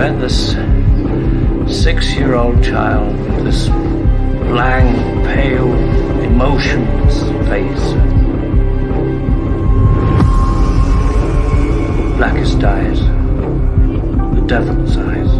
met this 6-year-old child with this blank, pale, emotionless face. Blackest eyes, the devil's eyes.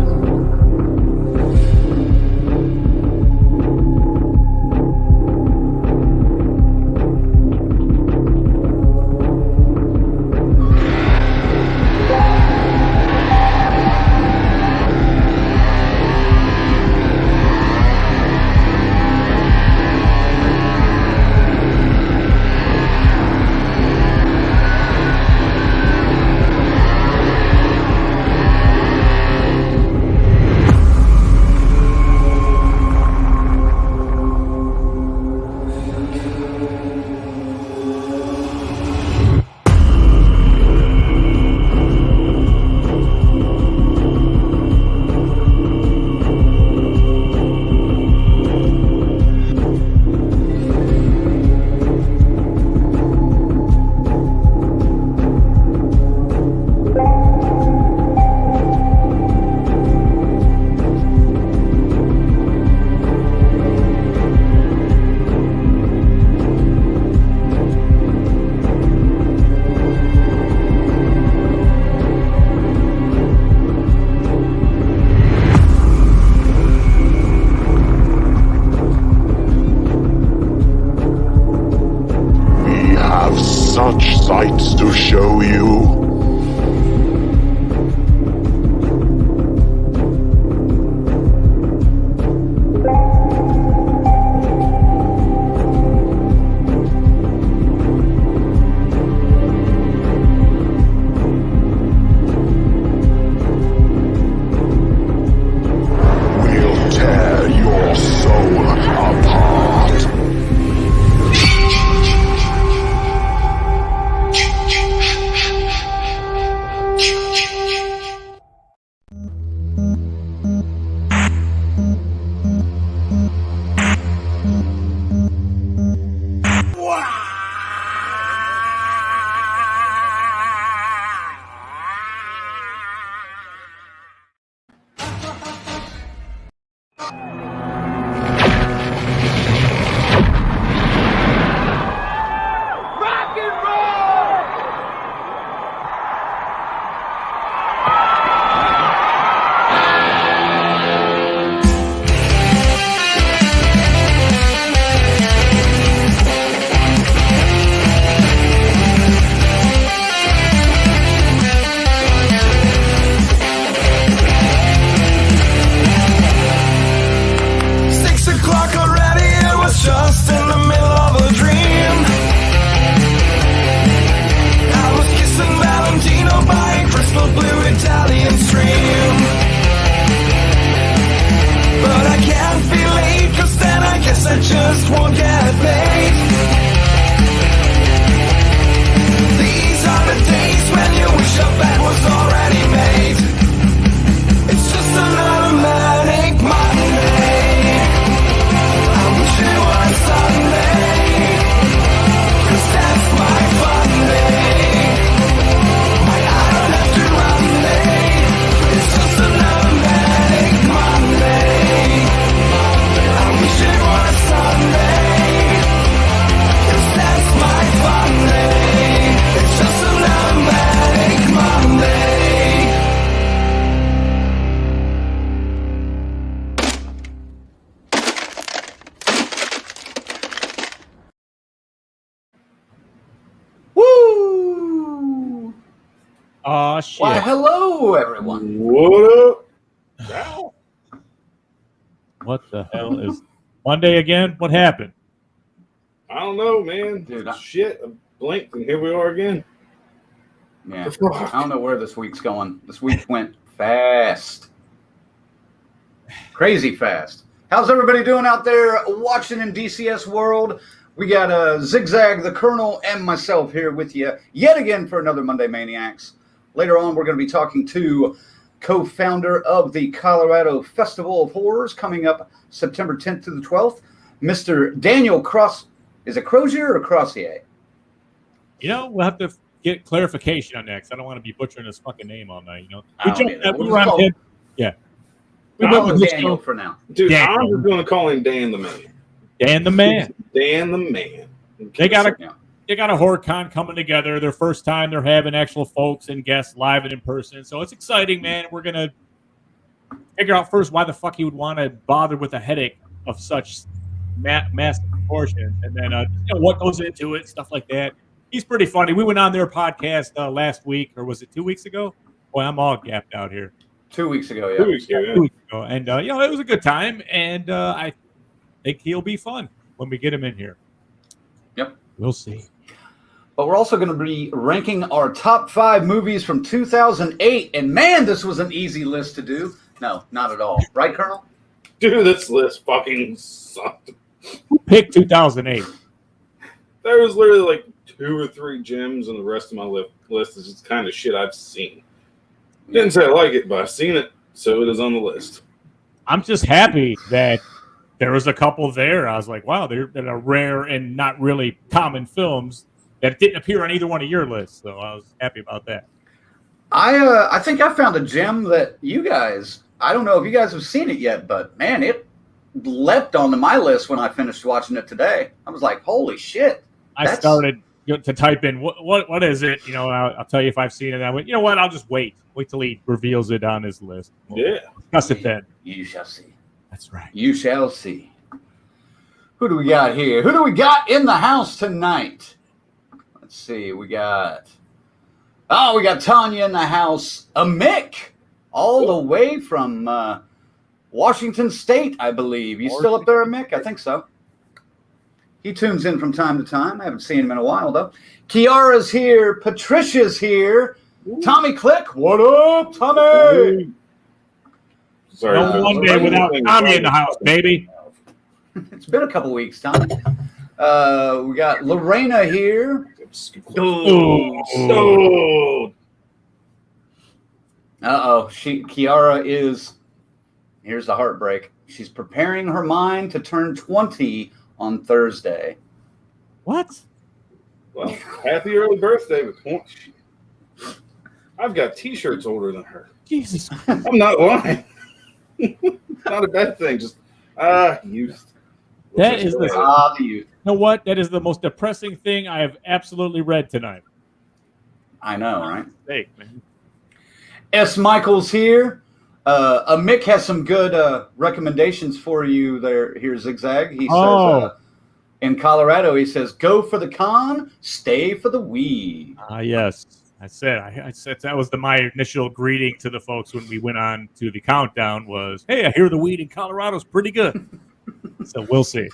Such sights to show you. We'll tear your soul apart. Just won't get paid. These are the days when you wish your bed was already made. It's just another manic Monday. I wish it was Sunday, 'cause that's my fun day. I don't have to run late. It's just another manic Monday. I wish it was Sunday, 'cause that's my fun day. It's just another manic Monday. Woo! Aw, shit. Why, hello, everyone. What up? What the hell is Monday again? What happened? I don't know, man. Dude, Shit, I blinked and here we are again. Yeah, I don't know where this week's going. This week went fast. Crazy fast. How's everybody doing out there watching in DCS World? We got Zigzag, the Colonel, and myself here with you yet again for another Monday Maniacs. Later on, we're going to be talking to co-founder of the Colorado Festival of Horrors coming up September 10th through the 12th, Mr. Daniel Crosier. Is it Crosier or Crosier? You know, we'll have to get clarification on that because I don't want to be butchering his fucking name all night. You know, I don't either. Yeah. Call him Daniel for now. Dude, Daniel. I'm just going to call him Dan the Man. Dan the Man. Dan the Man. They got a HorrorCon coming together. Their first time they're having actual folks and guests live and in person. So it's exciting, man. We're going to figure out first why the fuck he would want to bother with a headache of such massive proportions. And then what goes into it, stuff like that. He's pretty funny. We went on their podcast last week, or was it 2 weeks ago? Boy, I'm all gapped out here. 2 weeks ago, yeah. 2 weeks ago, yeah. 2 weeks ago. And, it was a good time. And I think he'll be fun when we get him in here. Yep. We'll see. But we're also going to be ranking our top 5 movies from 2008. And, man, this was an easy list to do. No, not at all. Right, Colonel? Dude, this list fucking sucked. Who picked 2008? There was literally like 2 or 3 gems, and the rest of my list is just kind of shit I've seen. Didn't say I like it, but I've seen it, so it is on the list. I'm just happy that there was a couple there. I was like, wow, they're rare and not really common films that didn't appear on either one of your lists. So I was happy about that. I think I found a gem that you guys, I don't know if you guys have seen it yet, but, man, it leapt onto my list when I finished watching it today. I was like, holy shit. I started to type in, what is it? I'll tell you if I've seen it. I went, you know what? I'll just wait till he reveals it on his list. We'll discuss it then. You shall see. That's right. You shall see. Who do we got here? Who do we got in the house tonight? Let's see. We got Tanya in the house. A Mick, all the way from Washington State, I believe. You still up there, Mick? I think so. He tunes in from time to time. I haven't seen him in a while, though. Kiara's here. Patricia's here. Tommy Click. What up, Tommy? Sorry. No one day without Tommy in the house, baby. It's been a couple weeks, Tommy. We got Lorena here. Oh. Kiara is, here's the heartbreak. She's preparing her mind to turn 20 on Thursday. What? Well, happy early birthday. I've got T-shirts older than her. Jesus. I'm not lying. Not a bad thing. Just youth. That is the youth. You know what? That is the most depressing thing I have absolutely read tonight. I know, right? Hey, man. S. Michael's here. Mick has some good recommendations for you there. Here, Zigzag. He says, in Colorado, he says, go for the con, stay for the weed. Yes. I said that was my initial greeting to the folks when we went on to the countdown was, hey, I hear the weed in Colorado's pretty good. So we'll see.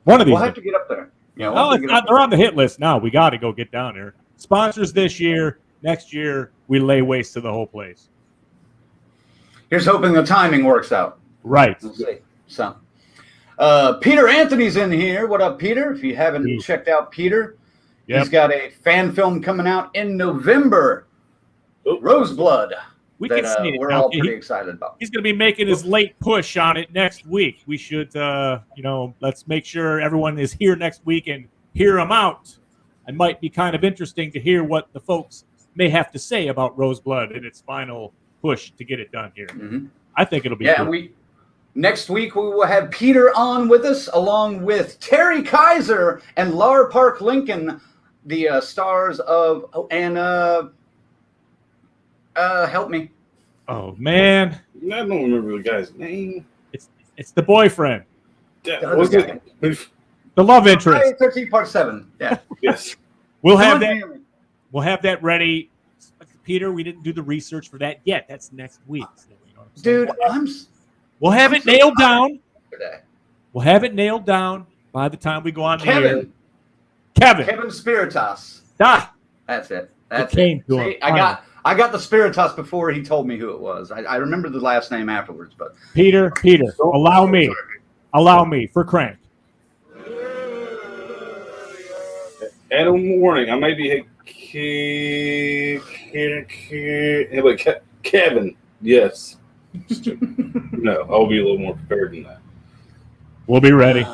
One of these. We'll have to get up there. Yeah, they're on the hit list now. We got to go get down there. Sponsors this year. Next year, we lay waste to the whole place. Here's hoping the timing works out. Right. We'll see. So, Peter Anthony's in here. What up, Peter? If you haven't checked out Peter, he's got a fan film coming out in November. Roseblood. We're all pretty excited about. He's going to be making his late push on it next week. We should, let's make sure everyone is here next week and hear him out. It might be kind of interesting to hear what the folks may have to say about Roseblood and its final push to get it done here. Mm-hmm. I think it'll be cool. Next week we will have Peter on with us, along with Terry Kaiser and Lar Park Lincoln, the stars of help me. Oh man, I don't remember the guy's name. It's the boyfriend. Was it the love interest? Friday 13 Part 7. Yeah. Yes. We'll have that ready. Peter, we didn't do the research for that yet. That's next week. So, dude, we'll have it nailed down. We'll have it nailed down by the time we go on the air. Kevin Spiritus. That's it. That's it. See, I got the Spiritus before he told me who it was. I remember the last name afterwards, but Peter, allow me for Crank. Add a warning. I may be Kevin. Yes. No, I'll be a little more prepared than that. We'll be ready.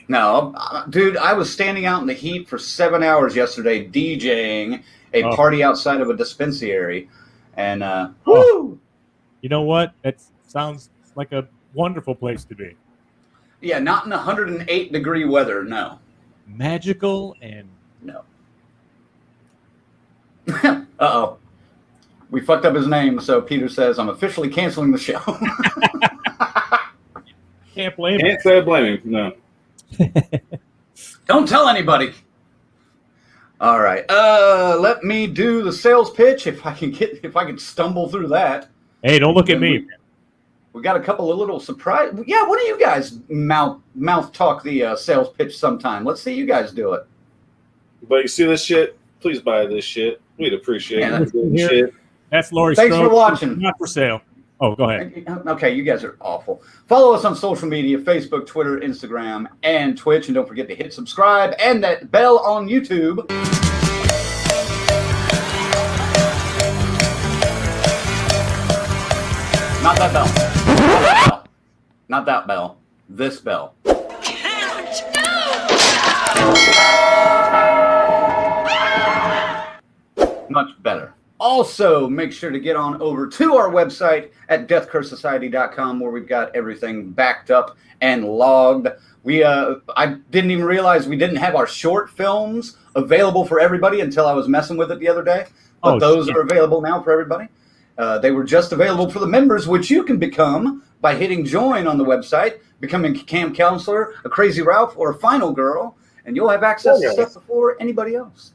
No, dude, I was standing out in the heat for 7 hours yesterday DJing a party outside of a dispensary, and You know what? That sounds like a wonderful place to be. Yeah, not in 108-degree weather, no. Magical and... No. Uh-oh. We fucked up his name, so Peter says, I'm officially canceling the show. Can't blame him. Can't say I blame him. No. Don't tell anybody. All right. Let me do the sales pitch if I can stumble through that. Hey, don't look at me. We got a couple of little surprise. Yeah, why don't you guys mouth talk the sales pitch sometime? Let's see you guys do it. But you see this shit? Please buy this shit. We'd appreciate it. Shit. That's Lori Thanks Strode. for watching. Not for sale. Oh, go ahead. Okay, you guys are awful. Follow us on social media, Facebook, Twitter, Instagram, and Twitch. And don't forget to hit subscribe and that bell on YouTube. Not that bell. Not that bell. Not that bell. This bell. Much better. Also, make sure to get on over to our website at deathcursesociety.com where we've got everything backed up and logged. I didn't even realize we didn't have our short films available for everybody until I was messing with it the other day. But those are available now for everybody. They were just available for the members, which you can become by hitting join on the website, becoming a camp counselor, a crazy Ralph, or a final girl, and you'll have access to stuff before anybody else.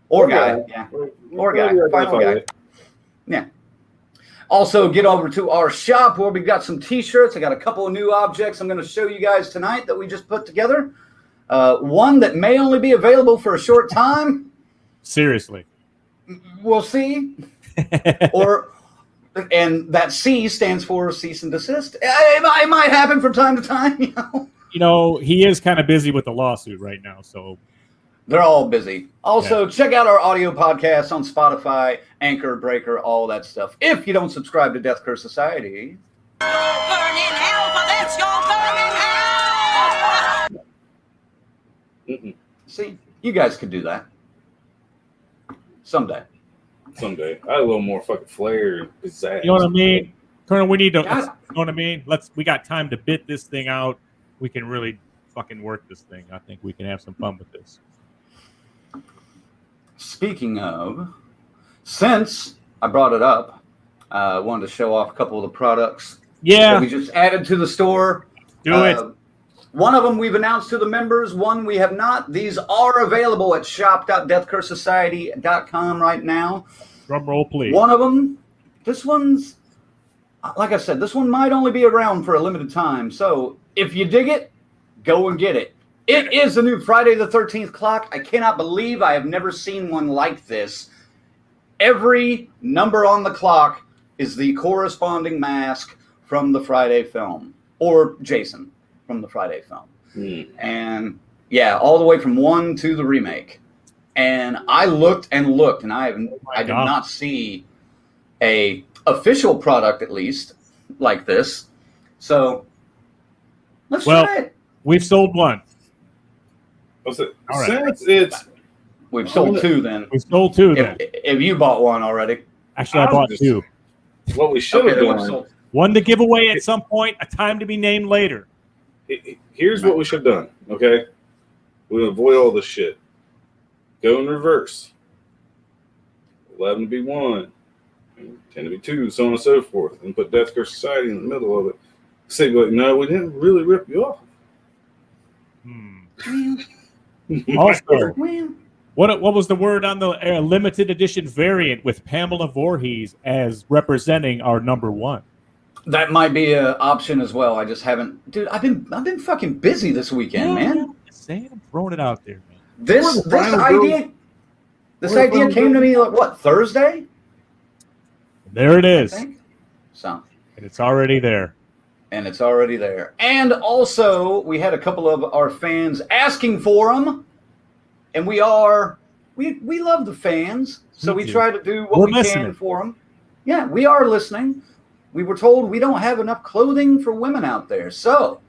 Or guy, yeah. Or guy, final guy. Yeah. Also, get over to our shop where we've got some T-shirts. I got a couple of new objects I'm going to show you guys tonight that we just put together. One that may only be available for a short time. Seriously. We'll see. And that C stands for cease and desist. It might happen from time to time, you know. You know, he is kind of busy with the lawsuit right now, so. They're all busy. Also, check out our audio podcasts on Spotify, Anchor, Breaker, all that stuff. If you don't subscribe to Death Curse Society. You'll burn in hell for this. You'll burn in hell. See, you guys could do that. Someday. Someday. I had a little more fucking flair and pizzazz. You know what I mean? Colonel, we need to, you know what I mean? We got time to bit this thing out. We can really fucking work this thing. I think we can have some fun with this. Speaking of, since I brought it up, I wanted to show off a couple of the products that we just added to the store. Do it. One of them we've announced to the members. One we have not. These are available at shop.deathcursesociety.com right now. Drum roll, please. One of them, this one's, like I said, this one might only be around for a limited time. So if you dig it, go and get it. It is the new Friday the 13th clock. I cannot believe I have never seen one like this. Every number on the clock is the corresponding mask from the Friday film, or Jason from the Friday film. And yeah, all the way from 1 to the remake. And I looked and looked, and I did not see a official product, at least, like this. So let's try it. We've sold one. We've sold two then. We've sold two then. If you bought one already. Actually, I bought two. What we should have done. One to give away at some point, a time to be named later. Here's what we should have done, okay? We'll avoid all this shit. Go in reverse. 11 to be 1. 10 to be 2, so on and so forth. And put Death Curse Society in the middle of it. Say, like, no, we didn't really rip you off. Also, what was the word on the limited edition variant with Pamela Voorhees as representing our number one? That might be an option as well. I just haven't, dude. I've been fucking busy this weekend, man. I'm throwing it out there, man. This idea came to me like what, Thursday? There it is. So, and it's already there. And also, we had a couple of our fans asking for them, and we love the fans, so we try to do what we can for them. Yeah, we are listening. We were told we don't have enough clothing for women out there, so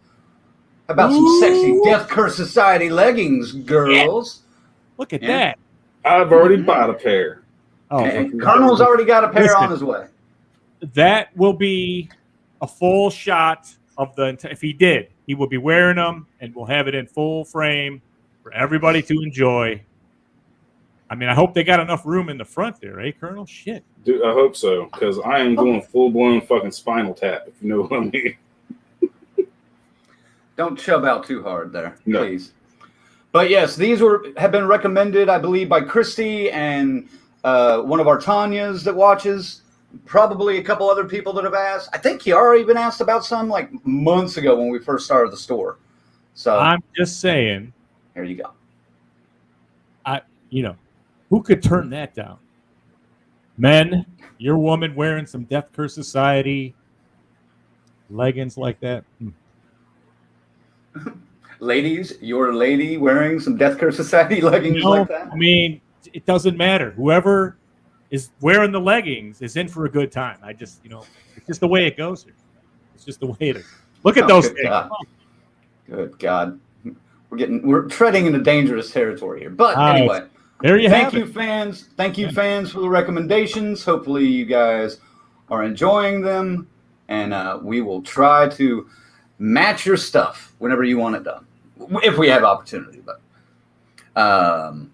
how about some sexy Death Curse Society leggings, girls? Yeah. Look at that. I've already bought a pair. Oh, Colonel's already got a pair on his way. that will be a full shot of the. If he did, he will be wearing them, and we'll have it in full frame for everybody to enjoy. I mean, I hope they got enough room in the front there, eh, Colonel? Shit. Dude, I hope so, because I am going full-blown fucking Spinal Tap, if you know what I mean. Don't chub out too hard there, No. please. But yes, these have been recommended, I believe, by Christy and one of our Tanyas that watches. Probably a couple other people that have asked. I think Kiara even asked about some like months ago when we first started the store. So I'm just saying. Here you go. Who could turn that down? Men, your woman wearing some Death Curse Society leggings like that. Ladies, your lady wearing some Death Curse Society leggings like that? I mean, it doesn't matter. Whoever is wearing the leggings is in for a good time. I just, it's just the way it goes here. It's just the way it is. Look at those things. Good God. We're treading into dangerous territory here. But anyway. There you have it. Thank you, fans, for the recommendations. Hopefully you guys are enjoying them. And we will try to match your stuff whenever you want it done. If we have opportunity. But all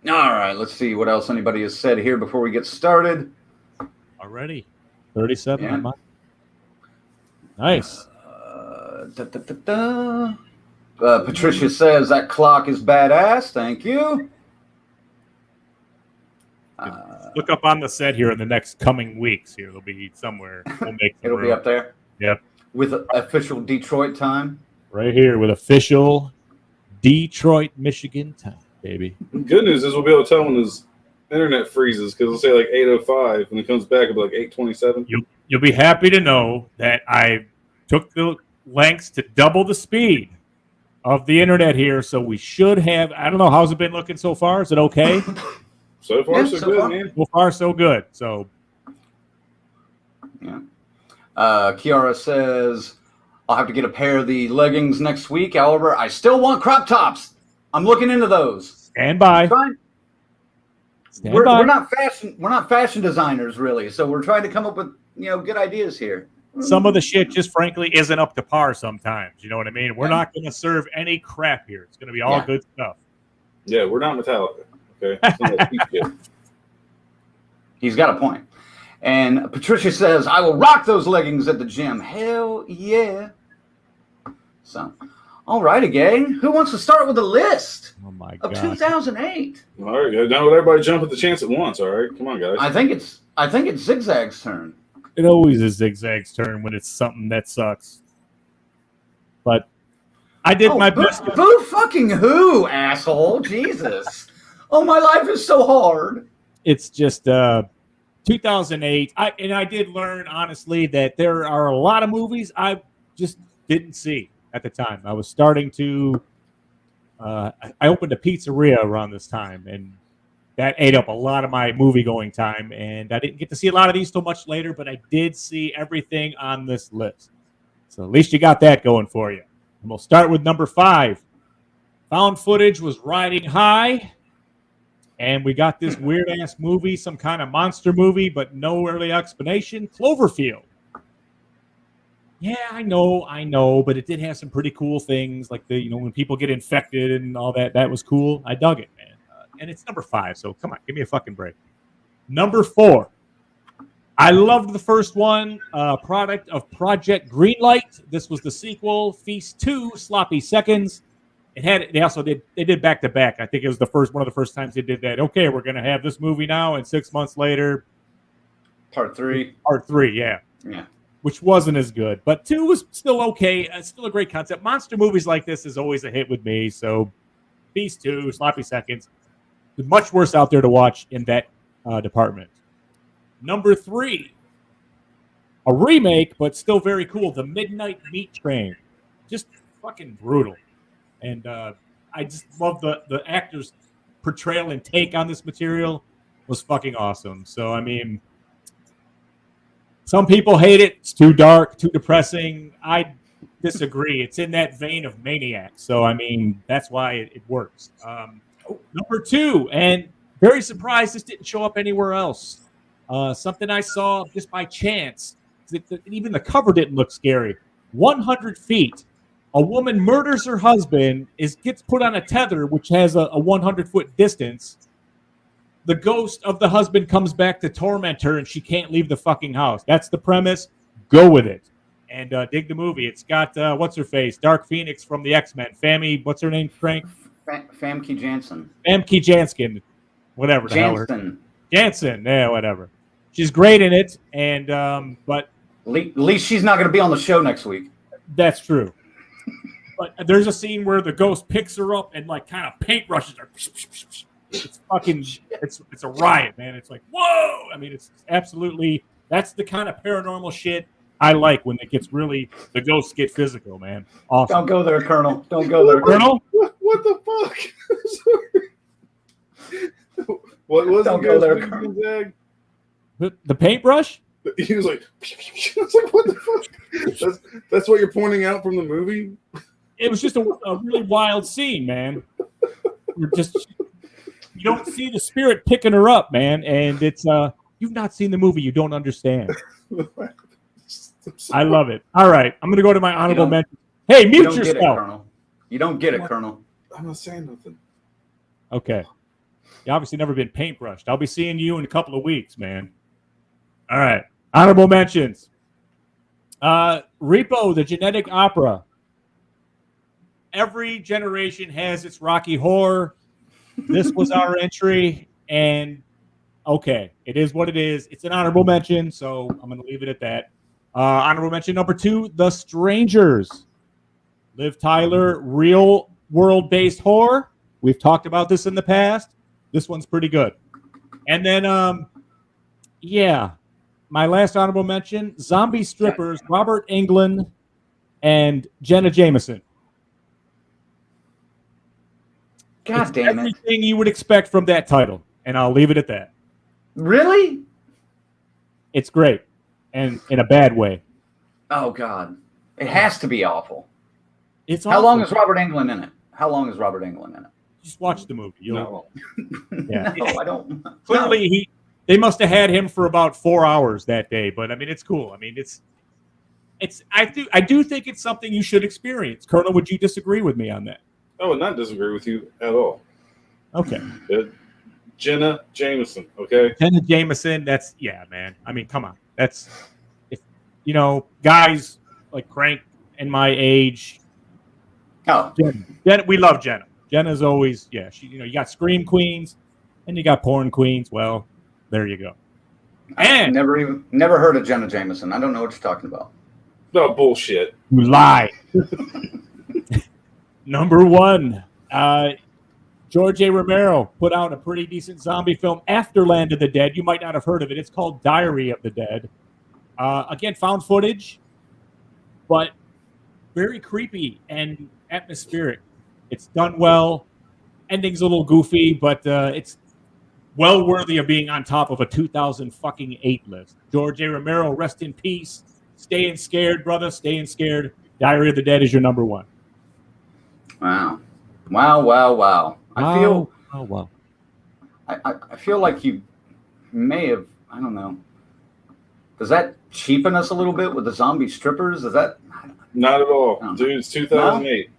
right, let's see what else anybody has said here before we get started. Already. 37. Yeah. Nice. Patricia says that clock is badass. Thank you. Look up on the set here in the next coming weeks. Here, it'll be somewhere. We'll make it'll be up there. Yep. With official Detroit time. Right here with official Detroit, Michigan time, baby. Good news is we'll be able to tell when his internet freezes because it'll say like 8:05 when it comes back it'll be like 8:27. You'll be happy to know that I took the lengths to double the speed of the internet here, so we should have. I don't know, how's it been looking so far? Is it okay? So far, so good, man. So far, so good. So, yeah. Kiara says, I'll have to get a pair of the leggings next week. However, I still want crop tops. I'm looking into those. Stand by. We're not fashion designers, really. So we're trying to come up with good ideas here. Some of the shit just frankly isn't up to par sometimes. You know what I mean? We're not going to serve any crap here. It's going to be all good stuff. Yeah, we're not Metallica. Okay. He's got a point. And Patricia says, I will rock those leggings at the gym. Hell yeah. So, all righty, gang. Who wants to start with a list of 2008? All right, guys. Now let everybody jump at the chance at once. All right, come on, guys. I think it's Zigzag's turn. It always is Zigzag's turn when it's something that sucks. But I did my best. Boo fucking who, asshole? Jesus. Oh, my life is so hard. It's just 2008. I did learn, honestly, that there are a lot of movies I just didn't see at the time. I was starting to I opened a pizzeria around this time, and that ate up a lot of my movie-going time, and I didn't get to see a lot of these till much later, but I did see everything on this list. So at least you got that going for you. And we'll start with number 5. Found footage was riding high, and we got this weird-ass movie, some kind of monster movie, but no early explanation, Cloverfield. Yeah, I know, but it did have some pretty cool things, like when people get infected and all that. That was cool. I dug it, man. And it's number 5, so come on, give me a fucking break. Number 4. I loved the first one, product of Project Greenlight. This was the sequel, Feast 2, Sloppy Seconds. They did back to back. I think it was one of the first times they did that. Okay, we're gonna have this movie now, and 6 months later, Part 3, yeah. Which wasn't as good, but 2 was still okay. Still a great concept. Monster movies like this is always a hit with me. So, Feast 2, Sloppy Seconds. There's much worse out there to watch in that department. Number 3, a remake, but still very cool. The Midnight Meat Train. Just fucking brutal. And I just love the actor's portrayal and take on this material was fucking awesome. So, I mean, some people hate it. It's too dark, too depressing. I disagree. It's in that vein of Maniacs. So, I mean, that's why it works. Number 2, and very surprised this didn't show up anywhere else. Something I saw just by chance. Even the cover didn't look scary. 100 feet. A woman murders her husband, gets put on a tether, which has a 100-foot distance. The ghost of the husband comes back to torment her, and she can't leave the fucking house. That's the premise. Go with it. And dig the movie. It's got, what's her face? Dark Phoenix from the X-Men. Famke, what's her name, Frank? Famke Janssen. Famke Janssen. Whatever the hell her. Janssen. Yeah, whatever. She's great in it, and but at least she's not going to be on the show next week. That's true. But there's a scene where the ghost picks her up and like kind of paintbrushes her. It's fucking, it's a riot, man. It's like, whoa! I mean, it's absolutely, that's the kind of paranormal shit I like when it gets really, the ghosts get physical, man. Awesome. Don't go there, Colonel. Don't go there, Colonel. What the fuck? What was Don't go there, Colonel. The paintbrush? He was like, I was like, what the fuck? That's what you're pointing out from the movie? It was just a really wild scene, man. You don't see the spirit picking her up, man. And it's, you've not seen the movie. You don't understand. I love it. All right. I'm going to go to my honorable mention. Hey, mute yourself. Get it, Colonel. You don't get it, Colonel. I'm not saying nothing. Okay. You obviously never been paintbrushed. I'll be seeing you in a couple of weeks, man. All right. Honorable mentions. Repo, the Genetic Opera. Every generation has its Rocky Horror. This was our entry, and okay, it is what it is. It's an honorable mention, so I'm going to leave it at that. Honorable mention number 2, The Strangers. Liv Tyler, real world-based horror. We've talked about this in the past. This one's pretty good. And then, yeah, my last honorable mention, Zombie Strippers, Robert Englund and Jenna Jameson. God damn it. Everything you would expect from that title, and I'll leave it at that. Really? It's great, and in a bad way. Oh, God. It has to be awful. It's How long is Robert Englund in it? How long is Robert Englund in it? Just watch the movie. No. Yeah. No, I don't. Clearly, they must have had him for about 4 hours that day, but I mean, it's cool. I mean, I do think it's something you should experience. Colonel, would you disagree with me on that? I would not disagree with you at all. Okay. Jenna Jameson, okay? Jenna Jameson, yeah, man. I mean, come on. That's, if guys like Crank and my age. Oh. Jenna, we love Jenna. Jenna's always, yeah, she, you got Scream Queens and you got Porn Queens. Well, there you go. And never heard of Jenna Jameson. I don't know what you're talking about. No, bullshit. You lie. Number 1, Georgie Romero put out a pretty decent zombie film after Land of the Dead. You might not have heard of it. It's called Diary of the Dead. Again, found footage, but very creepy and atmospheric. It's done well. Ending's a little goofy, but it's well worthy of being on top of a 2008 list. Georgie Romero, rest in peace. Staying scared, brother. Staying scared. Diary of the Dead is your number 1. Wow. I feel like you may have, I don't know. Does that cheapen us a little bit with the zombie strippers? Is that not at all, dude? It's 2008.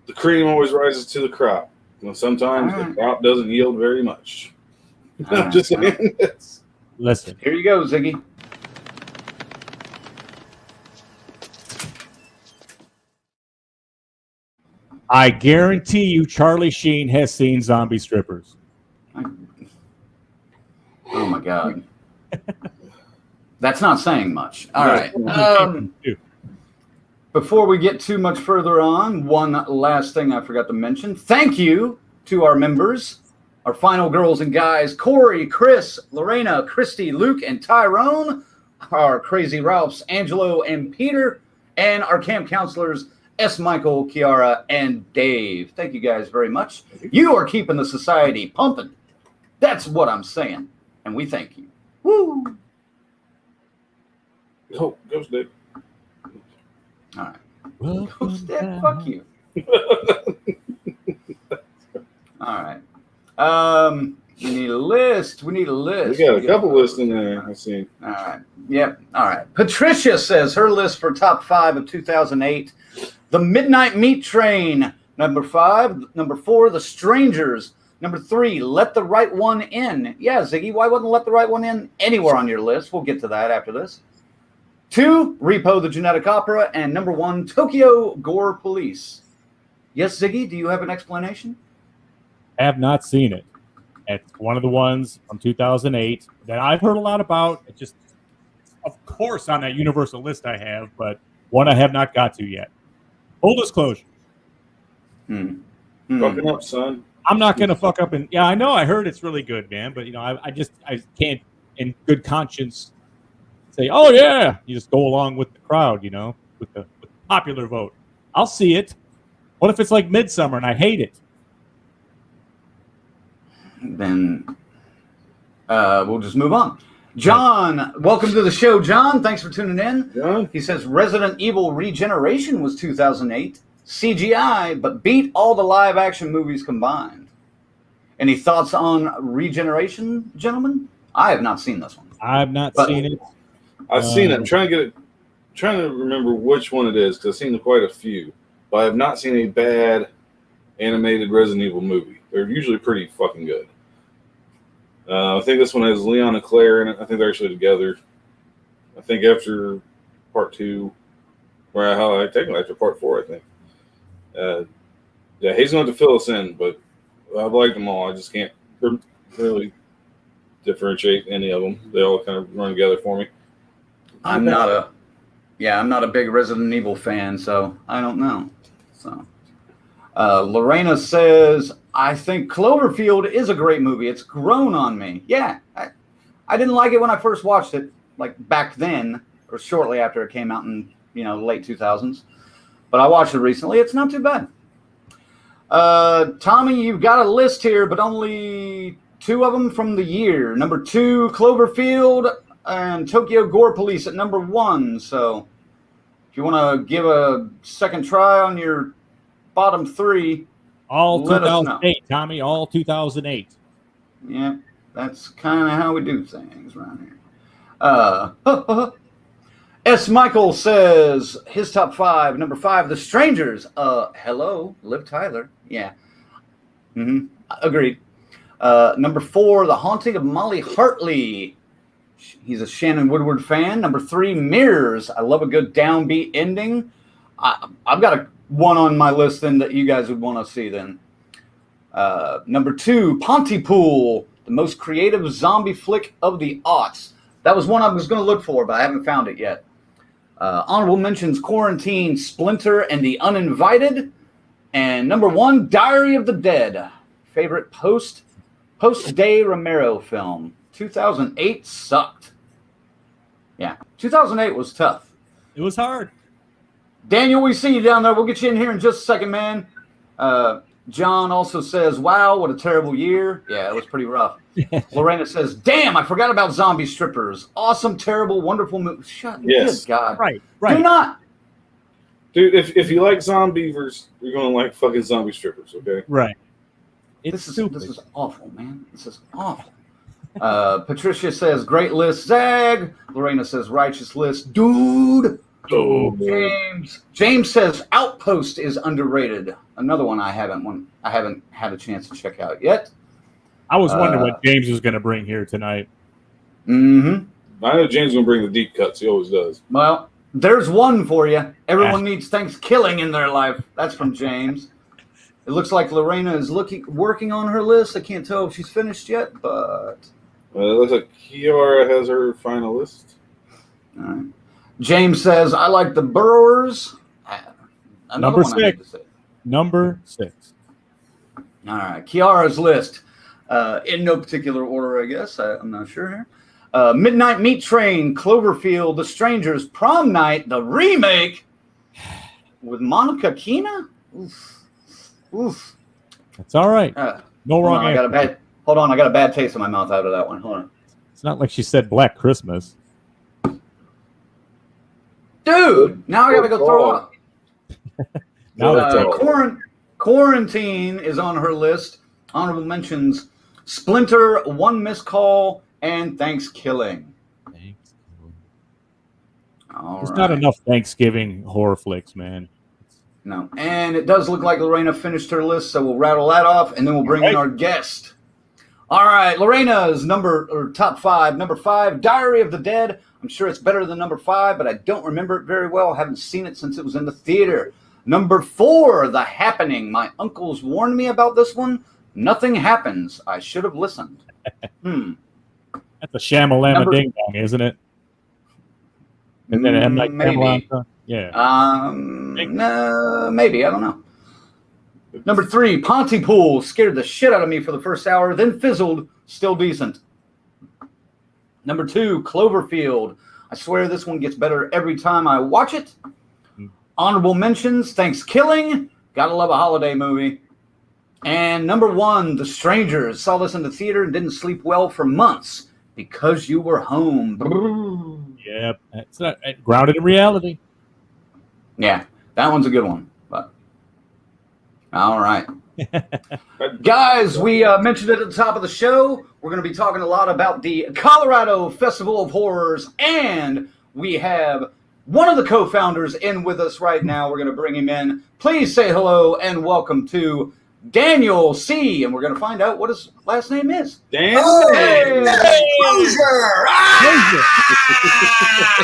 The cream always rises to the crop. Sometimes the crop doesn't yield very much. I'm just saying. Listen, here you go, Ziggy. I guarantee you Charlie Sheen has seen Zombie Strippers. Oh, my God. That's not saying much. All right. Before we get too much further on, one last thing I forgot to mention. Thank you to our members, our final girls and guys, Corey, Chris, Lorena, Christy, Luke, and Tyrone, our crazy Ralphs, Angelo, and Peter, and our camp counselors, S. Michael, Kiara, and Dave. Thank you guys very much. You are keeping the society pumping. That's what I'm saying. And we thank you. Woo! Oh, Ghost Dave. All right. Ghost Dave, fuck you. All right. We need a list. We got a couple lists in there. I see. All right. Yep. All right. Patricia says her list for top 5 of 2008: The Midnight Meat Train. Number 5. Number 4, The Strangers. Number 3, Let the Right One In. Yeah, Ziggy, why wasn't Let the Right One In anywhere on your list? We'll get to that after this. 2, Repo the Genetic Opera. And number 1, Tokyo Gore Police. Yes, Ziggy, do you have an explanation? I have not seen it. It's one of the ones from 2008 that I've heard a lot about. It just, of course, on that universal list I have, but one I have not got to yet. Full disclosure. Fucking up, son. I'm not going to fuck up. And yeah, I know. I heard it's really good, man. But, I can't in good conscience say, oh, yeah. You just go along with the crowd, with the popular vote. I'll see it. What if it's like Midsummer and I hate it? Then we'll just move on. John, welcome to the show, John. Thanks for tuning in. John? He says Resident Evil Regeneration was 2008. CGI, but beat all the live-action movies combined. Any thoughts on Regeneration, gentlemen? I have not seen this one. I have not seen it. I've seen it. I'm trying to remember which one it is because I've seen quite a few. But I have not seen a bad animated Resident Evil movie. They're usually pretty fucking good. I think this one has Leon and Claire in it. I think they're actually together. I think after part 2, or technically after part 4, I think. Yeah, he's going to fill us in, but I've liked them all. I just can't really differentiate any of them. They all kind of run together for me. I'm not a big Resident Evil fan, so I don't know. So, Lorena says, I think Cloverfield is a great movie. It's grown on me. Yeah, I didn't like it when I first watched it, like back then or shortly after it came out in the late 2000s. But I watched it recently. It's not too bad. Tommy, you've got a list here, but only 2 of them from the year. Number 2, Cloverfield, and Tokyo Gore Police at number 1. So if you want to give a second try on your bottom 3, all let us know. 2008, Tommy, all 2008. Yeah, that's kind of how we do things around here. S. Michael says his top 5. Number 5, The Strangers. Hello, Liv Tyler. Yeah. Agreed. Number 4, The Haunting of Molly Hartley. He's a Shannon Woodward fan. Number 3, Mirrors. I love a good downbeat ending. I've got one on my list then that you guys would want to see then. Number 2, Pontypool, the most creative zombie flick of the aughts. That was one I was going to look for, but I haven't found it yet. Honorable mentions: Quarantine, Splinter, and The Uninvited. And number 1, Diary of the Dead. Favorite post-day Romero film. 2008 sucked. Yeah, 2008 was tough. It was hard. Daniel, we see you down there. We'll get you in here in just a second, man. John also says, wow, what a terrible year. Yeah, it was pretty rough. Lorena says, damn, I forgot about zombie strippers. Awesome, terrible, wonderful movie. Good God. Right. Do not. Dude, if you like Zombievers, you're going to like fucking zombie strippers, okay? Right. This is awful, man. This is awful. Patricia says, great list, Zag. Lorena says, righteous list, dude. Oh, James says, Outpost is underrated. Another one I haven't had a chance to check out yet. I was wondering what James was going to bring here tonight. I know James is going to bring the deep cuts. He always does. Well, there's one for you. Everyone needs Thanksgiving in their life. That's from James. It looks like Lorena is working on her list. I can't tell if she's finished yet, but... It looks like Kiara has her final list. All right. James says, I like the Burrowers. Number 6. Number 6. All right. Kiara's list. In no particular order, I guess. I'm not sure here. Midnight Meat Train, Cloverfield, The Strangers, Prom Night, the remake with Monica Keena. Oof. That's all right. No wrong answer. Hold on, I got a bad taste in my mouth out of that one. Hold on. It's not like she said Black Christmas. Dude, now I got to go throw up. Now Quarantine is on her list. Honorable mentions: Splinter, One Missed Call, and Thanksgiving. There's not enough Thanksgiving horror flicks, man. No. And it does look like Lorena finished her list, so we'll rattle that off, and then we'll bring in our guest. All right, Lorena's top 5. Number 5, Diary of the Dead. I'm sure it's better than number 5, but I don't remember it very well. I haven't seen it since it was in the theater. Number 4, The Happening. My uncles warned me about this one. Nothing happens. I should have listened. That's a Shamalama Ding Dong, isn't it? And then M. Night Shyamalan. Yeah. No, maybe. I don't know. Number 3, Pontypool. Scared the shit out of me for the first hour, then fizzled. Still decent. Number 2, Cloverfield. I swear this one gets better every time I watch it. Honorable mentions, Thanksgiving. Gotta love a holiday movie. And number 1, The Strangers. Saw this in the theater and didn't sleep well for months because you were home. Yep, that's grounded in reality. Yeah, that one's a good one. But all right. Guys, we mentioned it at the top of the show. We're going to be talking a lot about the Colorado Festival of Horrors, and we have one of the co-founders in with us right now. We're going to bring him in. Please say hello and welcome to Daniel C. And we're going to find out what his last name is. Daniel. Hey! Closure!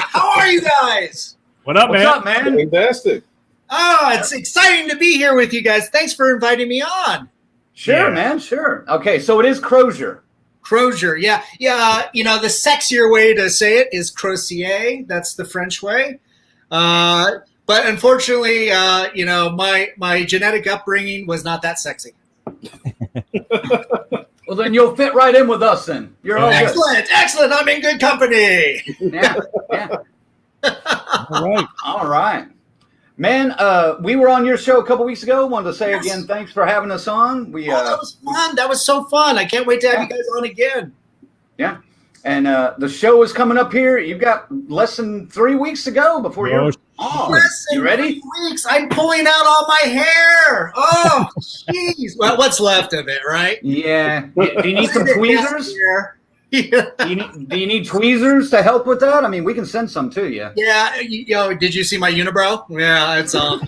How are you guys? What up, What's man? up, man? Fantastic. Oh, it's exciting to be here with you guys. Thanks for inviting me on. Sure, man, sure. Okay, so it is Crosier. Crosier, yeah. You know, the sexier way to say it is Crosier. That's the French way. But unfortunately, you know, my genetic upbringing was not that sexy. Well, then you'll fit right in with us then. You're all good. Excellent. I'm in good company. Yeah. All right. All right. Man, we were on your show a couple weeks ago. Wanted to say again, thanks for having us on. That was fun. That was so fun. I can't wait to have you guys on again. Yeah. And the show is coming up here. You've got less than 3 weeks to go before you're on. You ready? 3 weeks. I'm pulling out all my hair. Oh, jeez. Well, what's left of it, right? Yeah. Do you need some tweezers? Yeah. Do you need tweezers to help with that? I mean, we can send some to you. Yeah. Did you see my unibrow? Yeah, it's on.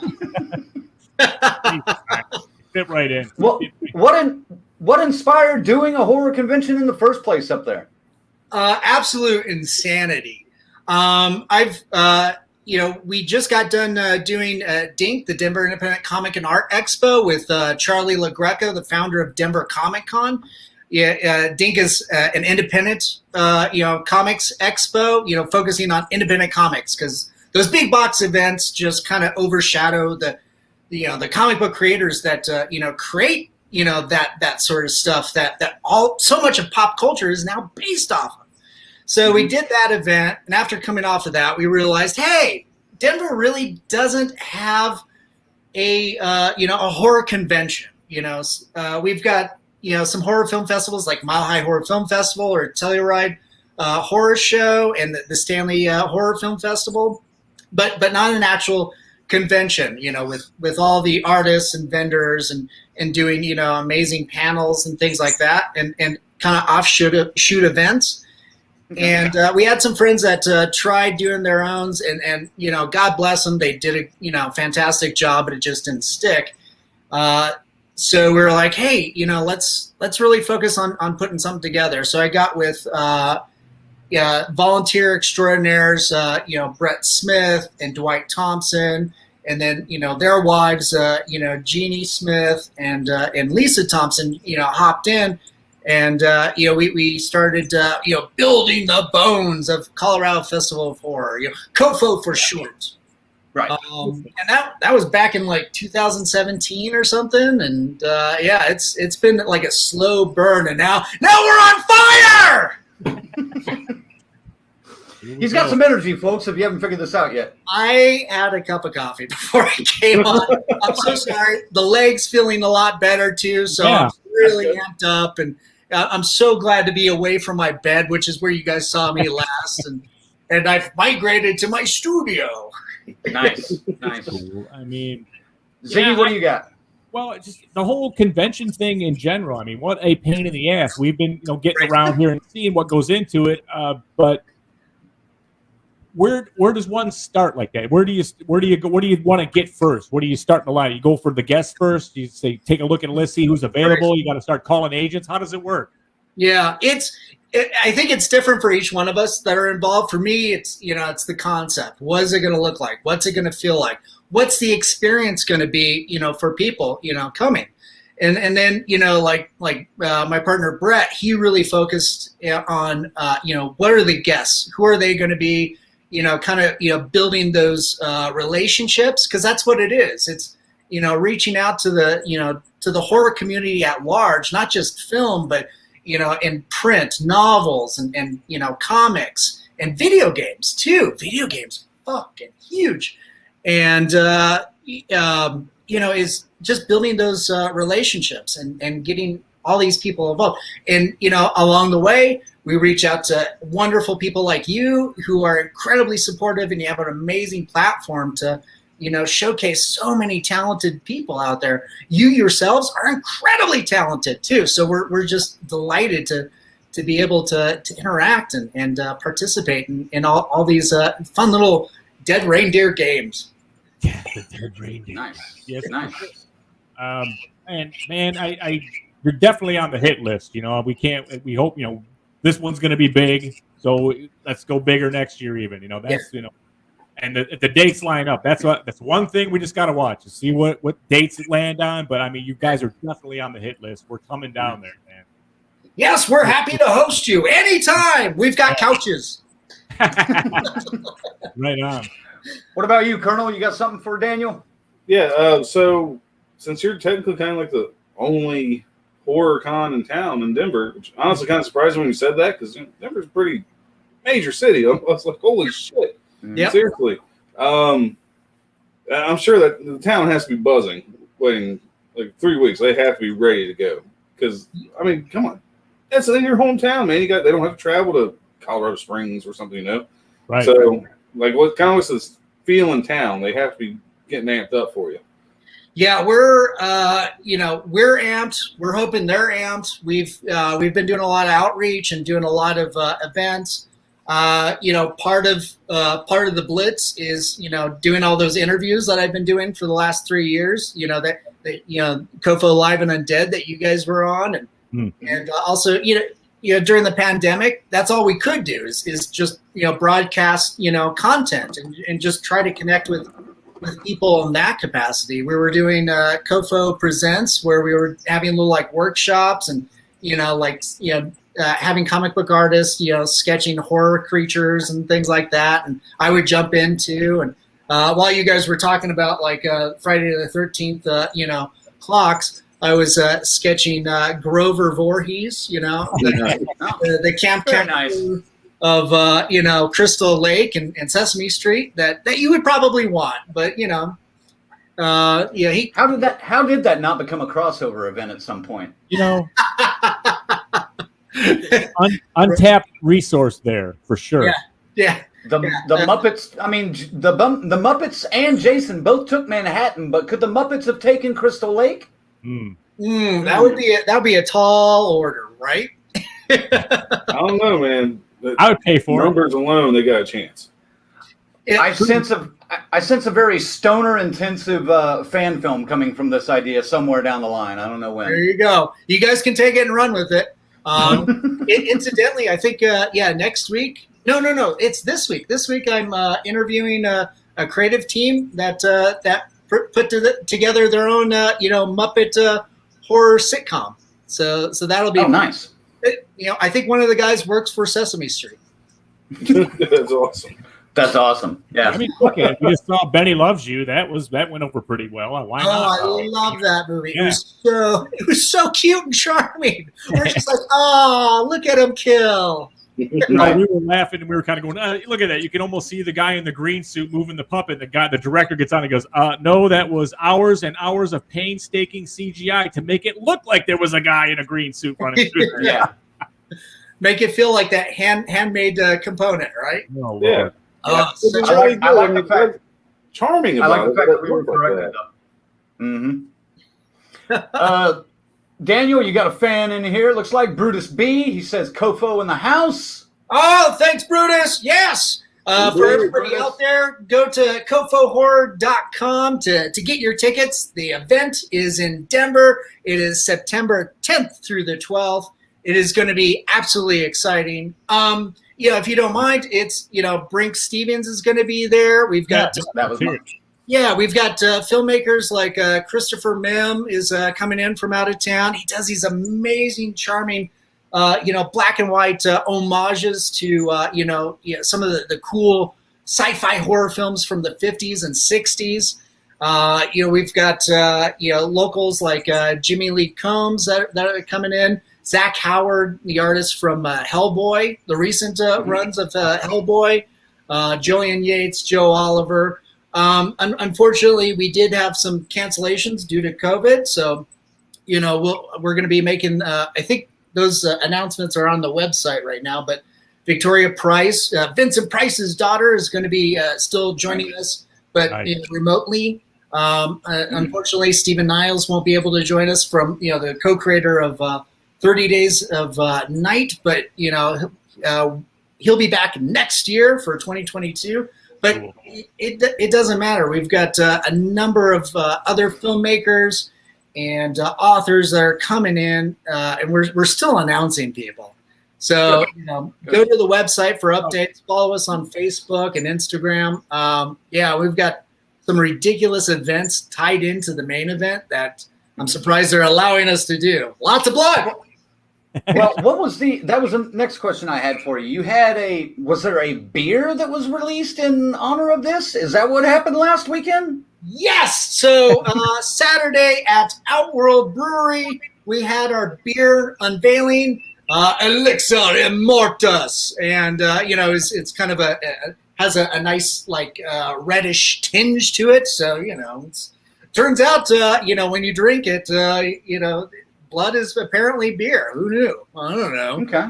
Fit right in. What inspired doing a horror convention in the first place up there? Absolute insanity. We just got done doing DINK, the Denver Independent Comic and Art Expo, with Charlie LaGreca, the founder of Denver Comic Con. Yeah, DINK is an independent, comics expo, focusing on independent comics, because those big box events just kind of overshadow the comic book creators that create that sort of stuff that so much of pop culture is now based off of. So we did that event, and after coming off of that, we realized, hey, Denver really doesn't have a horror convention. We've got some horror film festivals like Mile High Horror Film Festival or Telluride Horror Show and the Stanley Horror Film Festival, but not an actual convention. With all the artists and vendors and doing amazing panels and things like that, and kind of offshoot events. And we had some friends that tried doing their own, and God bless them, they did a fantastic job, but it just didn't stick. So we were like, hey, let's really focus on putting something together. So I got with volunteer extraordinaires, Brett Smith and Dwight Thompson, and then their wives, Jeannie Smith and Lisa Thompson, hopped in. And, we started, building the bones of Colorado Festival of Horror, COFO for short. Right. And that was back in like 2017 or something. And, it's been like a slow burn. And now we're on fire! He's got some energy, folks, if you haven't figured this out yet. I had a cup of coffee before I came on. I'm so sorry. The leg's feeling a lot better, too. So I'm really amped up. And I'm so glad to be away from my bed, which is where you guys saw me last. And I've migrated to my studio. Nice. I mean, Ziggy, what do you got? Well, it's just the whole convention thing in general. I mean, what a pain in the ass. We've been, getting around here and seeing what goes into it. But where does one start like that? Where do you go? What do you want to get first? What do you start in the line? You go for the guests first. You say, take a look at a list, see who's available. You got to start calling agents. How does it work? Yeah, I think it's different for each one of us that are involved. For me, it's the concept. What is it going to look like? What's it going to feel like? What's the experience going to be, for people, coming? And then, like my partner Brett, he really focused on, what are the guests? Who are they going to be? Building those relationships, because that's what it is. It's, reaching out to the horror community at large, not just film, but in print, novels, and comics, and video games too. Video games, fucking huge, and is just building those relationships and getting all these people involved. And along the way, we reach out to wonderful people like you who are incredibly supportive, and you have an amazing platform to showcase so many talented people out there. You yourselves are incredibly talented too. So we're just delighted to be able to interact and participate in all these fun little Dead Reindeer games. Yeah, the Dead Reindeer. Nice. Yes, Nice. And man, you're definitely on the hit list. We hope, this one's going to be big. So let's go bigger next year even, that's, and if the dates line up, that's one thing we just got to watch to see what dates it land on. But I mean, you guys are definitely on the hit list. We're coming down there, man. Yes, we're happy to host you anytime. We've got couches. Right on. What about you, Colonel? You got something for Daniel? Yeah. So since you're technically kind of like the only horror con in town in Denver, which honestly kind of surprised me when you said that, because Denver's a pretty major city. I was like, holy shit. Yep. Seriously. I'm sure that the town has to be buzzing, waiting like 3 weeks. They have to be ready to go. Because, I mean, come on. That's in your hometown, man. They don't have to travel to Colorado Springs or something, Right. So, like, what's this feel in town? They have to be getting amped up for you. Yeah, we're amped. We're hoping they're amped. We've been doing a lot of outreach and doing a lot of events. Part of the Blitz is doing all those interviews that I've been doing for the last 3 years. That Kofo Live and Undead that you guys were on, and also during the pandemic, that's all we could do is just broadcast content and just try to connect with people in that capacity. We were doing Kofo Presents, where we were having little like workshops and having comic book artists, sketching horror creatures and things like that. And I would jump into, and while you guys were talking about like Friday the 13th, clocks, I was sketching Grover Voorhees, the camp captain of, Crystal Lake and Sesame Street that you would probably want, but how did that not become a crossover event at some point? Untapped resource there for sure. Yeah. The Muppets. I mean, the Muppets and Jason both took Manhattan, but could the Muppets have taken Crystal Lake? That would be a tall order, right? I don't know, man. I would pay for numbers alone. They got a chance. I sense a very stoner intensive fan film coming from this idea somewhere down the line. I don't know when. There you go. You guys can take it and run with it. Incidentally, I think next week. No. It's this week. This week I'm interviewing a creative team that put together their own Muppet horror sitcom. So that'll be nice. I think one of the guys works for Sesame Street. That's awesome. That's awesome. Yeah. I mean, look at it. We just saw Benny Loves You. That went over pretty well. Why not? I love that movie. Yeah. It was so cute and charming. We're just like, look at him kill. We were laughing and we were kind of going, look at that. You can almost see the guy in the green suit moving the puppet. The director gets on and goes, no, that was hours and hours of painstaking CGI to make it look like there was a guy in a green suit running through there. Yeah. Make it feel like that handmade component, right? Oh, Yeah. I like the fact charming I like about the fact it. that we were corrected. Mm-hmm. Daniel, you got a fan in here. Looks like Brutus B. He says Kofo in the house. Oh, thanks, Brutus. Yes. For everybody out there, go to kofohorror.com to get your tickets. The event is in Denver. It is September 10th through the 12th. It is going to be absolutely exciting. If you don't mind, it's, Brink Stevens is going to be there. We've got we've got filmmakers like Christopher Mim is coming in from out of town. He does these amazing, charming, black and white homages to, some of the cool sci-fi horror films from the 50s and 60s. We've got, locals like Jimmy Lee Combs that are coming in. Zach Howard, the artist from Hellboy, the recent runs of Hellboy. Jillian Yates, Joe Oliver. Unfortunately, we did have some cancellations due to COVID. So, we're going to be making, I think those announcements are on the website right now. But Victoria Price, Vincent Price's daughter, is going to be still joining us, but remotely. Unfortunately, Stephen Niles won't be able to join us from, the co-creator of 30 Days of Night, but, he'll be back next year for 2022. But it doesn't matter. We've got a number of other filmmakers and authors that are coming in, and we're still announcing people. So go to the website for updates. Follow us on Facebook and Instagram. We've got some ridiculous events tied into the main event that I'm surprised they're allowing us to do. Lots of blood. Well, that was the next question I had for you. You had was there a beer that was released in honor of this? Is that what happened last weekend? Yes. So Saturday at Outworld Brewery, we had our beer unveiling, Elixir Immortus, and it's kind of has a nice reddish tinge to it. So turns out when you drink it, blood is apparently beer. Who knew? I don't know. Okay.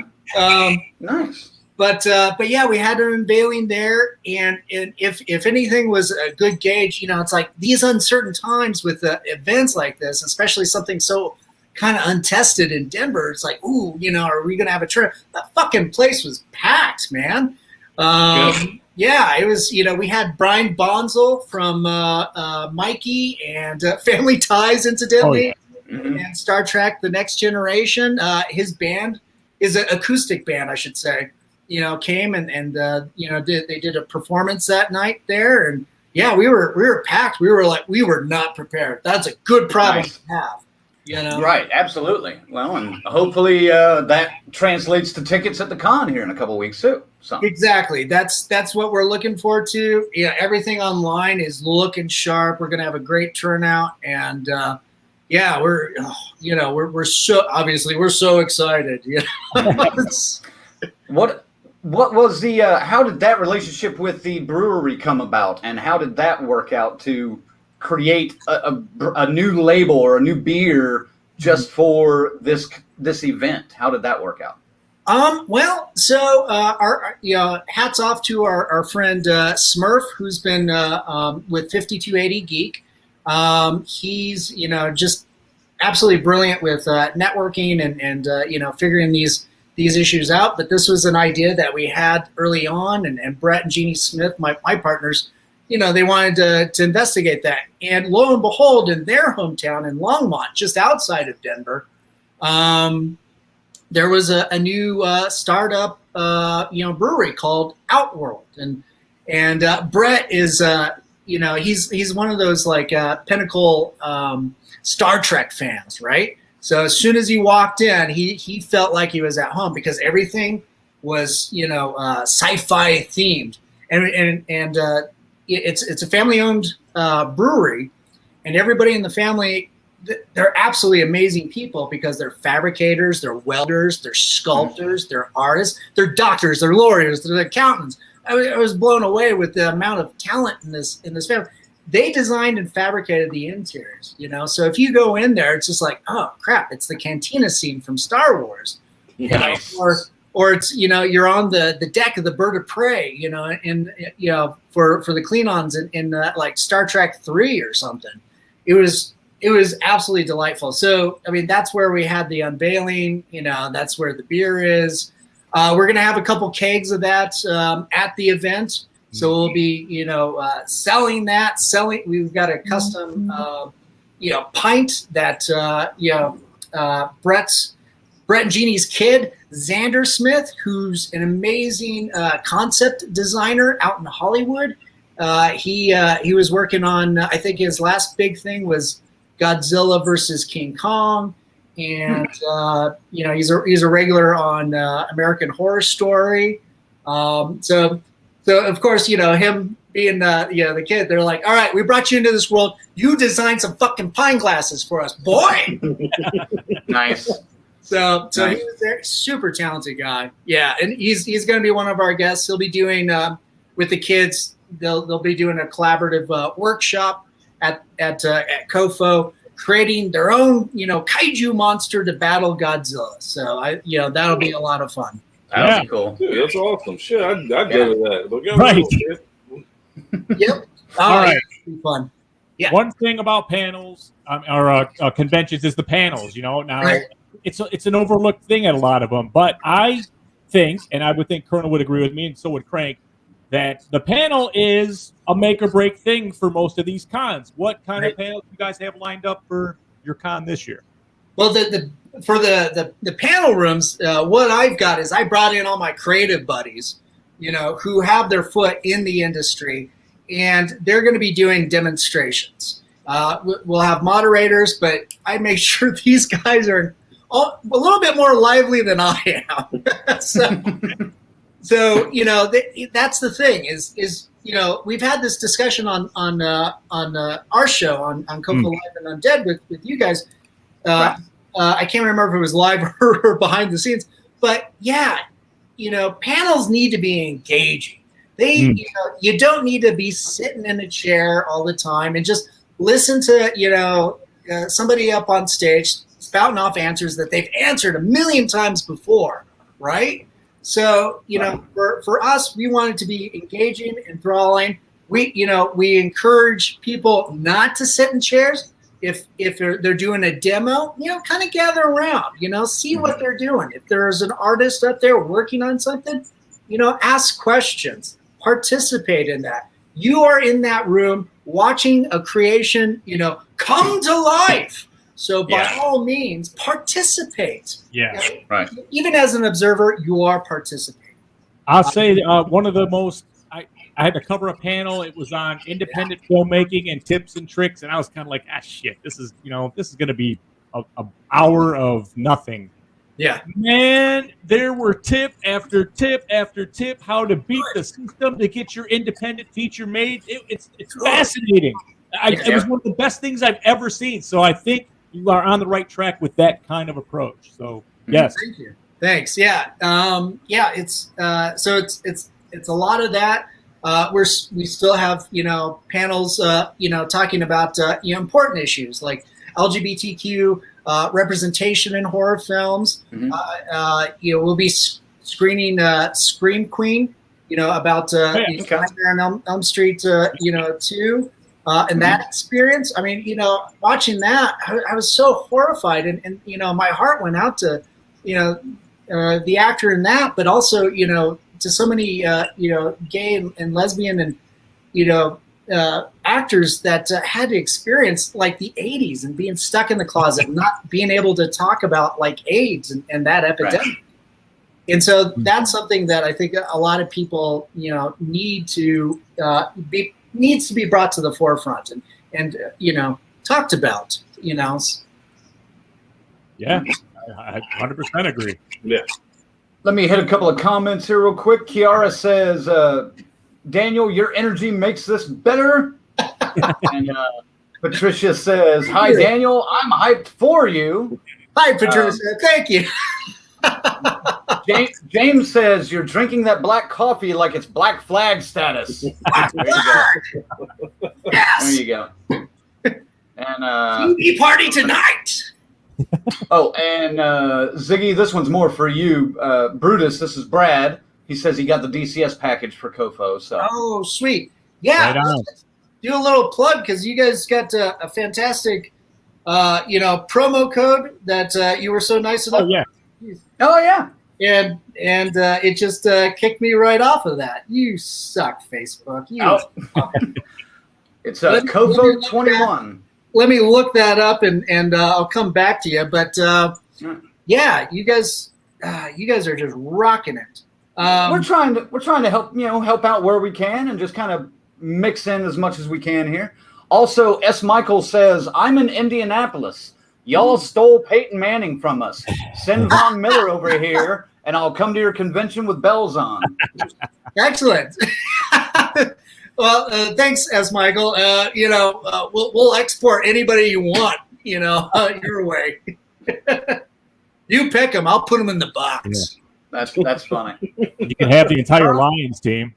Nice. But yeah, we had an unveiling there, and if anything was a good gauge, it's like these uncertain times with events like this, especially something so kind of untested in Denver. It's like, ooh, are we gonna have a trip? The fucking place was packed, man. Yeah, it was. We had Brian Bonzel from Mikey and Family Ties, incidentally. Oh, yeah. Mm-hmm. And Star Trek: The Next Generation. His band is an acoustic band, I should say. Came and they did a performance that night there, and yeah, we were packed. We were not prepared. That's a good problem to have. Right, absolutely. Well, and hopefully that translates to tickets at the con here in a couple of weeks too. So. Exactly. That's what we're looking forward to. Everything online is looking sharp. We're gonna have a great turnout, and we're so obviously we're so excited. What was the how did that relationship with the brewery come about, and how did that work out to create a new label or a new beer just for this event? How did that work out? So our hats off to our friend Smurf, who's been with 5280 Geek. He's just absolutely brilliant with networking and figuring these issues out. But this was an idea that we had early on, and Brett and Jeannie Smith, my partners, they wanted to investigate that. And lo and behold, in their hometown in Longmont, just outside of Denver, there was a new startup brewery called Outworld, and Brett is he's one of those pinnacle Star Trek fans, right? So as soon as he walked in, he felt like he was at home because everything was sci-fi themed, and it's a family-owned brewery, and everybody in the family, they're absolutely amazing people because they're fabricators, they're welders, they're sculptors, they're artists, they're doctors, they're lawyers, they're accountants. I was blown away with the amount of talent in this family. They designed and fabricated the interiors, So if you go in there, it's just like, oh crap, it's the cantina scene from Star Wars, Nice. or it's you're on the deck of the Bird of Prey, for the Klingons in Star Trek 3 or something. It was it was absolutely delightful. So, I mean, that's where we had the unveiling. That's where the beer is. We're going to have a couple kegs of that at the event. So we'll be, selling that. We've got a custom, pint that, Brett and Jeannie's kid, Xander Smith, who's an amazing concept designer out in Hollywood. He was working on, I think his last big thing was Godzilla versus King Kong. And, he's a regular on American Horror Story. So of course, him being the kid, they're like, all right, we brought you into this world. You designed some fucking pine glasses for us, boy. Nice. So he was there, super talented guy. Yeah, and he's going to be one of our guests. He'll be doing with the kids. They'll be doing a collaborative workshop at Kofo, creating their own kaiju monster to battle Godzilla. So that'll be a lot of fun. That'll be cool. Dude, that's awesome. Shit, I'd go to that. Look at Right. Yep. All right. It'll be fun. Yeah. One thing about panels or conventions is the panels. Now Right. it's an overlooked thing at a lot of them. But I think, and I would think Colonel would agree with me, and so would Crank, that the panel is a make or break thing for most of these cons. What kind of panels do you guys have lined up for your con this year? Well, for the panel rooms, what I've got is I brought in all my creative buddies, who have their foot in the industry, and they're going to be doing demonstrations. We'll have moderators, but I make sure these guys are a little bit more lively than I am. So that's the thing is we've had this discussion on our show on Kofo Live and Undead with you guys. I can't remember if it was live or behind the scenes, but panels need to be engaging. You don't need to be sitting in a chair all the time and just listen to somebody up on stage spouting off answers that they've answered a million times before, right? So for us, we want it to be engaging, enthralling. We encourage people not to sit in chairs. If they're doing a demo, kind of gather around, see what they're doing. If there's an artist up there working on something, ask questions, participate in that. You are in that room watching a creation, come to life. So by all means, participate. Yeah, right. Even as an observer, you are participating. I'll say one of the most. I had to cover a panel. It was on independent filmmaking and tips and tricks, and I was kind of like, shit, this is going to be a hour of nothing. Yeah, man, there were tip after tip after tip how to beat the system to get your independent feature made. It's fascinating. It was one of the best things I've ever seen. So I think you are on the right track with that kind of approach. So yes, thank you, thanks. Yeah, it's so it's a lot of that. We still have panels talking about important issues like LGBTQ representation in horror films. We'll be screening Scream Queen, about Nightmare on Elm Street 2. And that experience, I mean, watching that, I was so horrified, and my heart went out to, the actor in that, but also, to so many, gay and lesbian and, actors that had to experience like the 80s and being stuck in the closet and not being able to talk about like AIDS and that epidemic. Right. And so that's something that I think a lot of people, needs to be brought to the forefront and talked about, Yeah, I 100% agree. Yeah. Let me hit a couple of comments here real quick. Kiara says, Daniel, your energy makes this better. And Patricia says, hi, Daniel. I'm hyped for you. Hi, Patricia. Thank you. James says, you're drinking that black coffee like it's Black Flag status. There you go. Yes. There you go. And TV party tonight. Oh, and Ziggy, this one's more for you. Brutus, this is Brad. He says he got the DCS package for Kofo. So. Oh, sweet. Yeah. Right on. Do a little plug because you guys got a fantastic promo code that you were so nice enough. Oh yeah. Oh yeah. And it just kicked me right off of that. You suck, Facebook. It's COFO21. Let me look that up and I'll come back to you. But yeah, you guys are just rocking it. We're trying to help out where we can and just kind of mix in as much as we can here. Also, S. Michael says, I'm in Indianapolis. Y'all stole Peyton Manning from us. Send Von Miller over here, and I'll come to your convention with bells on. Excellent. Well, thanks, S. Michael. We'll export anybody you want, your way. You pick them. I'll put them in the box. Yeah. That's funny. You can have the entire Lions team.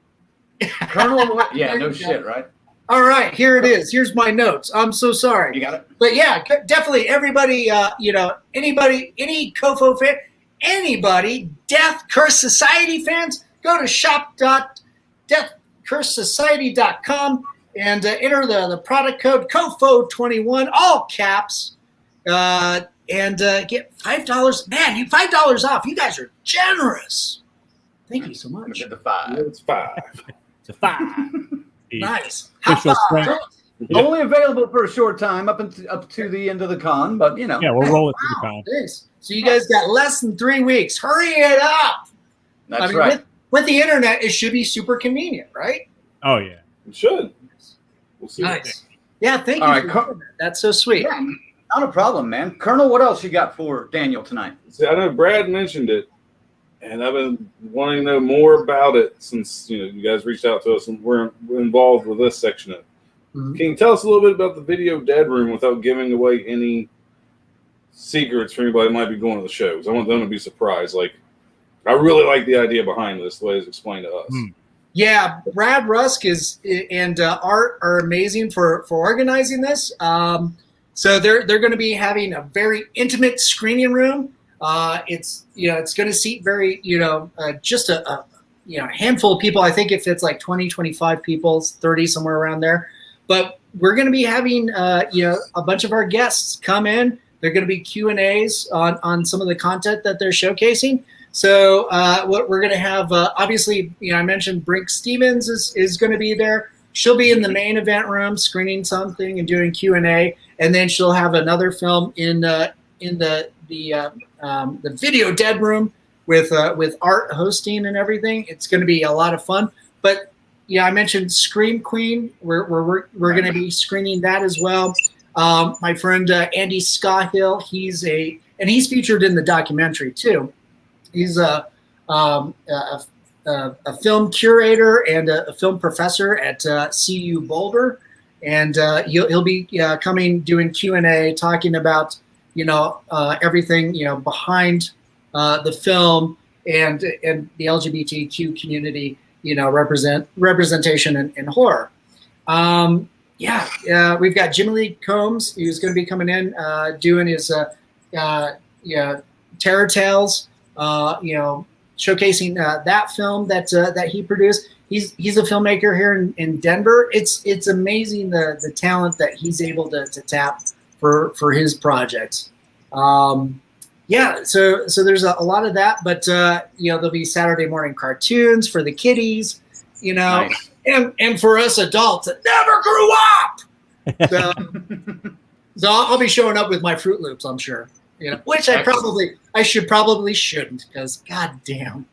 Colonel, no shit, right? All right, here it is. Here's my notes. I'm so sorry. You got it? But yeah, definitely everybody, anybody, any COFO fan, anybody, Death Curse Society fans, go to shop.deathcursesociety.com and enter the product code COFO21, all caps, and get $5. Man, you $5 off. You guys are generous. Thank you so much. Get the 5. It's 5. It's a 5. Nice. Official High strength. five. Only available for a short time up to the end of the con, but Yeah, we'll roll it through the con. Thanks. So you guys got less than 3 weeks. Hurry it up. that's right. With the internet, it should be super convenient, right? Oh yeah. It should. We'll see. Nice. Yeah, thank All you. right, For doing that. That's so sweet. Yeah, not a problem, man. Colonel, what else you got for Daniel tonight? See, I know Brad mentioned it, and I've been wanting to know more about it since you guys reached out to us and we're involved with this section of it. Mhm. Can you tell us a little bit about the video dead room without giving away any secrets for anybody that might be going to the shows? I want them to be surprised. Like, I really like the idea behind this, the way it's explained to us. Yeah, Brad Rusk and Art are amazing for organizing this. So they're going to be having a very intimate screening room. It's going to seat very just a handful of people. I think if it's like 20, 25 people, 30 somewhere around there. But we're going to be having a bunch of our guests come in. They're going to be Q&As on some of the content that they're showcasing. So what we're going to have, obviously, I mentioned Brink Stevens is going to be there. She'll be in the main event room screening something and doing Q&A, and then she'll have another film in the video dead room with Art hosting and everything. It's going to be a lot of fun. But I mentioned Scream Queen. We're going to be screening that as well. My friend Andy Scahill, he's featured in the documentary too. He's a film curator and a film professor at CU Boulder, and he'll be coming doing Q&A, talking about everything behind the film and the LGBTQ community, representation in horror. We've got Jimmy Lee Combs, who's going to be coming in doing his Terror Tales. Showcasing that film that he produced. He's a filmmaker here in Denver. It's amazing the talent that he's able to tap for his projects. So there's a lot of that, but there'll be Saturday morning cartoons for the kiddies, Nice. and for us adults that never grew up. So I'll be showing up with my Fruit Loops, I'm sure. Which I probably shouldn't, because goddamn,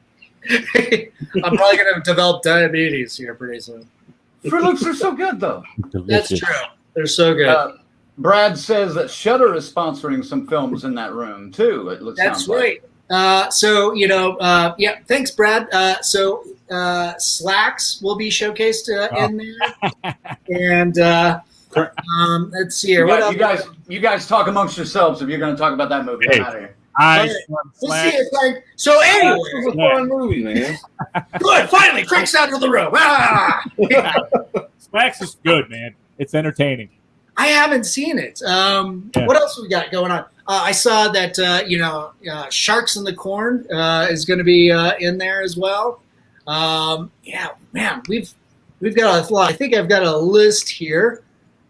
I'm probably going to develop diabetes here pretty soon. Fruit Loops are so good, though. That's true. They're so good. Brad says that Shudder is sponsoring some films in that room too. That's right. Thanks, Brad. So Slacks will be showcased in there, and let's see here. You guys talk amongst yourselves if you're going to talk about that movie. Hey. Get out of here. We'll see it, Frank. So anyway, It was a fun movie, man. good. Finally, Frank's out of the room. Slacks is good, man. It's entertaining. I haven't seen it. What else we got going on? I saw that Sharks in the Corn is going to be in there as well. Man, we've got a lot. I think I've got a list here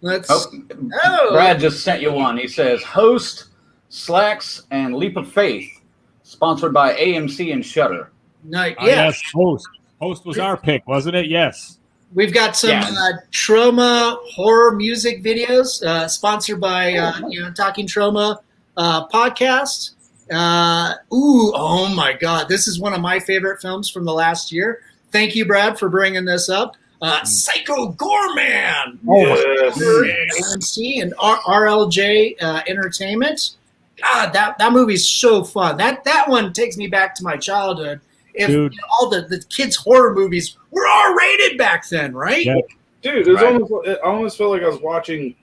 Let's. Oh, Brad just sent you one. He says, Host, Slacks, and Leap of Faith, sponsored by AMC and Shudder. Nice. Yes, Host. Host was our pick, wasn't it? Yes. We've got some trauma horror music videos sponsored by Talking Trauma podcast. Oh my God, this is one of my favorite films from the last year. Thank you, Brad, for bringing this up. Psycho Gorman. Yes. AMC and RLJ Entertainment. God, that movie's so fun. That one takes me back to my childhood. If all the kids' horror movies were R-rated back then, right? Yeah. Dude, I almost felt like I was watching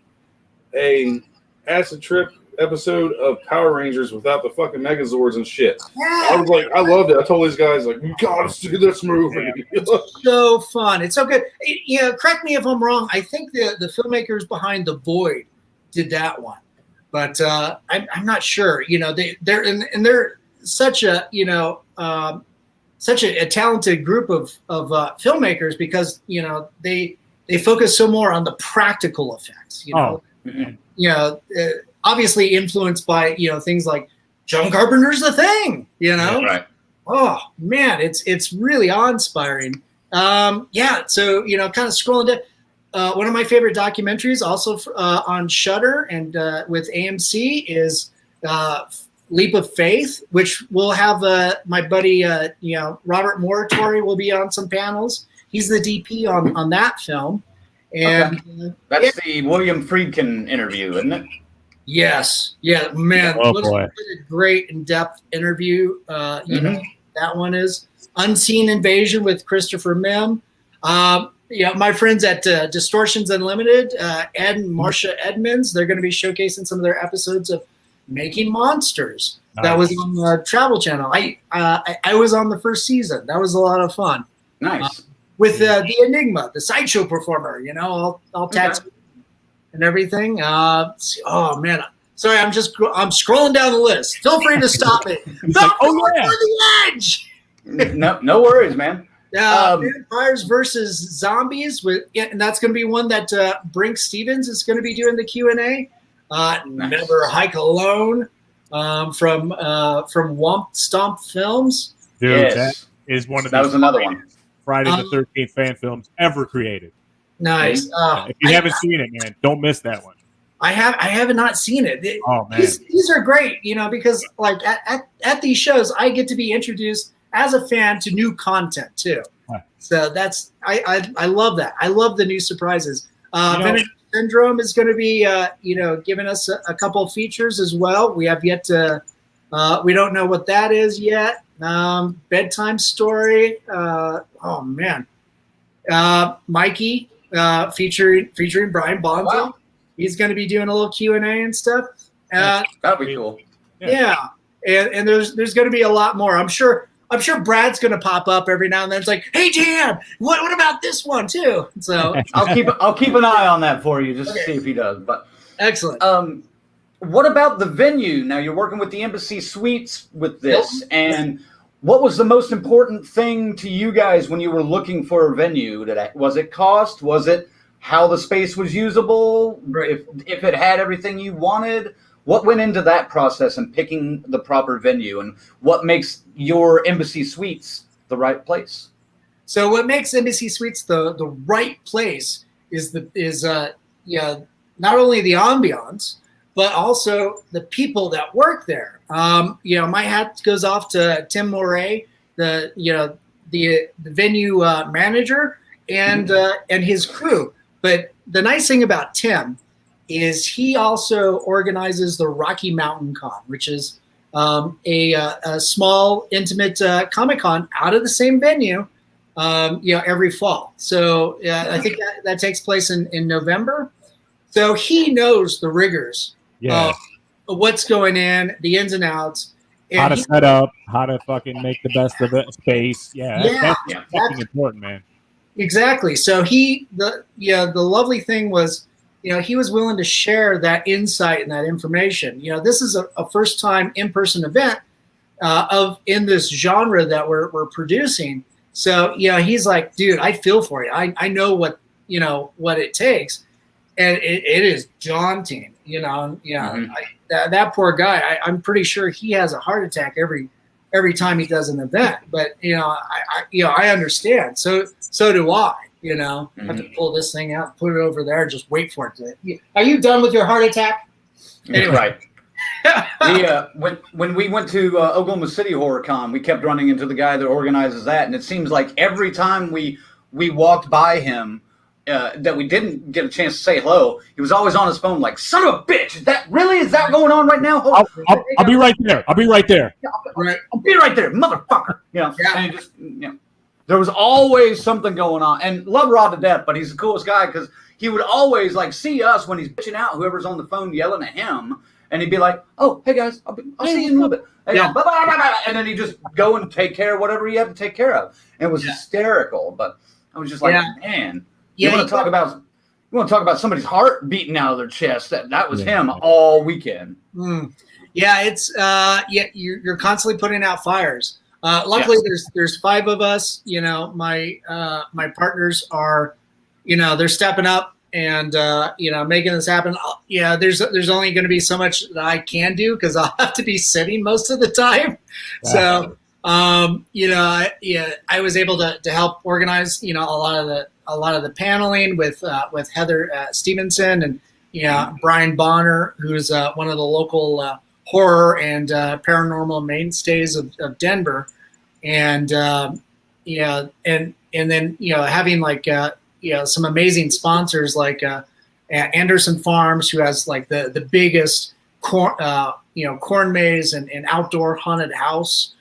a acid trip episode of Power Rangers without the fucking Megazords and shit. Yeah. I was like, I loved it. I told these guys, like, you gotta see this movie. Yeah. So fun. It's so good. Correct me if I'm wrong. I think the filmmakers behind The Void did that one, but I'm not sure. They're such a such a talented group of filmmakers because they focus so more on the practical effects. Obviously influenced by things like John Carpenter's The Thing. Yeah, right. Oh man, it's really awe-inspiring. So kind of scrolling down. One of my favorite documentaries, also on Shudder and with AMC, is Leap of Faith, which will have my buddy Robert Moratori will be on some panels. He's the DP on that film, and that's the William Friedkin interview, isn't it? Yes, yeah, man, what a great in-depth interview. That one is Unseen Invasion with Christopher Mim. My friends at Distortions Unlimited, Ed and Marcia Edmonds, they're going to be showcasing some of their episodes of Making Monsters. Nice. That was on the Travel Channel. I was on the first season. That was a lot of fun. Nice. With the Enigma, the sideshow performer, all tattooed and everything. Oh man, sorry, I'm scrolling down the list. Feel free to stop it. The edge. No worries, man. Vampires versus Zombies and that's going to be one that Brink Stevens is going to be doing the Q&A. Nice. Never Hike Alone from Womp Stomp Films. Dude, yes. That is one of that was another one. Friday the 13th fan films ever created. Nice. If you haven't seen it, man, don't miss that one. I have not seen it. Oh man, these are great, because like at these shows, I get to be introduced as a fan to new content too. Huh. So that's I love that. I love the new surprises. Vinegar Syndrome is going to be giving us a couple of features as well. We have yet to we don't know what that is yet. Bedtime Story. Oh man, Mikey featuring Brian Bonzo. Wow. He's going to be doing a little Q&A and stuff. That'd be cool. Yeah. And there's going to be a lot more. I'm sure Brad's going to pop up every now and then. It's like, hey Dan, what about this one too? So I'll keep an eye on that for you just to see if he does. But excellent. What about the venue? Now you're working with the Embassy Suites with this, and what was the most important thing to you guys when you were looking for a venue? Was it cost? Was it how the space was usable? Right. If it had everything you wanted? What went into that process and picking the proper venue, and what makes your Embassy Suites the right place? So what makes Embassy Suites the right place is not only the ambiance, but also the people that work there. My hat goes off to Tim Moray, the venue manager, and his crew. But the nice thing about Tim is he also organizes the Rocky Mountain Con, which is a small, intimate Comic-Con out of the same venue, every fall. So I think that takes place in November. So he knows the rigors of what's going in, the ins and outs. And how to set up, how to fucking make the best of the space. That's fucking important, man. Exactly. So the lovely thing was, he was willing to share that insight and that information. This is a first time in-person event in this genre that we're producing. So, he's like, dude, I feel for you. I know what it takes. and it is daunting, you know. Yeah, Mhm. that poor guy. I'm pretty sure he has a heart attack every time he does an event. But I understand. So do I. You know, I have to pull this thing out, put it over there, just wait for it to. Are you done with your heart attack? Anyway. Right. When we went to Oklahoma City Horror Con, we kept running into the guy that organizes that, and it seems like every time we walked by him that we didn't get a chance to say hello, he was always on his phone like, son of a bitch, is that going on right now? Hold on. I'll be right there. I'll be right there. I'll be right there, motherfucker. You know, Yeah. and he just, there was always something going on. And love Rod to death, but he's the coolest guy because he would always like see us when he's bitching out, whoever's on the phone yelling at him, and he'd be like, "Oh, hey guys, I'll see you in a little bit." Hey, Yeah. bye, bye, bye, bye. And then he'd just go and take care of whatever he had to take care of. And it was hysterical. But I was just like, man, you want to talk about somebody's heart beating out of their chest? That was him all weekend. Yeah, it's you're constantly putting out fires. Luckily, there's 5 of us. You know, my partners are, they're stepping up and making this happen. There's only going to be so much that I can do because I'll have to be sitting most of the time. So I was able to help organize a lot of the paneling with Heather Stevenson and Brian Bonner, who's one of the local horror and paranormal mainstays of Denver, and then having like some amazing sponsors like Anderson Farms, who has like the biggest corn maze and outdoor haunted house,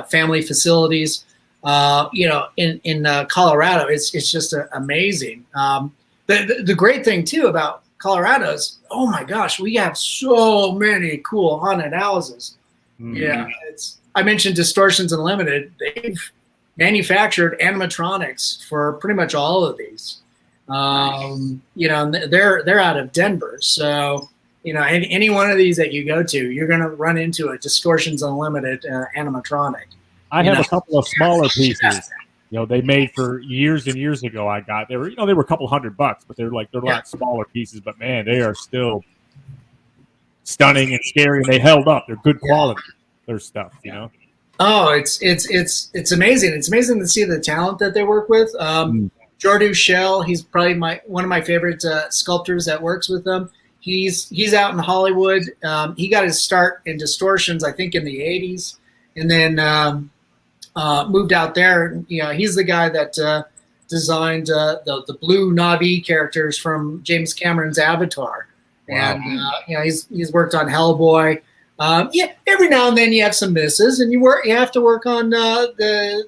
family facilities, in Colorado. It's just amazing. The great thing too about Colorado is, oh my gosh, we have so many cool haunted houses. Mm-hmm. Yeah, I mentioned Distortions Unlimited. They've manufactured animatronics for pretty much all of these. And they're out of Denver, so any one of these that you go to, you're going to run into a Distortions Unlimited animatronic. I have a couple of smaller pieces. They made for years and years ago. I got they were a couple $100, but they're a lot smaller pieces. But man, they are still stunning and scary, and they held up. They're good quality. Their stuff, Oh, it's amazing. It's amazing to see the talent that they work with. Jordu Shell, he's probably one of my favorite sculptors that works with them. He's out in Hollywood. He got his start in Distortions, I think, in the '80s, and then moved out there. He's the guy that designed the blue Na'vi characters from James Cameron's Avatar. Wow. And he's worked on Hellboy. Every now and then you have some misses, and you have to work on the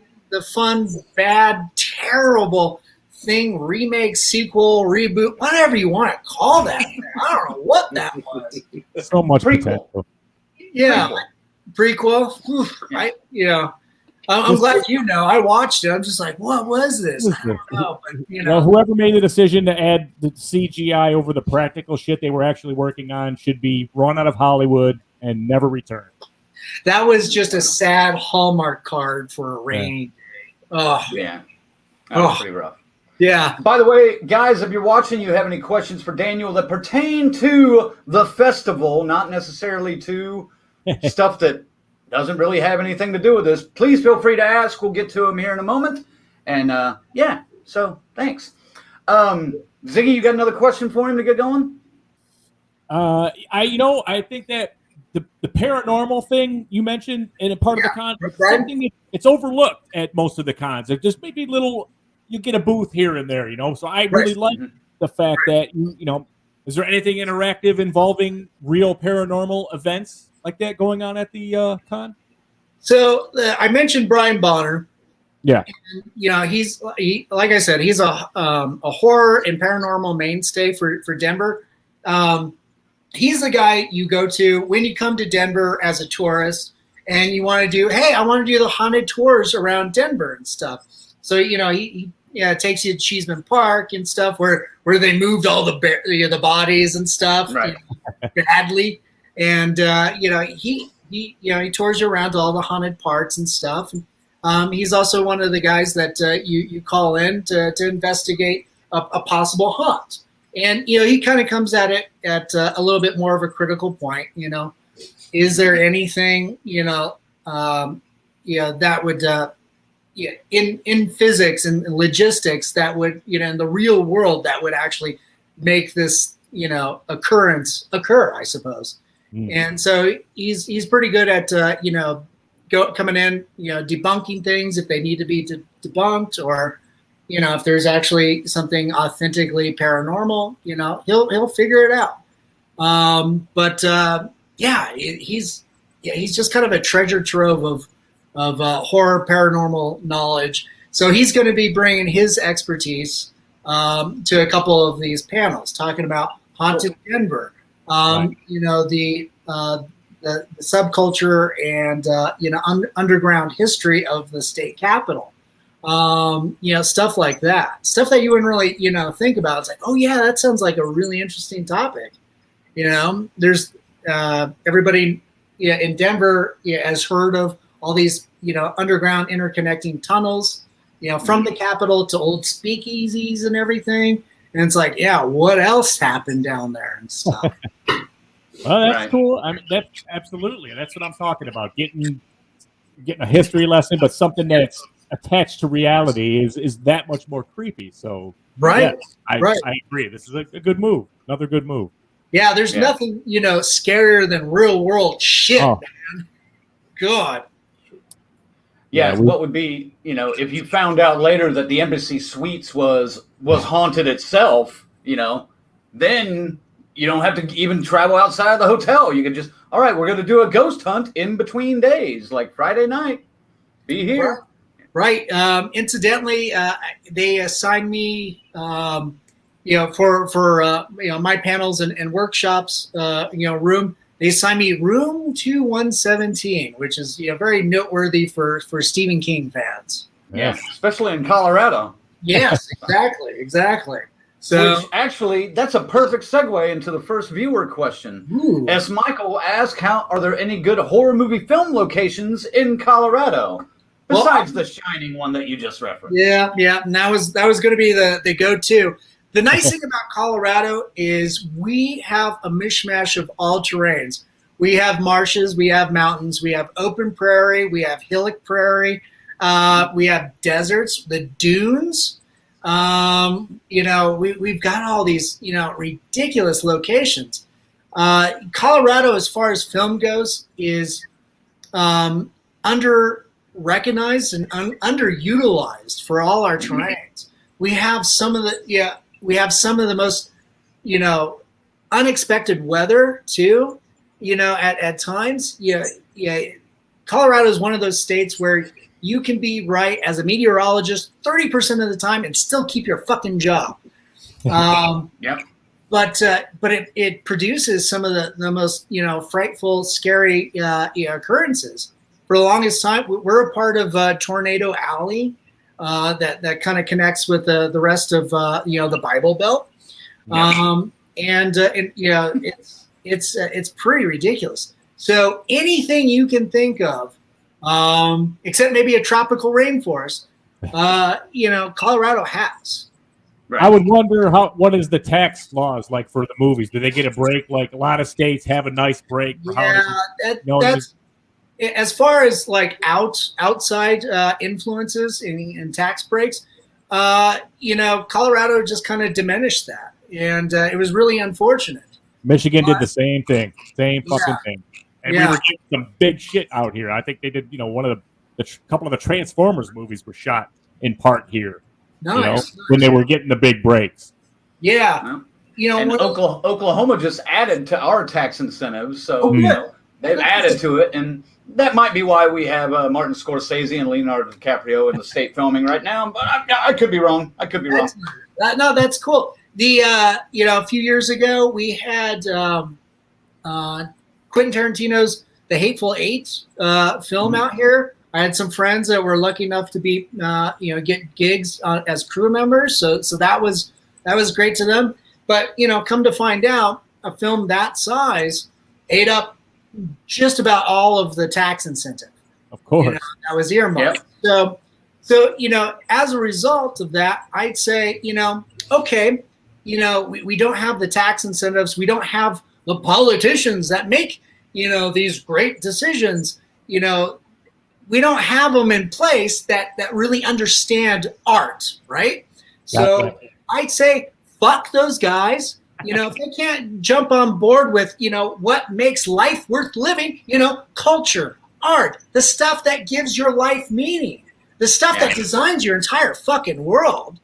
fun, bad, terrible thing, remake, sequel, reboot, whatever you want to call that. I don't know what that was. So much potential. Yeah, prequel. Oof, I'm glad I watched it. I'm just like, what was this? I don't know, but, whoever made the decision to add the CGI over the practical shit they were actually working on should be run out of Hollywood and never return. That was just a sad Hallmark card for a rainy day. Oh, yeah. That was pretty rough. Yeah. By the way, guys, if you're watching, you have any questions for Daniel that pertain to the festival, not necessarily to stuff that doesn't really have anything to do with this, please feel free to ask. We'll get to them here in a moment. And so thanks. Ziggy, you got another question for him to get going? I think that the paranormal thing you mentioned in a part of the con, something it's overlooked at most of the cons. It just maybe you get a booth here and there, So I really like the fact that is there anything interactive involving real paranormal events like that going on at the con? So I mentioned Brian Bonner. Yeah. And, he's like I said, he's a horror and paranormal mainstay for Denver. He's the guy you go to when you come to Denver as a tourist and you want to do, I want to do the haunted tours around Denver and stuff. So, he takes you to Cheeseman Park and stuff where they moved all the bodies and stuff badly. And, he tours you around to all the haunted parts and stuff. He's also one of the guys that you call in to investigate a possible haunt. And he kind of comes at it at a little bit more of a critical point. Is there anything that would in physics and logistics that would in the real world that would actually make this occurrence occur, I suppose. And so he's pretty good at coming in debunking things if they need to be debunked, or if there's actually something authentically paranormal, he'll figure it out. He's just kind of a treasure trove of horror paranormal knowledge. So he's going to be bringing his expertise to a couple of these panels, talking about haunted Denver, the subculture and underground history of the state capitol. Stuff like that. Stuff that you wouldn't really think about. It's like, oh yeah, that sounds like a really interesting topic. There's everybody in Denver has heard of all these underground interconnecting tunnels, from the Capitol to old speakeasies and everything. And it's like, yeah, what else happened down there and stuff. Well, that's cool. I mean, that's absolutely. That's what I'm talking about. Getting a history lesson, but something that's attached to reality is that much more creepy. So, yes, I agree. This is a good move. Another good move. Yeah, there's nothing, scarier than real world shit, man. God. Yeah, what would be, if you found out later that the Embassy Suites was haunted itself, then you don't have to even travel outside of the hotel. You can just, all right, we're going to do a ghost hunt in between days, like Friday night. Be here. Right. Incidentally, they assigned me, for my panels and workshops, room. They assigned me room 2117, which is very noteworthy for Stephen King fans. Yeah, especially in Colorado. Yes, exactly. So which actually, that's a perfect segue into the first viewer question. Ooh. As Michael asked, are there any good horror movie film locations in Colorado besides the Shining one that you just referenced? Yeah, and that was going to be the go-to. The nice thing about Colorado is we have a mishmash of all terrains. We have marshes, we have mountains, we have open prairie, we have hillock prairie, we have deserts, the dunes. We've got all these, ridiculous locations. Colorado, as far as film goes, is under-recognized and underutilized for all our terrains. We have some of the most, unexpected weather too, at times. Colorado is one of those states where you can be right as a meteorologist 30% of the time and still keep your fucking job. Yep. But it produces some of the most, frightful, scary occurrences. For the longest time, we're a part of Tornado Alley. That kind of connects with the rest of the Bible Belt, it's pretty ridiculous. So anything you can think of, except maybe a tropical rainforest, Colorado has. Right. I would wonder what is the tax laws like for the movies? Do they get a break? Like a lot of states have a nice break. For that's. As far as like outside influences and tax breaks, Colorado just kind of diminished that, and it was really unfortunate. Michigan did the same thing, thing, and we were getting some big shit out here. I think they did. One of the couple of the Transformers movies were shot in part here. Nice. When they were getting the big breaks. Yeah, and Oklahoma just added to our tax incentives, so they've added to it, and that might be why we have Martin Scorsese and Leonardo DiCaprio in the state filming right now, but I could be wrong. No, that's cool. The a few years ago we had Quentin Tarantino's The Hateful Eight film out here. I had some friends that were lucky enough to be get gigs as crew members, so that was great to them. But come to find out, a film that size ate up just about all of the tax incentive. Of course. That was earmarked. Yep. So as a result of that, I'd say, okay, we don't have the tax incentives. We don't have the politicians that make, these great decisions. We don't have them in place that really understand art, right? So I'd say, fuck those guys. If they can't jump on board with, what makes life worth living, culture, art, the stuff that gives your life meaning, the stuff that designs your entire fucking world.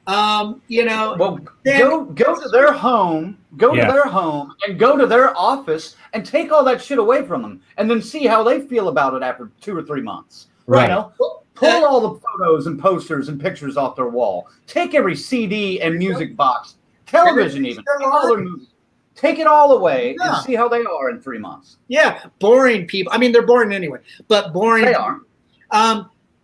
Well, go to their home, to their home, and go to their office and take all that shit away from them, and then see how they feel about it after 2 or 3 months. Right. Pull all the photos and posters and pictures off their wall. Take every CD and music box, television even, all their movies. Take it all away and see how they are in 3 months. Yeah, boring people. I mean, they're boring anyway, but boring. They are.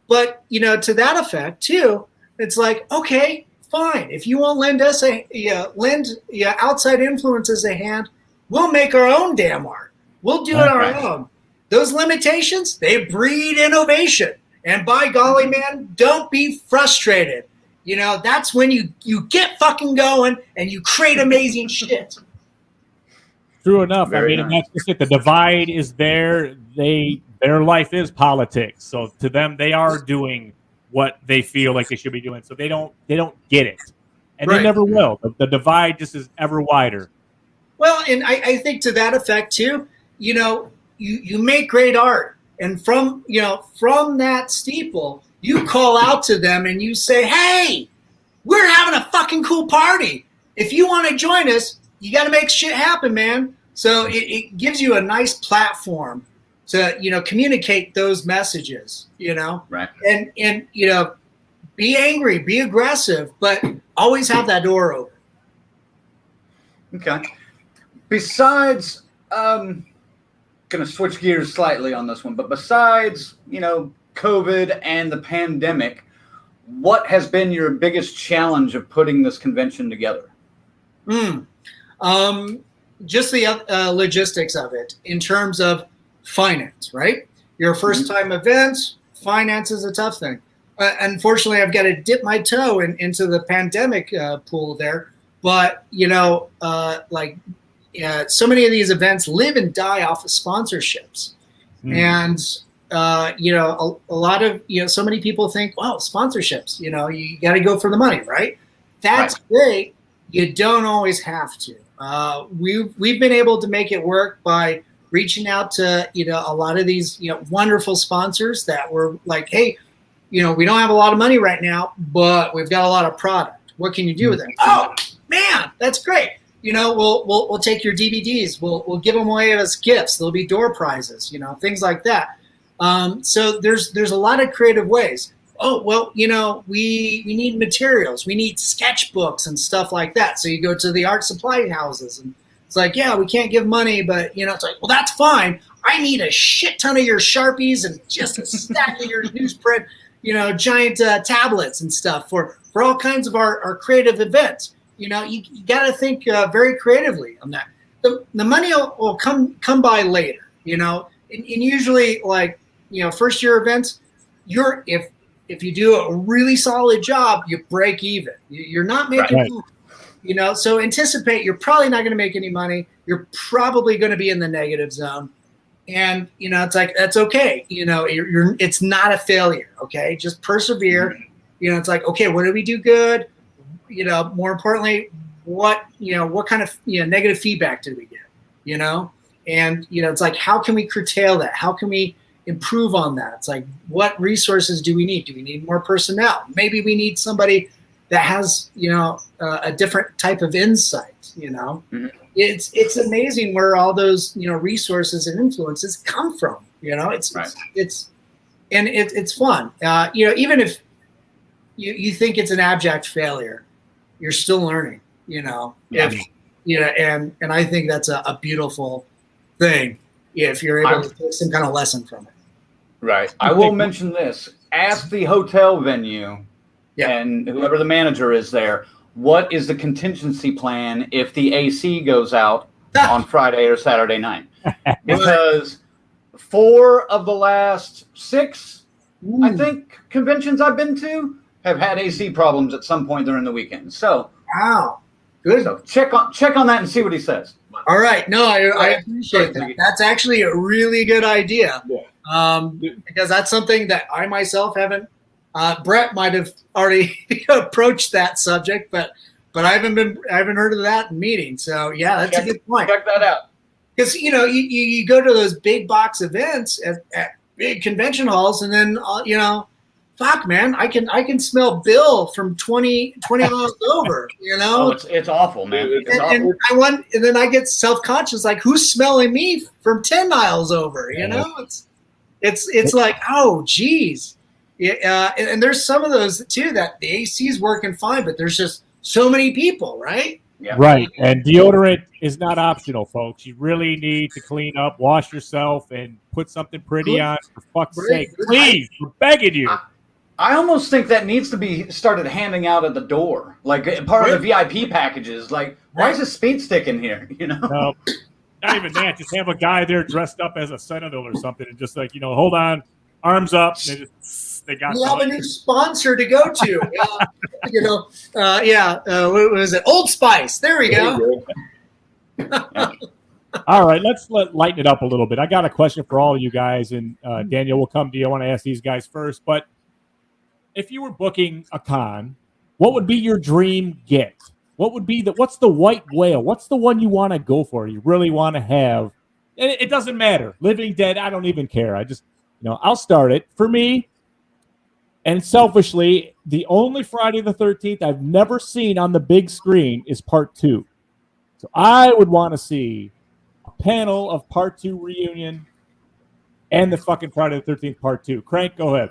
But to that effect too, it's like, okay, fine. If you won't lend us outside influences a hand, we'll make our own damn art. We'll do it our own. Those limitations, they breed innovation. And by golly, man, don't be frustrated. That's when you get fucking going and you create amazing shit. True enough. Very and nice. that's just it. The divide is there. Their life is politics. So to them, they are doing what they feel like they should be doing. So they don't get it, and they never will. The divide just is ever wider. Well, and I think to that effect too, you make great art, and from that steeple, you call out to them and you say, "Hey, we're having a fucking cool party. If you want to join us, you got to make shit happen, man." So it gives you a nice platform to communicate those messages. Right. And be angry, be aggressive, but always have that door open. Okay. Besides, going to switch gears slightly on this one, but besides, COVID and the pandemic, what has been your biggest challenge of putting this convention together? Just the logistics of it in terms of finance, right? Your first time event, finance is a tough thing. Unfortunately, I've got to dip my toe into the pandemic pool there. But, so many of these events live and die off of sponsorships. And, a lot of, so many people think, well, sponsorships, you got to go for the money, right? That's great. You don't always have to. We've been able to make it work by reaching out to, a lot of these, wonderful sponsors that were like, hey, we don't have a lot of money right now, but we've got a lot of product. What can you do with it? Oh man, that's great. We'll take your DVDs. We'll give them away as gifts. There'll be door prizes, things like that. So there's a lot of creative ways. Oh, well, we need materials. We need sketchbooks and stuff like that. So you go to the art supply houses and it's like, yeah, we can't give money, but, it's like, well, that's fine. I need a shit ton of your Sharpies and just a stack of your newsprint, giant tablets and stuff for all kinds of our creative events. You got to think very creatively on that. The money will come by later, and usually first year events, if you do a really solid job, you break even. You're not making money. So anticipate you're probably not going to make any money. You're probably going to be in the negative zone. And, it's like, that's okay. It's not a failure. Okay. Just persevere. It's like, okay, what did we do good? More importantly, what kind of, negative feedback did we get, and, it's like, how can we curtail that? How can we improve on that? It's like, what resources do we need? Do we need more personnel? Maybe we need somebody that has, a different type of insight, It's amazing where all those, resources and influences come from, it's fun. Even if you think it's an abject failure, you're still learning, and I think that's a beautiful thing if you're able to take some kind of lesson from it. Right. I will mention this. Ask the hotel venue and whoever the manager is there, what is the contingency plan if the AC goes out on Friday or Saturday night? Because 4 of the last 6, I think, conventions I've been to have had AC problems at some point during the weekend. So Wow. Good. So check on that and see what he says. All right. No, I appreciate that. That's actually a really good idea. Yeah. Because that's something that I myself haven't. Brett might have already approached that subject, but I haven't heard of that in meetings. So yeah, that's a good point. Check that out. Because you go to those big box events at big convention halls, and then fuck, man, I can smell Bill from 20 miles over. Oh, it's awful, man. It's awful. And then I get self-conscious, like, who's smelling me from 10 miles over? It's like, oh, geez. Yeah, and there's some of those too that the AC is working fine, but there's just so many people, right? Yeah. Right. And deodorant is not optional, folks. You really need to clean up, wash yourself, and put something pretty on, for fuck's sake. Please, we're begging you. I almost think that needs to be started handing out at the door, like part of the VIP packages. Like, why is a speed stick in here? No, not even that. Just have a guy there dressed up as a sentinel or something, and just like, hold on, arms up. They got. We have a new sponsor to go to. What was it? Old Spice. There we go. All right, let's lighten it up a little bit. I got a question for all of you guys, and Daniel, we'll come to you. I want to ask these guys first, but if you were booking a con, what would be your dream get? What's the white whale? What's the one you want to go for? You really want to have? And it doesn't matter. Living, dead, I don't even care. I just, I'll start it. For me, and selfishly, the only Friday the 13th I've never seen on the big screen is Part 2. So I would want to see a panel of Part 2 reunion and the fucking Friday the 13th Part 2. Crank, go ahead.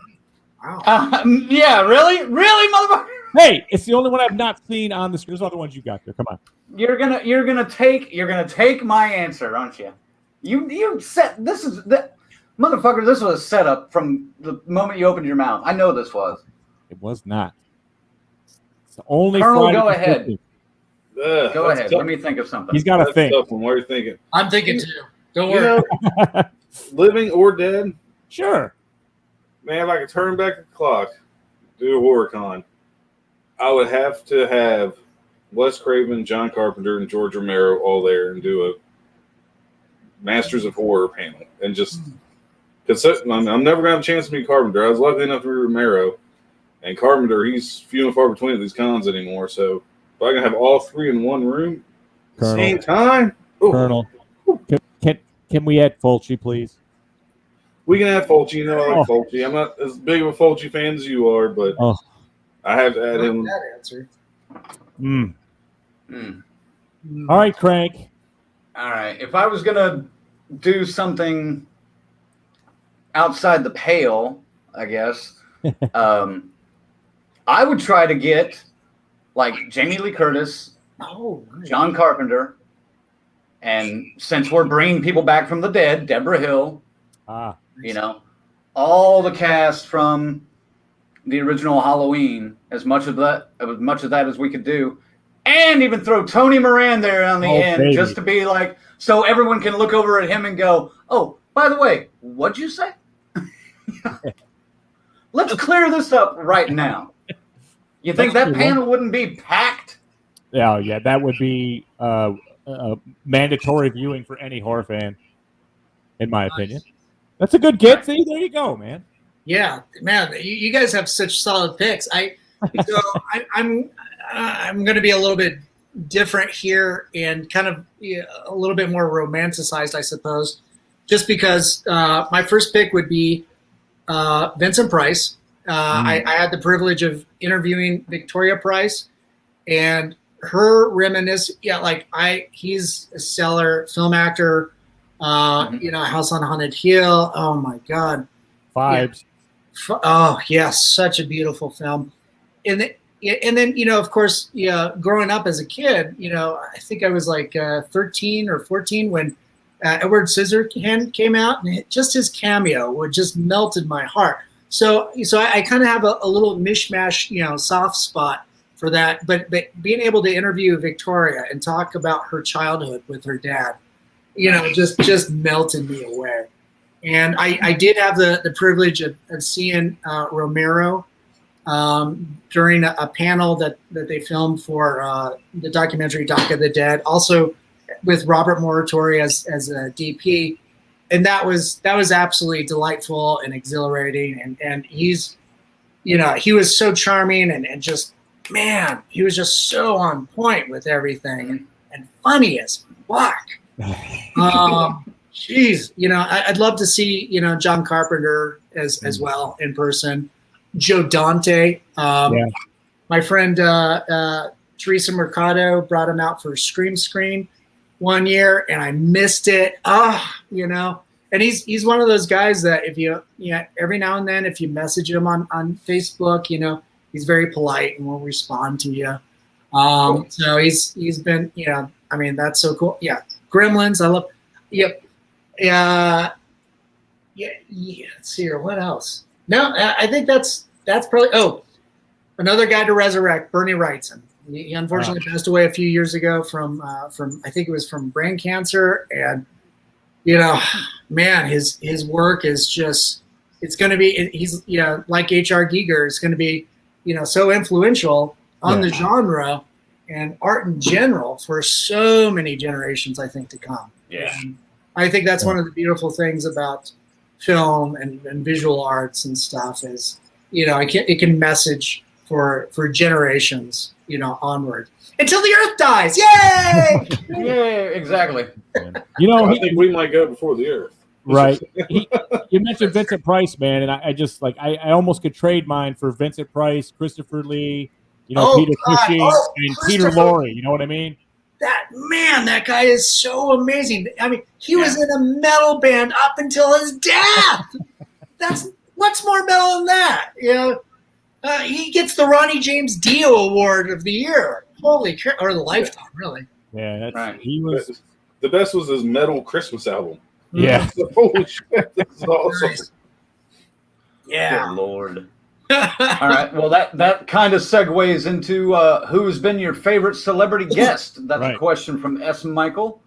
Wow. Yeah, really, motherfucker. Hey, it's the only one I've not seen on the screen. There's other ones you got there. Come on. You're gonna take my answer, aren't you? You set this is the motherfucker. This was a setup from the moment you opened your mouth. I know this was. It was not. It's the only. Colonel, Friday go ahead. Go ahead. Tough. Let me think of something. He's got to think. Tough one. What are you thinking? I'm thinking too. Don't worry. Living or dead? Sure. Man, if I could turn back the clock, do a horror con, I would have to have Wes Craven, John Carpenter, and George Romero all there and do a Masters of Horror panel. And just, because I'm never going to have a chance to meet Carpenter. I was lucky enough to meet Romero. And Carpenter, he's few and far between at these cons anymore. So if I can have all three in one room at the same time. Ooh. Colonel, can we add Fulci, please? We can have Fulci. I like Fulci. I'm not as big of a Fulci fan as you are, but I have to add him. That answer. All right, Crank. All right. If I was gonna do something outside the pale, I guess, I would try to get like Jamie Lee Curtis, John Carpenter, and since we're bringing people back from the dead, Deborah Hill. All the cast from the original Halloween, as much of that as we could do, and even throw Tony Moran there on the end, baby. Just to be like, so everyone can look over at him and go, "Oh, by the way, what'd you say?" Let's clear this up right now. You think that panel wouldn't be packed? Yeah, that would be a mandatory viewing for any horror fan, in my opinion. That's a good get. See, there you go, man. Yeah, man, you guys have such solid picks. I'm going to be a little bit different here and kind of a little bit more romanticized, I suppose, just because my first pick would be Vincent Price. I had the privilege of interviewing Victoria Price, and her reminisce. He's a stellar film actor. House on Haunted Hill. Oh my God. Vibes. Yeah. Oh yes, such a beautiful film. And then of course, growing up as a kid, I think I was like 13 or 14 when Edward Scissorhands came out, and just his cameo just melted my heart. So I kind of have a little mishmash, soft spot for that. But being able to interview Victoria and talk about her childhood with her dad, just melted me away. And I did have the privilege of seeing Romero during a panel that they filmed for the documentary Dock of the Dead, also with Robert Moratori as a DP. And that was absolutely delightful and exhilarating. And he's, he was so charming and just, man, he was just so on point with everything and funny as fuck. Jeez, I'd love to see, John Carpenter as well in person. Joe Dante. My friend Teresa Mercado brought him out for Scream one year, and I missed it. And he's one of those guys that if you every now and then if you message him on Facebook, he's very polite and will respond to you. So he's been, that's so cool. Yeah, Gremlins, I love. Yep. Yeah. Let's see here. What else? No, I think that's probably. Oh, another guy to resurrect, Bernie Wrightson. He unfortunately passed away a few years ago from I think it was from brain cancer, and man, his work is just, it's going to be, he's like H.R. Giger, it's going to be so influential on the genre and art in general for so many generations, I think, to come. Yeah. And I think that's one of the beautiful things about film and visual arts and stuff is, it can message for generations, onward until the earth dies. Yay! Yeah, exactly. I think we might go before the earth. Right. You mentioned Vincent Price, man, and I just I almost could trade mine for Vincent Price, Christopher Lee, Peter Cushing, and Peter Lorre. You know what I mean? That guy is so amazing. I mean, he was in a metal band up until his death. What's more metal than that? He gets the Ronnie James Dio Award of the Year. Holy crap! Or the Lifetime, really. Yeah, that's right. He was the best. Was his metal Christmas album? Yeah. Holy shit! This is awesome. Nice. Yeah. Good Lord. All right. Well, that kind of segues into who's been your favorite celebrity guest. That's a question from S. Michael.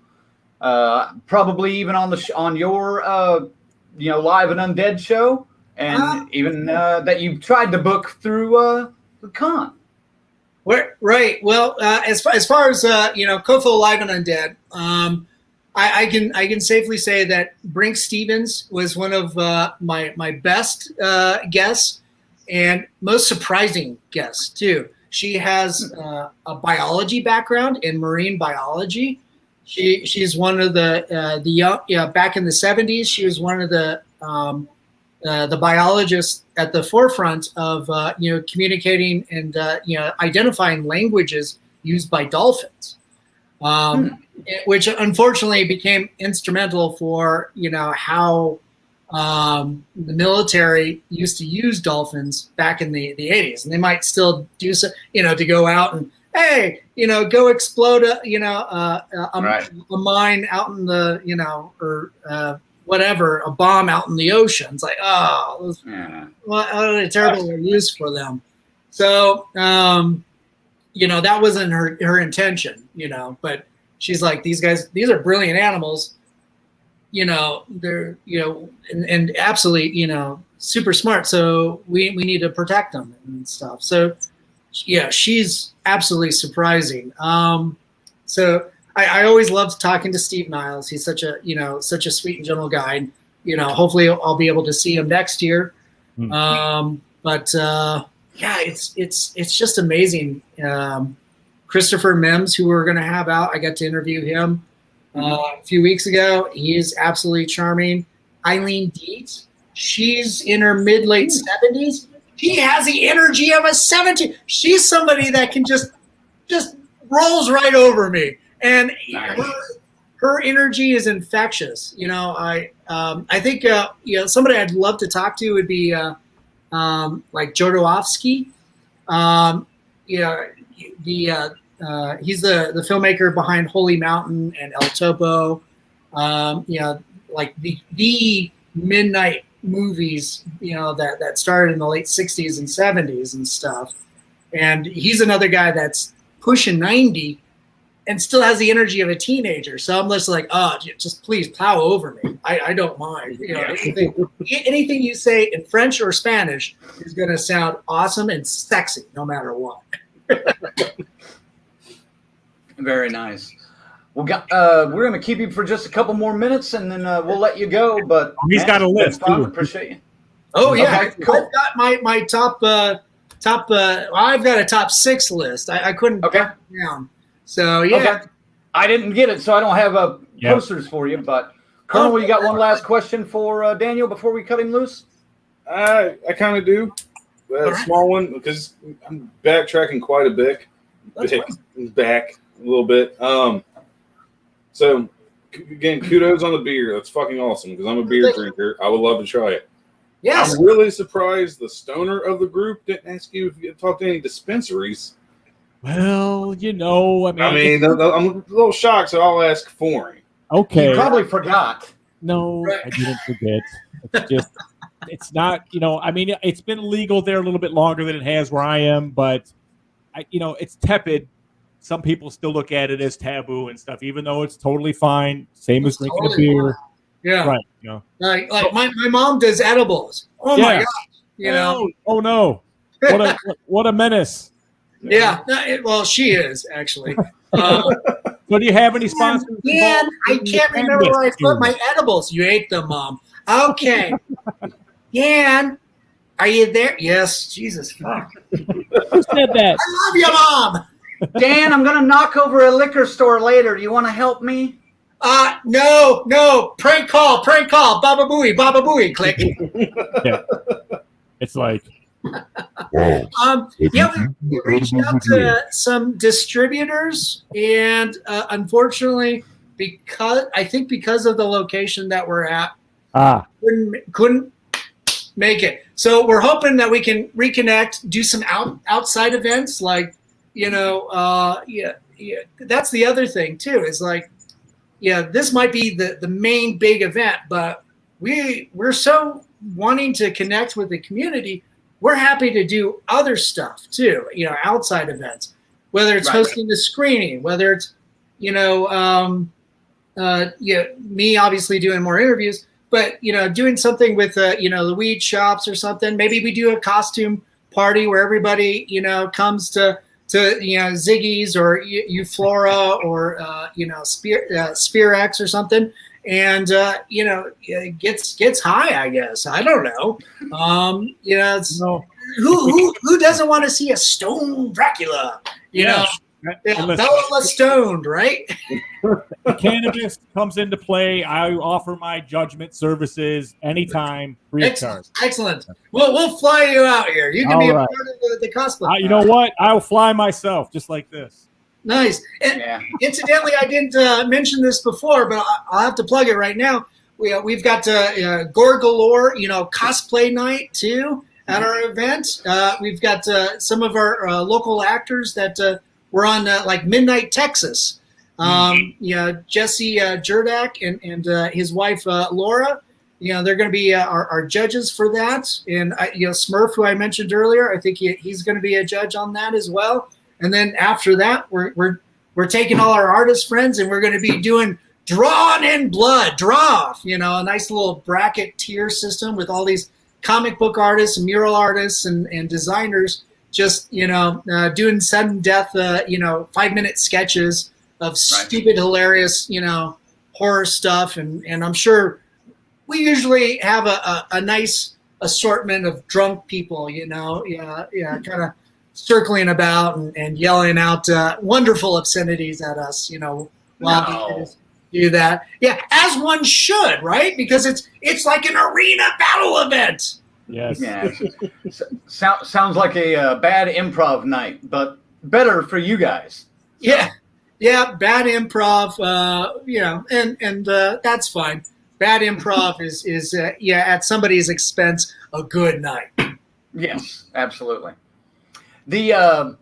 Probably even on your Live and Undead show, and even that you tried to book through the con. Right. Well, as far as Kofo Live and Undead, I can safely say that Brink Stevens was one of my best guests and most surprising guests too. She has a biology background in marine biology. She's one of the young, back in the 70s. She was one of the biologists at the forefront of communicating and identifying languages used by dolphins, which unfortunately became instrumental for how the military used to use dolphins back in the 80s, and they might still do so, to go out and go explode a mine out in the or whatever, a bomb out in the ocean. It's like, what a terrible use for them. So, that wasn't her intention, but she's like, these are brilliant animals, they're, and absolutely, super smart. So we need to protect them and stuff. So yeah, she's absolutely surprising. So I always loved talking to Steve Niles. He's such a sweet and gentle guy. Hopefully I'll be able to see him next year. But it's just amazing. Christopher Mims, who we're going to have out, I got to interview him a few weeks ago. He is absolutely charming. Eileen Dietz, she's in her mid-late 70s. She has the energy of a 70. She's somebody that can just rolls right over me. And her energy is infectious. I think somebody I'd love to talk to would be like Jodorowsky. He's the filmmaker behind Holy Mountain and El Topo. Like the midnight movies, that started in the late 60s and 70s and stuff. And he's another guy that's pushing 90 and still has the energy of a teenager. So I'm just like, oh, just please plow over me. I don't mind. You know, anything you say in French or Spanish is going to sound awesome and sexy no matter what. Very nice. We're going to keep you for just a couple more minutes, and then we'll let you go. But He's got a list, too. Appreciate you. Oh, yeah. Okay, cool. I've got my top I've got a top 6 list. I couldn't put it down. So, yeah. Okay. I didn't get it, so I don't have posters for you. But, Colonel, you got one last question for Daniel before we cut him loose? I kind of do. A small one, because I'm backtracking quite a bit. Back a little bit. So, again, kudos on the beer. That's fucking awesome, because I'm a beer drinker. I would love to try it. Yes. I'm really surprised the stoner of the group didn't ask you if you had talked to any dispensaries. Well, you know, I'm a little shocked, so I'll ask for him. Okay. You probably forgot. No, I didn't forget. It's just, it's not, you know, I mean, it's been legal there a little bit longer than it has where I am, but, it's tepid. Some people still look at it as taboo and stuff, even though it's totally fine. Same as drinking a beer. Fine. Yeah. Right. You know. Like my mom does edibles. Oh, my gosh. You know. Oh, no. What a menace. Yeah. Well, she is, actually. So do you have any sponsors? Yeah, I can't remember where I put my edibles. You ate them, Mom. Okay. Yan, are you there? Yes. Jesus, fuck. Who said that? I love you, Mom. Dan, I'm going to knock over a liquor store later. Do you want to help me? No. Prank call. Baba Booey, click. Yeah. It's like. We reached out to some distributors, and unfortunately, because of the location that we're at, couldn't make it. So we're hoping that we can reconnect, do some outside events, like, that's the other thing too, is like, this might be the main big event, but we're so wanting to connect with the community. We're happy to do other stuff too, outside events, whether it's hosting the screening, whether it's, me obviously doing more interviews, but, doing something with, the weed shops or something. Maybe we do a costume party where everybody, comes to Ziggy's or Euflora or, Sphere X or something. And, gets high, I guess. I don't know. Who doesn't want to see a stone Dracula? Bella stoned, right? The cannabis comes into play. I offer my judgment services anytime, free of charge. Excellent. We'll fly you out here. You can be a part of the cosplay. You know what? I'll fly myself, just like this. Nice. And incidentally, I didn't mention this before, but I'll have to plug it right now. We've got Gore Galore, cosplay night too at our event. We've got some of our local actors that were on like Midnight Texas. Jesse Jerdak and his wife Laura. They're going to be our judges for that. And Smurf, who I mentioned earlier, I think he's going to be a judge on that as well. And then after that, we're taking all our artist friends and we're going to be doing Drawn in Blood, Draw, a nice little bracket tier system with all these comic book artists and mural artists and designers just, doing sudden death, 5-minute sketches of stupid, hilarious, horror stuff. And I'm sure we usually have a nice assortment of drunk people, kind of circling about and yelling out wonderful obscenities at us, while we do that. Yeah, as one should, right? Because it's like an arena battle event. Yes. Yeah. Sounds like a bad improv night, but better for you guys. Yeah. Yeah, bad improv, and that's fine. Bad improv is at somebody's expense, a good night. Yes, absolutely. The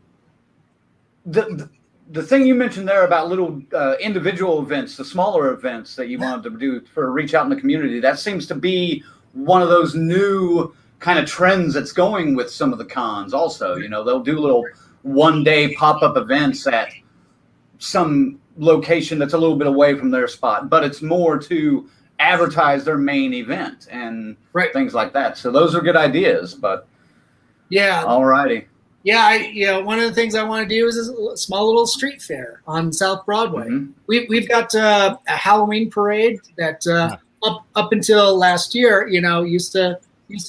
thing you mentioned there about little individual events, the smaller events that you wanted to do for reach out in the community, that seems to be one of those new kind of trends that's going with some of the cons also. They'll do little one-day pop-up events at some location that's a little bit away from their spot, but it's more to advertise their main event and things like that. So those are good ideas, but yeah. All righty. Yeah, one of the things I want to do is a small little street fair on South Broadway. Mm-hmm. We've got a Halloween parade that up until last year, used to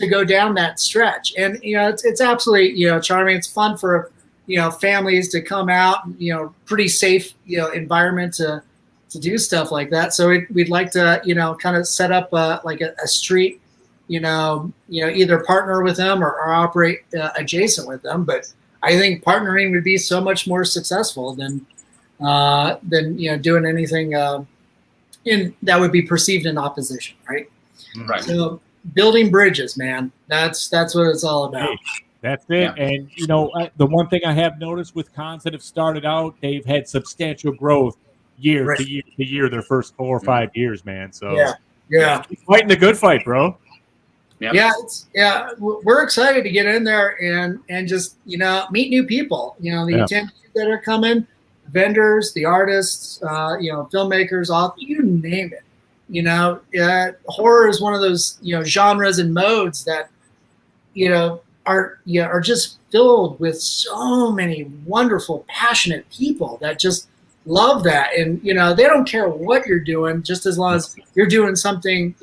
go down that stretch, and it's absolutely charming. It's fun for families to come out, pretty safe environment to do stuff like that. So we'd like to kind of set up like a street, either partner with them or operate adjacent with them. But I think partnering would be so much more successful than doing anything that would be perceived in opposition, right? Right. So building bridges, man, that's what it's all about. That's it. Yeah. And, the one thing I have noticed with cons that have started out, they've had substantial growth year to year, their first 4 or 5 years, man. So yeah. Keep fighting the good fight, bro. Yep. Yeah, we're excited to get in there and just, meet new people, the attendees that are coming, vendors, the artists, filmmakers, authors, you name it. Horror is one of those, genres and modes that, are just filled with so many wonderful, passionate people that just love that. And, they don't care what you're doing, just as long as you're doing something,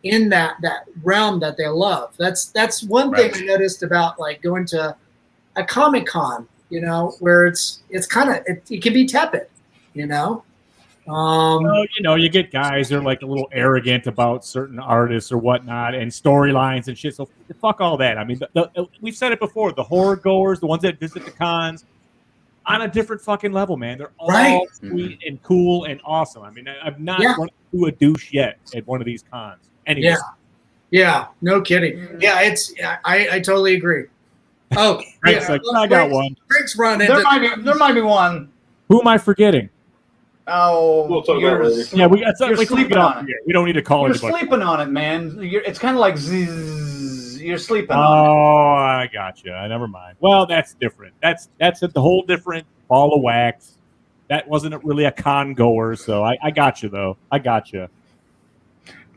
in that realm that they love. That's one thing I noticed about like going to a Comic-Con, where it's kind of, it can be tepid, you get guys that are like a little arrogant about certain artists or whatnot and storylines and shit. So fuck all that. I mean, we've said it before. The horror goers, the ones that visit the cons, on a different fucking level, man. They're all sweet and cool and awesome. I mean, I've not run into a douche yet at one of these cons. Anyway. Yeah, no kidding. Yeah, I totally agree. Oh, Frank's like, I got one. Frank's running. There might be one. Who am I forgetting? Oh, we'll talk about it later. Yeah, we got something. You're sleeping on it. We don't need to call You're anybody. sleeping on it, man. It's kind of like zzz. You're sleeping on Oh, I got you. Never mind. Well, that's different. That's a whole different ball of wax. That wasn't really a con goer, so I got you though. I got you.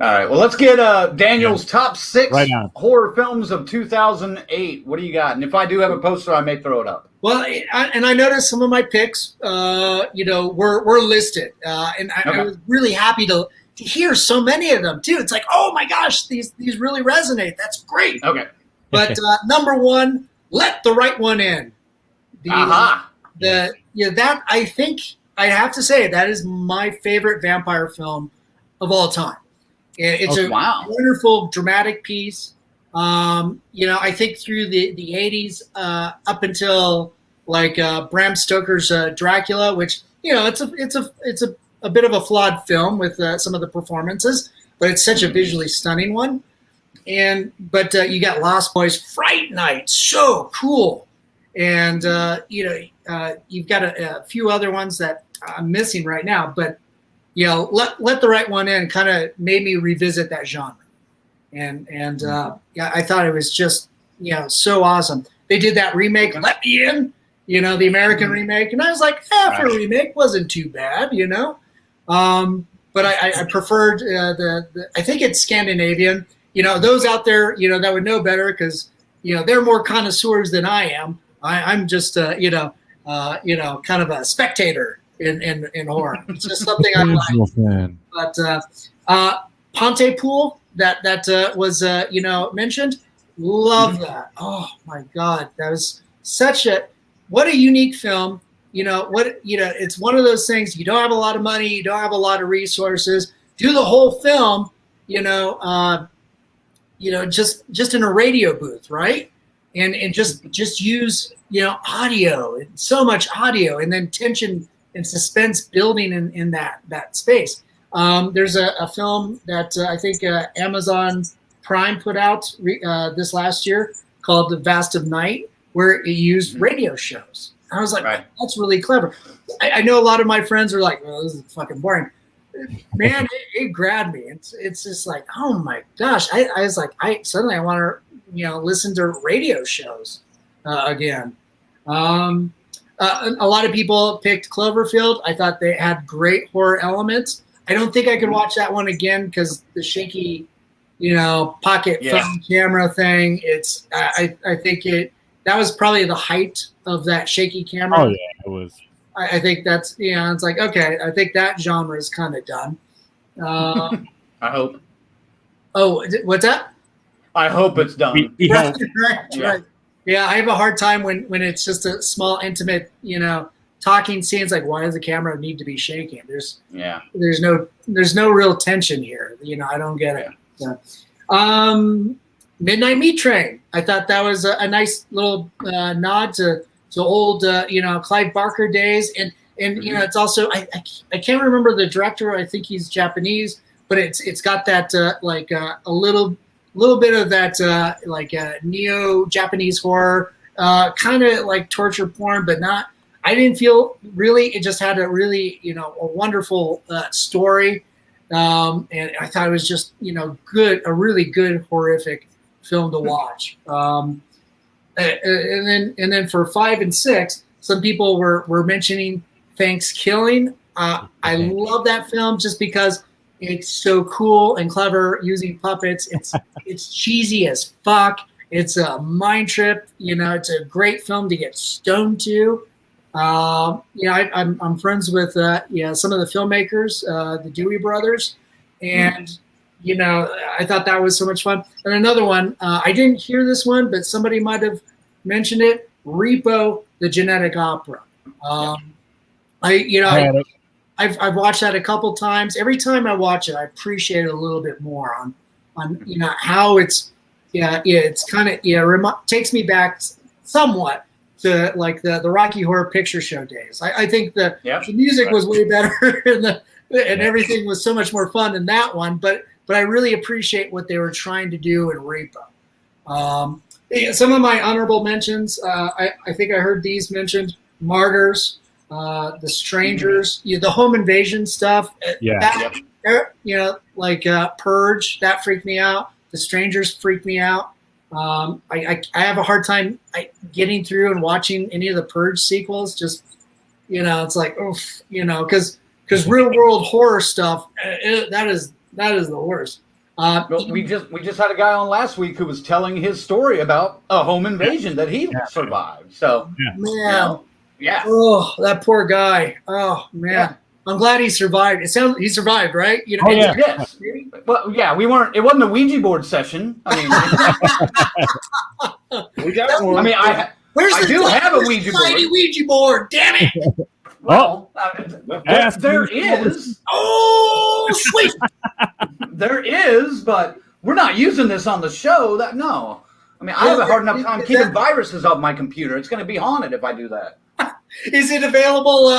All right. Well, let's get Daniel's top 6 horror films of 2008. What do you got? And if I do have a poster, I may throw it up. Well, I noticed some of my picks, were listed, and I was really happy to hear so many of them too. It's like, oh my gosh, these really resonate. That's great. Okay. But number 1, Let the Right One In. That I think I have to say that is my favorite vampire film of all time. It's a wonderful dramatic piece. I think through the 80s up until like Bram Stoker's Dracula, which it's a bit of a flawed film with some of the performances, but it's such a visually stunning one. But you got Lost Boys, Fright Night, so cool, and you've got a few other ones that I'm missing right now, but. Let the Right One In kind of made me revisit that genre, and I thought it was just so awesome. They did that remake, Let Me In, the American remake, and I was like, for a remake wasn't too bad, But I preferred I think it's Scandinavian. Those out there that would know better because they're more connoisseurs than I am. I'm just kind of a spectator. In horror, it's just something I like. But Pontypool that was mentioned, love that. Oh my god, that was what a unique film. It's one of those things. You don't have a lot of money, you don't have a lot of resources. Do the whole film, just in a radio booth, right? And just use audio, so much audio, and then tension and suspense building in that space. There's a film that I think Amazon Prime put out this last year called The Vast of Night, where it used radio shows. I was like, that's really clever. I know a lot of my friends are like, well, this is fucking boring. Man, it grabbed me. It's just like, oh my gosh. I was like, suddenly I want to listen to radio shows again. a lot of people picked Cloverfield. I thought they had great horror elements. I don't think I could watch that one again because the shaky, pocket phone camera thing. It's I think that was probably the height of that shaky camera. Oh yeah, it was. I think that's it's like, okay, I think that genre is kind of done. I hope. Oh, what's that? I hope it's done. We hope. Right. Yeah, I have a hard time when it's just a small, intimate, talking scenes. Like, why does the camera need to be shaking? There's no real tension here. I don't get it. So, Midnight Meat Train. I thought that was a nice little nod to old, Clive Barker days, and it's also I can't remember the director. I think he's Japanese, but it's got that a little bit of that neo-Japanese horror, kind of like torture porn, but not. I didn't feel really. It just had a really a wonderful story, and I thought it was just a really good horrific film to watch. And then for 5 and 6, some people were mentioning Thanksgiving. I love that film just because it's so cool and clever using puppets. It's cheesy as fuck. It's a mind trip. It's a great film to get stoned to. I'm friends with some of the filmmakers, the Dewey brothers, and I thought that was so much fun. And another one, I didn't hear this one, but somebody might have mentioned it. Repo, the Genetic Opera. I've watched that a couple times. Every time I watch it, I appreciate it a little bit more on how it's kind of takes me back somewhat to like the Rocky Horror Picture Show days. I think the music was way better and everything was so much more fun in that one. But I really appreciate what they were trying to do in Repo. Some of my honorable mentions, I think I heard these mentioned: Martyrs, The Strangers, the home invasion stuff. Purge, that freaked me out. The Strangers freaked me out. I have a hard time getting through and watching any of the Purge sequels. Just it's like, oof, because real world horror stuff, that is the worst. We just had a guy on last week who was telling his story about a home invasion that he survived. So man, oh, that poor guy. Oh man. Yeah. I'm glad he survived. It sounds he survived, right? Yes. Well, yeah, it wasn't a Ouija board session. I mean, we got one. I mean, I do have a Ouija board. Ouija board, damn it! Well, there is. Oh, sweet. There is, but we're not using this on the show. No. I mean, I have a hard enough time keeping viruses off my computer. It's going to be haunted if I do that. Is it available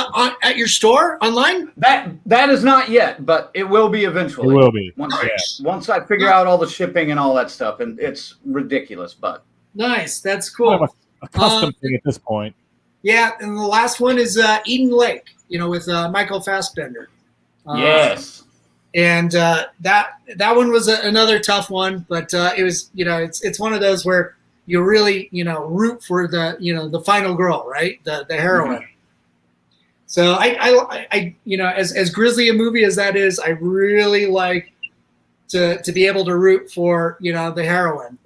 at your store online? That is not yet, but it will be eventually. It will be. Once I figure out all the shipping and all that stuff, and it's ridiculous, but nice. That's cool. A custom thing at this point. Yeah, and the last one is Eden Lake. With Michael Fassbender. Yes. And that one was another tough one, but it was it's one of those where you really root for the final girl, right? The heroine. Mm-hmm. So I as grisly a movie as that is, I really like to be able to root for the heroine.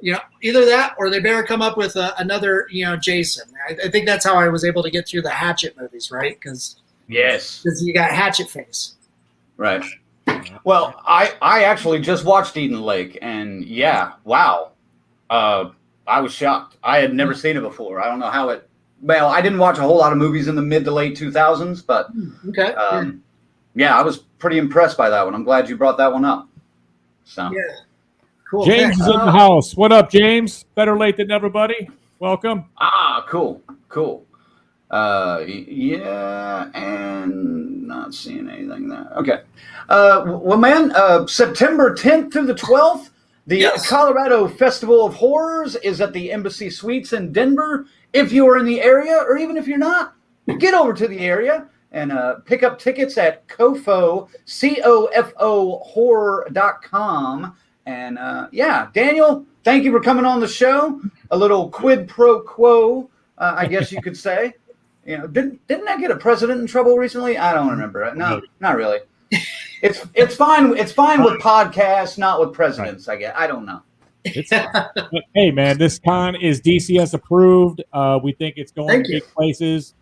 Either that or they better come up with another Jason. I think that's how I was able to get through the Hatchet movies, right? Because you got Hatchet face. Right. Well, I actually just watched Eden Lake, and wow. I was shocked. I had never seen it before. I don't know how it. Well, I didn't watch a whole lot of movies in the mid to late 2000s, but okay. I was pretty impressed by that one. I'm glad you brought that one up. So cool. James is in the house. What up, James? Better late than never, buddy. Welcome. Cool. And not seeing anything there. Okay. Well, man, September 10th through the 12th. The Colorado Festival of Horrors is at the Embassy Suites in Denver. If you are in the area, or even if you're not, get over to the area and pick up tickets at COFO, COFO horror.com. And Daniel, thank you for coming on the show. A little quid pro quo, I guess you could say. You know, didn't that get a president in trouble recently? I don't remember. No, not really. It's fine. It's fine with podcasts, not with presidents. I guess I don't know. But, hey, man, this con is DCS approved. We think it's going to big places.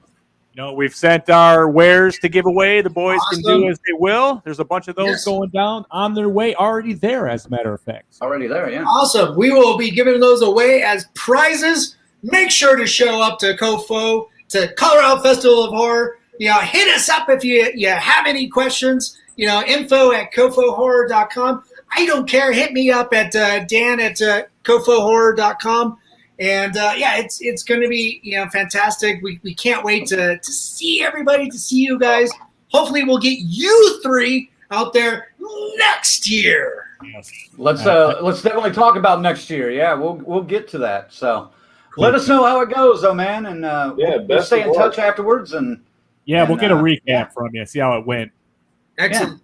You know, we've sent our wares to give away. The boys can do as they will. There's a bunch of those going down on their way, already there, as a matter of fact. Already there, yeah. Awesome. We will be giving those away as prizes. Make sure to show up to COFO, to Colorado Festival of Horror. You know, hit us up if you have any questions. You know, info@cofohorror.com. I don't care. Hit me up at Dan at cofohorror.com. And it's going to be fantastic. We can't wait to see everybody, to see you guys. Hopefully, we'll get you three out there next year. Yes. Let's definitely talk about next year. Yeah, we'll get to that. So let us know how it goes, though, man. And we'll stay in touch afterwards. And we'll get a recap from you. See how it went. Excellent.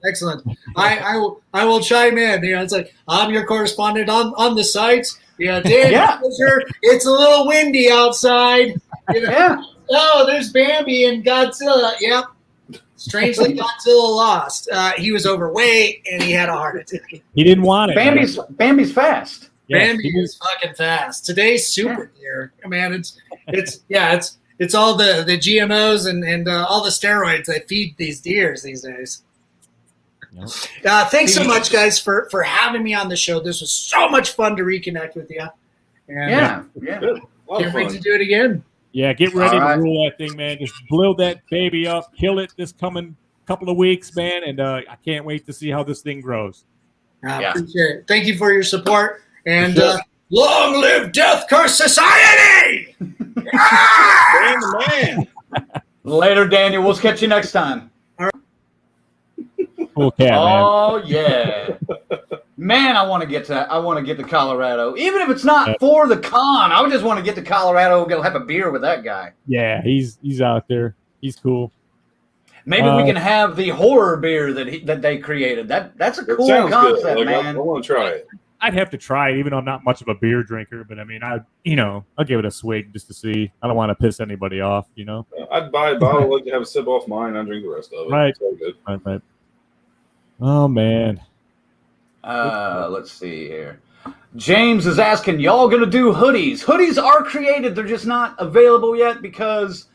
I will chime in. You know, it's like I'm your correspondent on the sites. Dan, it's a little windy outside. You know? Oh, there's Bambi and Godzilla. Yep. Strangely, Godzilla lost. He was overweight and he had a heart attack. He didn't want it. Bambi's fast. Bambi is fucking fast. Today's super deer. Man, it's all the GMOs and all the steroids that feed these deers these days. Thanks so much, guys, for having me on the show. This was so much fun to reconnect with you. And, Good. Can't wait to do it again. Yeah, get ready to rule that thing, man. Just blow that baby up, kill it this coming couple of weeks, man. And I can't wait to see how this thing grows. Appreciate it. Thank you for your support. And long live Death Curse Society! Man. Later, Daniel. We'll catch you next time. Cool cat, man. Yeah, man! I want to get to Colorado, even if it's not for the con. I would just want to get to Colorado and go have a beer with that guy. Yeah, he's out there. He's cool. Maybe we can have the horror beer that they created. That's a cool concept, man. I want to try it. I'd have to try it, even though I'm not much of a beer drinker. But I mean, I'll give it a swig just to see. I don't want to piss anybody off, I'd buy a bottle, let you have a sip off mine, and drink the rest of it. Right. It's all good. Right. Oh man. Let's see here. James is asking, y'all gonna do hoodies? Hoodies are created, they're just not available yet because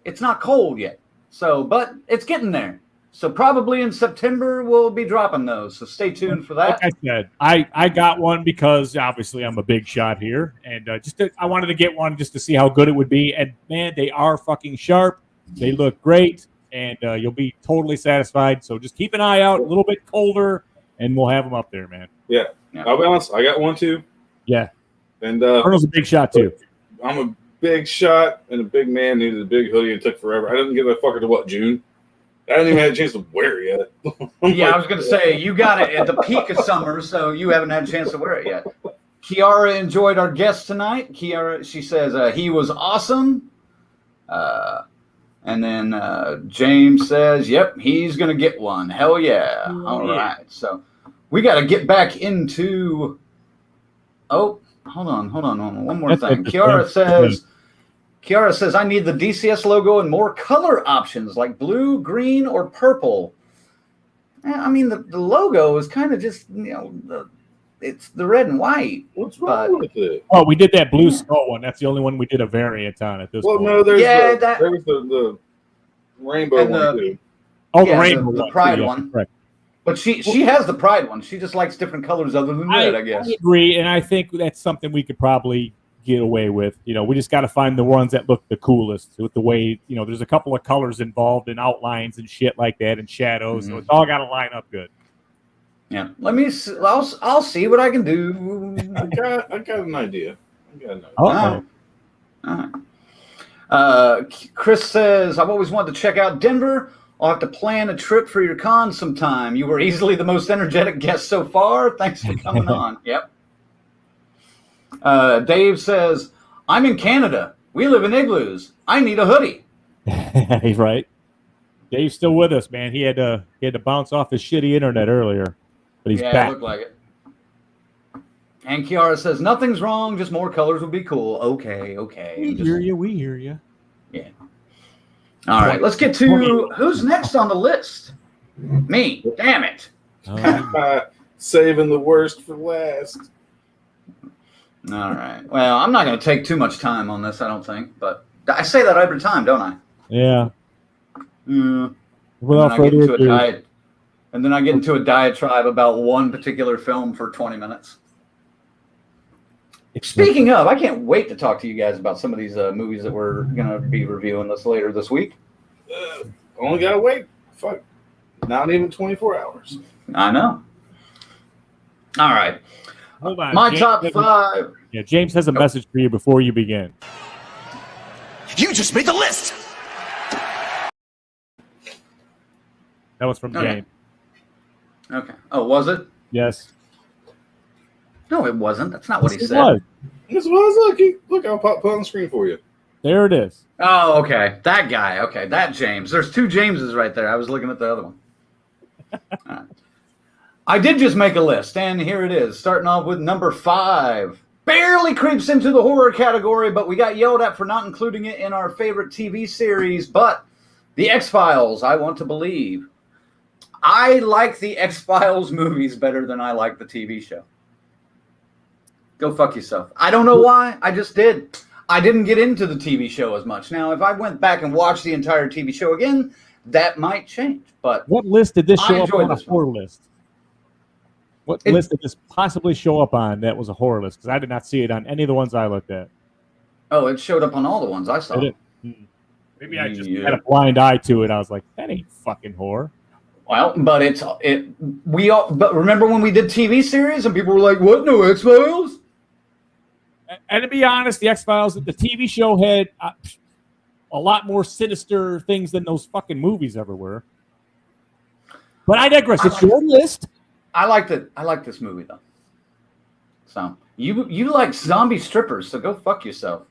it's not cold yet. So, but it's getting there. So probably in September we'll be dropping those. So stay tuned for that. Like I said, I got one because obviously I'm a big shot here, and I wanted to get one just to see how good it would be. And man, they are fucking sharp. They look great. And you'll be totally satisfied. So just keep an eye out, a little bit colder, and we'll have them up there, man. Yeah. I'll be honest, I got one too. Yeah. And Colonel's a big shot too. I'm a big shot and a big man, needed a big hoodie and took forever. I didn't get that fucker to June? I didn't even have a chance to wear it yet. I was going to say, you got it at the peak of summer, so you haven't had a chance to wear it yet. Kiara enjoyed our guest tonight. Kiara, she says, he was awesome. And then James says, yep, he's going to get one. Hell yeah. All right. So we got to get back into – hold on. One more thing. Kiara says, I need the DCS logo and more color options like blue, green, or purple. I mean, the logo is kind of just, it's the red and white. What's wrong with it? Oh, we did that blue skull one. That's the only one we did a variant on at this point. No, there's the rainbow one too. Oh, the rainbow one. The pride one. Right. But she has the pride one. She just likes different colors other than red, I guess. I agree, and I think that's something we could probably get away with. We just got to find the ones that look the coolest with the way, there's a couple of colors involved in outlines and shit like that and shadows. So it's all got to line up good. Yeah. Let me see. I'll see what I can do. I got an idea. All right. Chris says, I've always wanted to check out Denver. I'll have to plan a trip for your con sometime. You were easily the most energetic guest so far. Thanks for coming on. Yep. Dave says, I'm in Canada. We live in igloos. I need a hoodie. Right. Dave's still with us, man. He had to bounce off his shitty internet earlier, but he's back. It looked like it. And Kiara says, nothing's wrong. Just more colors would be cool. Okay. We hear you. Yeah. All right, let's get to who's next on the list. Me. Damn it. Saving the worst for last. All right. Well, I'm not going to take too much time on this, I don't think. But I say that every time, don't I? Yeah. Without further ado. And then I get into a diatribe about one particular film for 20 minutes. Speaking of, I can't wait to talk to you guys about some of these movies that we're going to be reviewing later this week. Only got to wait. Fuck. Not even 24 hours. I know. All right. Hold on. My James top 5. Yeah, James has a message for you before you begin. You just made the list. That was from James. Okay. Oh, was it? Yes. No, it wasn't. That's not what he said. Was. This was. Look, I'll put on the screen for you. There it is. Oh, okay. That guy. Okay, that James. There's 2 Jameses right there. I was looking at the other one. Right. I did just make a list, and here it is. Starting off with number 5. Barely creeps into the horror category, but we got yelled at for not including it in our favorite TV series. But The X-Files, I want to believe. I like the X-Files movies better than I like the TV show. Go fuck yourself. I don't know why. I just did. I didn't get into the TV show as much. Now, if I went back and watched the entire TV show again, that might change. But what list did this show up on a horror list? What list did this possibly show up on that was a horror list? Because I did not see it on any of the ones I looked at. Oh, it showed up on all the ones I saw. Maybe I just had a blind eye to it. I was like, that ain't fucking horror. Well, but but remember when we did TV series and people were like, "What? No X-Files?" And to be honest, the X-Files, the TV show had a lot more sinister things than those fucking movies ever were. But I digress. It's your list. I like this movie though. So you like zombie strippers, so go fuck yourself.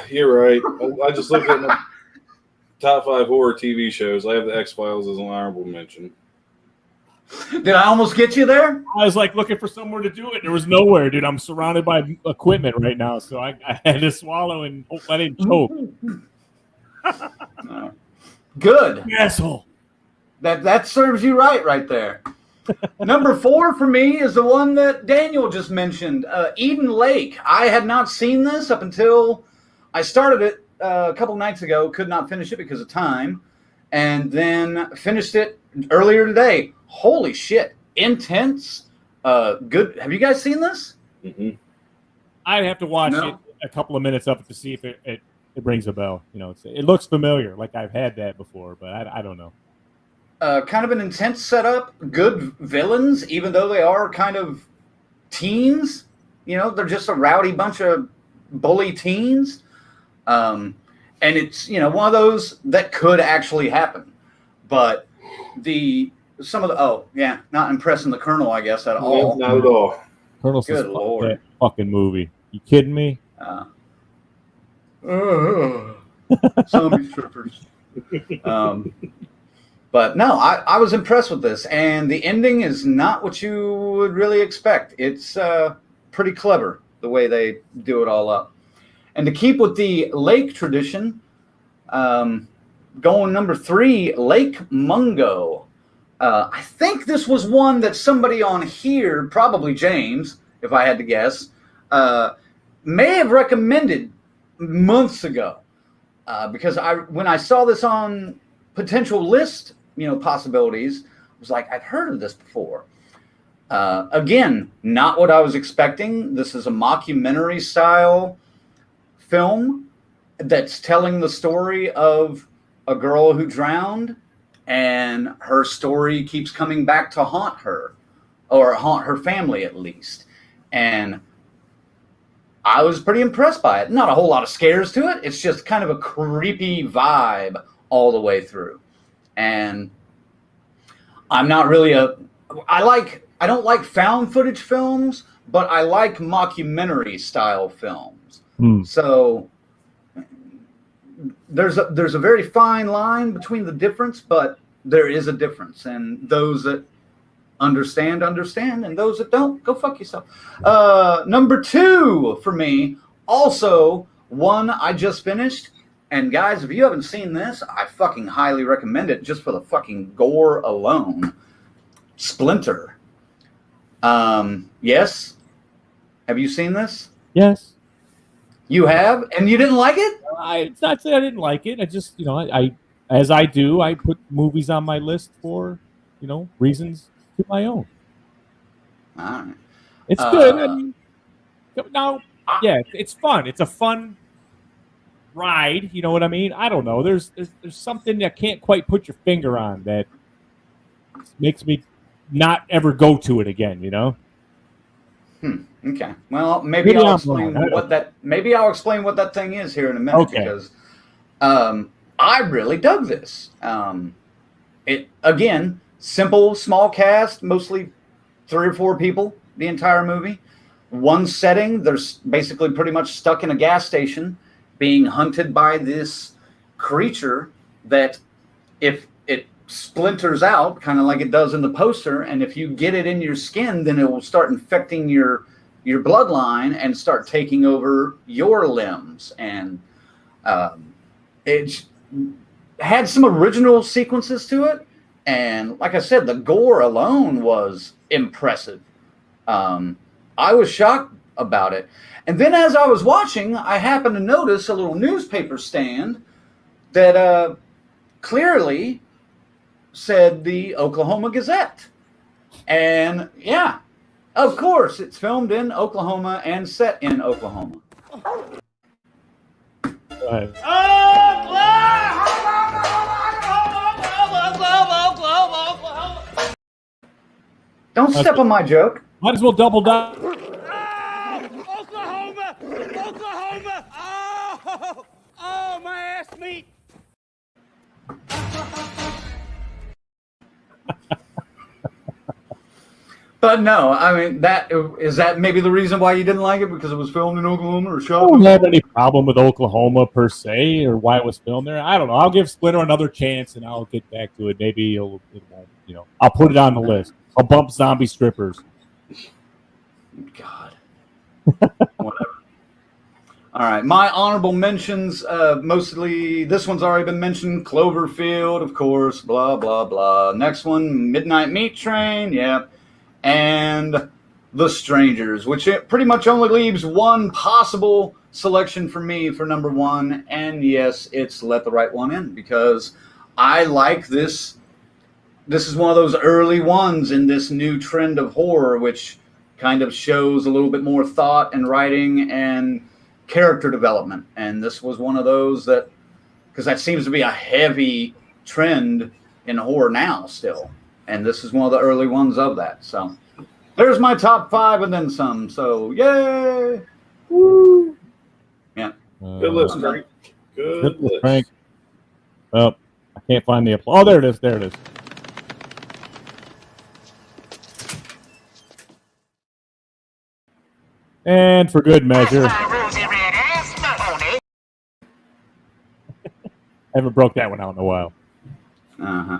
You're right. I just looked at my top 5 horror TV shows. I have the X-Files as an honorable mention. Did I almost get you there? I was like looking for somewhere to do it. There was nowhere, dude. I'm surrounded by equipment right now, so I had to swallow and hope I didn't choke. Good. Asshole. That serves you right there. Number 4 for me is the one that Daniel just mentioned, Eden Lake. I had not seen this up until I started it a couple nights ago. Could not finish it because of time, and then finished it earlier today. Holy shit. Intense. Good. Have you guys seen this? Mm-hmm. I'd have to watch it a couple of minutes of it to see if it rings a bell. You know, it looks familiar, like I've had that before, but I don't know. Kind of an intense setup. Good villains, even though they are kind of teens. You know, they're just a rowdy bunch of bully teens. And it's, one of those that could actually happen. But not impressing the Colonel, I guess, at all. Not at all. Colonel says, Good Lord. That fucking movie. You kidding me? Zombie strippers. But no, I was impressed with this, and the ending is not what you would really expect. It's pretty clever the way they do it all up. And to keep with the lake tradition, going number 3, Lake Mungo. I think this was one that somebody on here, probably James, if I had to guess, may have recommended months ago. Because when I saw this on potential list, possibilities, I was like, I've heard of this before. Again, not what I was expecting. This is a mockumentary style film that's telling the story of a girl who drowned, and her story keeps coming back to haunt her, or haunt her family at least. And I was pretty impressed by it. Not a whole lot of scares to it. It's just kind of a creepy vibe all the way through. And I'm not really I don't like found footage films, but I like mockumentary style films. So there's a very fine line between the difference, but there is a difference. And those that understand, and those that don't, go fuck yourself. Number 2 for me, also one I just finished, And guys, if you haven't seen this, I fucking highly recommend it just for the fucking gore alone. Splinter. Yes? Have you seen this? Yes. You have? And you didn't like it? It's not that I didn't like it. I just, I as I do, I put movies on my list for, reasons to my own. All right. It's good. I mean, now, yeah, it's fun. It's a fun ride. You know what I mean? I don't know. There's something that can't quite put your finger on that makes me not ever go to it again. Okay. Well, maybe I'll explain what that thing is here in a minute because I really dug this. It again, simple, small cast, mostly 3 or 4 people. The entire movie, one setting. They're basically pretty much stuck in a gas station, being hunted by this creature that, if it splinters out, kind of like it does in the poster, and if you get it in your skin, then it will start infecting your bloodline and start taking over your limbs. And it had some original sequences to it, and like I said, the gore alone was impressive. I was shocked about it. And then as I was watching, I happened to notice a little newspaper stand that clearly said the Oklahoma Gazette. And yeah, of course, it's filmed in Oklahoma and set in Oklahoma. Don't step on my joke. Might as well double down. Oklahoma! Oklahoma! Oh, my ass meat! But no, I mean, is that maybe the reason why you didn't like it, because it was filmed in Oklahoma or shot? I don't have any problem with Oklahoma per se, or why it was filmed there. I don't know. I'll give Splinter another chance, and I'll get back to it. Maybe it won't. I'll put it on the list. I'll bump zombie strippers. God. Whatever. All right. My honorable mentions, mostly, this one's already been mentioned. Cloverfield, of course, blah, blah, blah. Next one, Midnight Meat Train, yeah. And The Strangers, which it pretty much only leaves one possible selection for me for number 1. And yes, it's Let the Right One In, because I like this. This is one of those early ones in this new trend of horror, which kind of shows a little bit more thought and writing and character development. And this was one of those that, because that seems to be a heavy trend in horror now still. And this is one of the early ones of that. So there's my top 5 and then some. So yay! Woo! Yeah. Good list, Frank. Good list. Frank. Oh, I can't find the applause. Oh, there it is. There it is. And for good measure, I haven't broke that one out in a while. Uh-huh.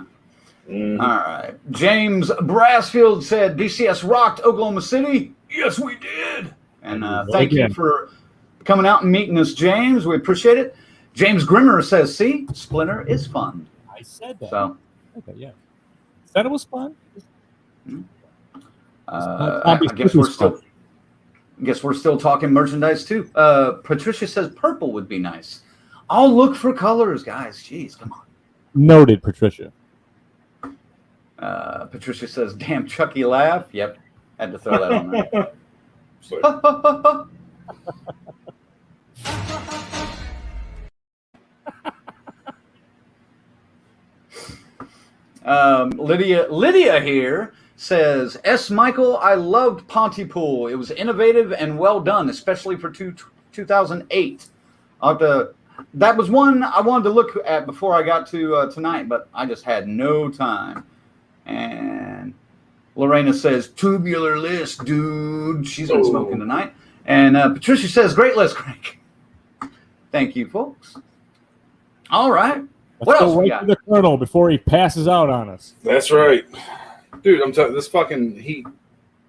Mm-hmm. All right. James Brassfield said, DCS rocked Oklahoma City. Yes, we did. And thank you for coming out and meeting us, James. We appreciate it. James Grimmer says, see, Splinter is fun. I said that. So, okay, yeah. Said it was fun. I guess we're still talking merchandise too. Patricia says purple would be nice. I'll look for colors, guys. Jeez, come on. Noted, Patricia. Patricia says, damn Chucky laugh. Yep. Had to throw that on there. Lydia here says, S. Michael, I loved Pontypool. It was innovative and well done, especially for 2008. That was one I wanted to look at before I got to tonight, but I just had no time. And Lorena says, tubular list, dude. She's been smoking tonight. And Patricia says, great list, Crank. Thank you, folks. All right. What else we got? To the Colonel before he passes out on us. That's right. Dude, I'm telling you, this fucking heat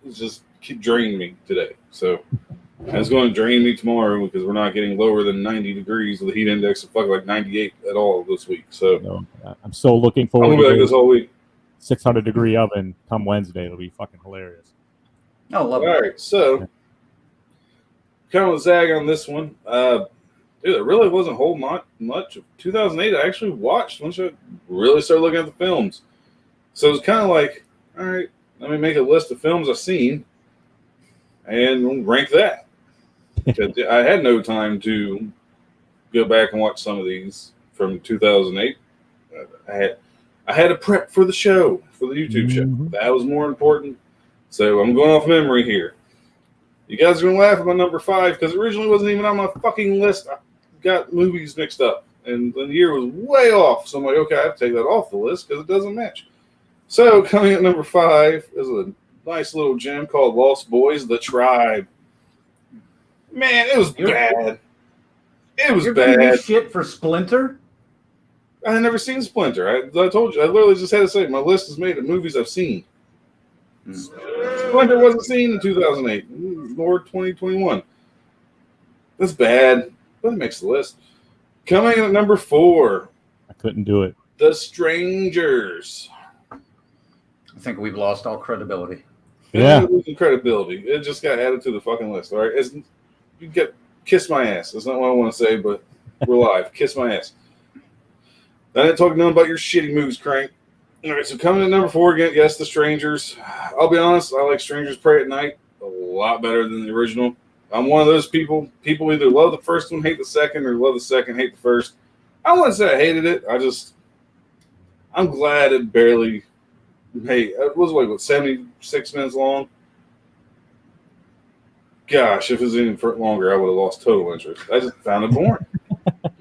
is just drained me today. So And it's going to drain me tomorrow because we're not getting lower than 90 degrees with a heat index of fucking like 98 at all this week. So I'm so looking I'm forward going to be like this whole week. 600-degree oven come Wednesday. It'll be fucking hilarious. Oh, love it. All right, so kind of zag on this one. Dude, it really wasn't a whole much of 2008. I actually watched once I really started looking at the films. So it was kind of like, all right, let me make a list of films I've seen and rank that. Because I had no time to go back and watch some of these from 2008. I had to prep for the show, for the YouTube show. That was more important. So I'm going off memory here. You guys are going to laugh at my number 5 because it originally wasn't even on my fucking list. I got movies mixed up. And the year was way off. So I'm like, okay, I have to take that off the list because it doesn't match. So coming at number 5 is a nice little gem called Lost Boys, The Tribe. Man, it was bad. It was bad. Shit for Splinter? I had never seen Splinter. I told you. I literally just had to say my list is made of movies I've seen. Splinter wasn't seen in 2008 nor 2021. That's bad, but it makes the list. Coming in at number 4. I couldn't do it. The Strangers. I think we've lost all credibility. Yeah. Losing credibility. It just got added to the fucking list. All right. You get kiss my ass. That's not what I want to say, but we're live. Kiss my ass. I didn't talk nothing about your shitty moves, Crank. All right, so coming in number 4 again, yes, The Strangers. I'll be honest, I like Strangers Pray at Night a lot better than the original. I'm one of those people. People either love the first one, hate the second, or love the second, hate the first. I wouldn't say I hated it. I'm glad it barely. Hey, it was like 76 minutes long. Gosh, if it was any longer, I would have lost total interest. I just found it boring.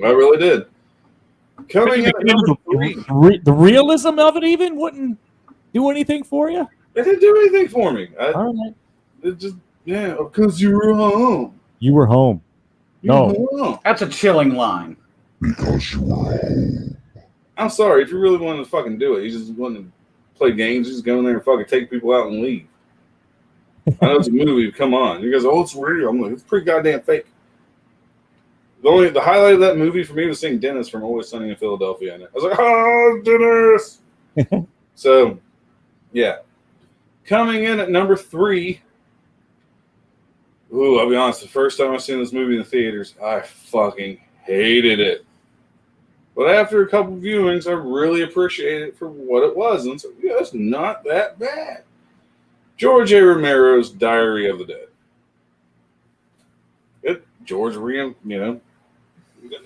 I really did. Coming in at number 3. The realism of it even wouldn't do anything for you? It didn't do anything for me. All right. It just, because you were home. You were home. That's a chilling line. Because you were home. I'm sorry. If you really wanted to fucking do it, you just wanted to play games, you just go in there and fucking take people out and leave. I know it's a movie. Come on. You guys, it's real. I'm like, it's pretty goddamn fake. The highlight of that movie for me was seeing Dennis from Always Sunny in Philadelphia in it. I was like, oh, Dennis. So, yeah. Coming in at number 3. Ooh, I'll be honest. The first time I seen this movie in the theaters, I fucking hated it. But after a couple viewings, I really appreciated it for what it was. And so, yeah, it's not that bad. George A. Romero's Diary of the Dead. George,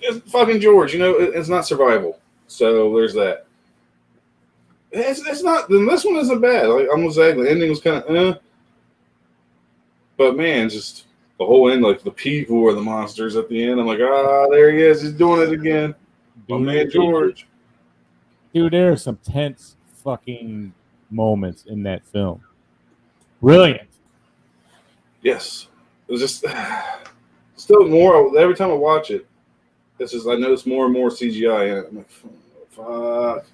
it's fucking George. It's not survival. So there's that. It's not. Then this one isn't bad. Like almost exactly. The ending was kind of, but man, just the whole end, like the people or the monsters at the end. I'm like, there he is. He's doing it again. My man George. Dude, there are some tense fucking moments in that film. Brilliant. Yes. It was just still more. Every time I watch it, it's just I notice more and more CGI in it. I'm like, fuck.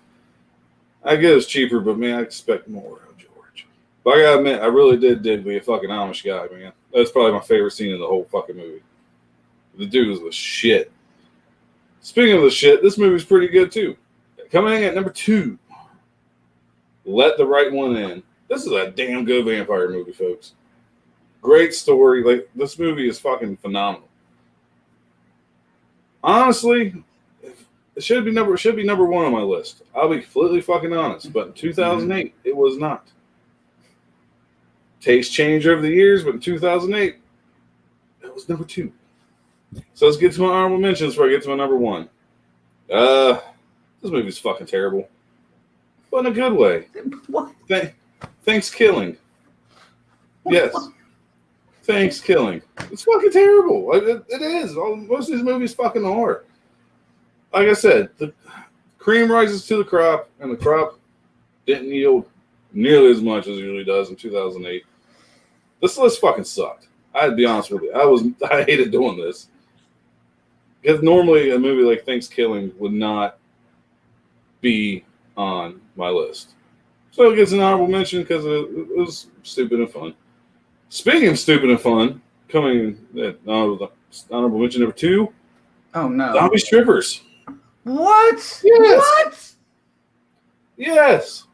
I get it's cheaper, but man, I expect more of George. But I gotta admit, I really did dig be a fucking Amish guy, man. That's probably my favorite scene in the whole fucking movie. The dude was the shit. Speaking of the shit, this movie's pretty good too. Coming in at number 2, Let the Right One In. This is a damn good vampire movie, folks. Great story. Like, this movie is fucking phenomenal. Honestly, it should be number 1 on my list. I'll be completely fucking honest. But in 2008, it was not. Taste change over the years, but in 2008, it was number 2. So let's get to my honorable mentions before I get to my number 1. This movie's fucking terrible. But in a good way. What? Thanks killing. Yes. Thanks killing. It's fucking terrible. It is. Most of these movies fucking are. Like I said, the cream rises to the crop, and the crop didn't yield nearly as much as it usually does in 2008. This list fucking sucked. I'd be honest with you. I hated doing this. Because normally a movie like Thanks Killing would not be on my list. So it gets an honorable mention because it was stupid and fun. Speaking of stupid and fun, coming at honorable mention number 2, Oh no! Zombie Strippers. What? Yes. What? Yes.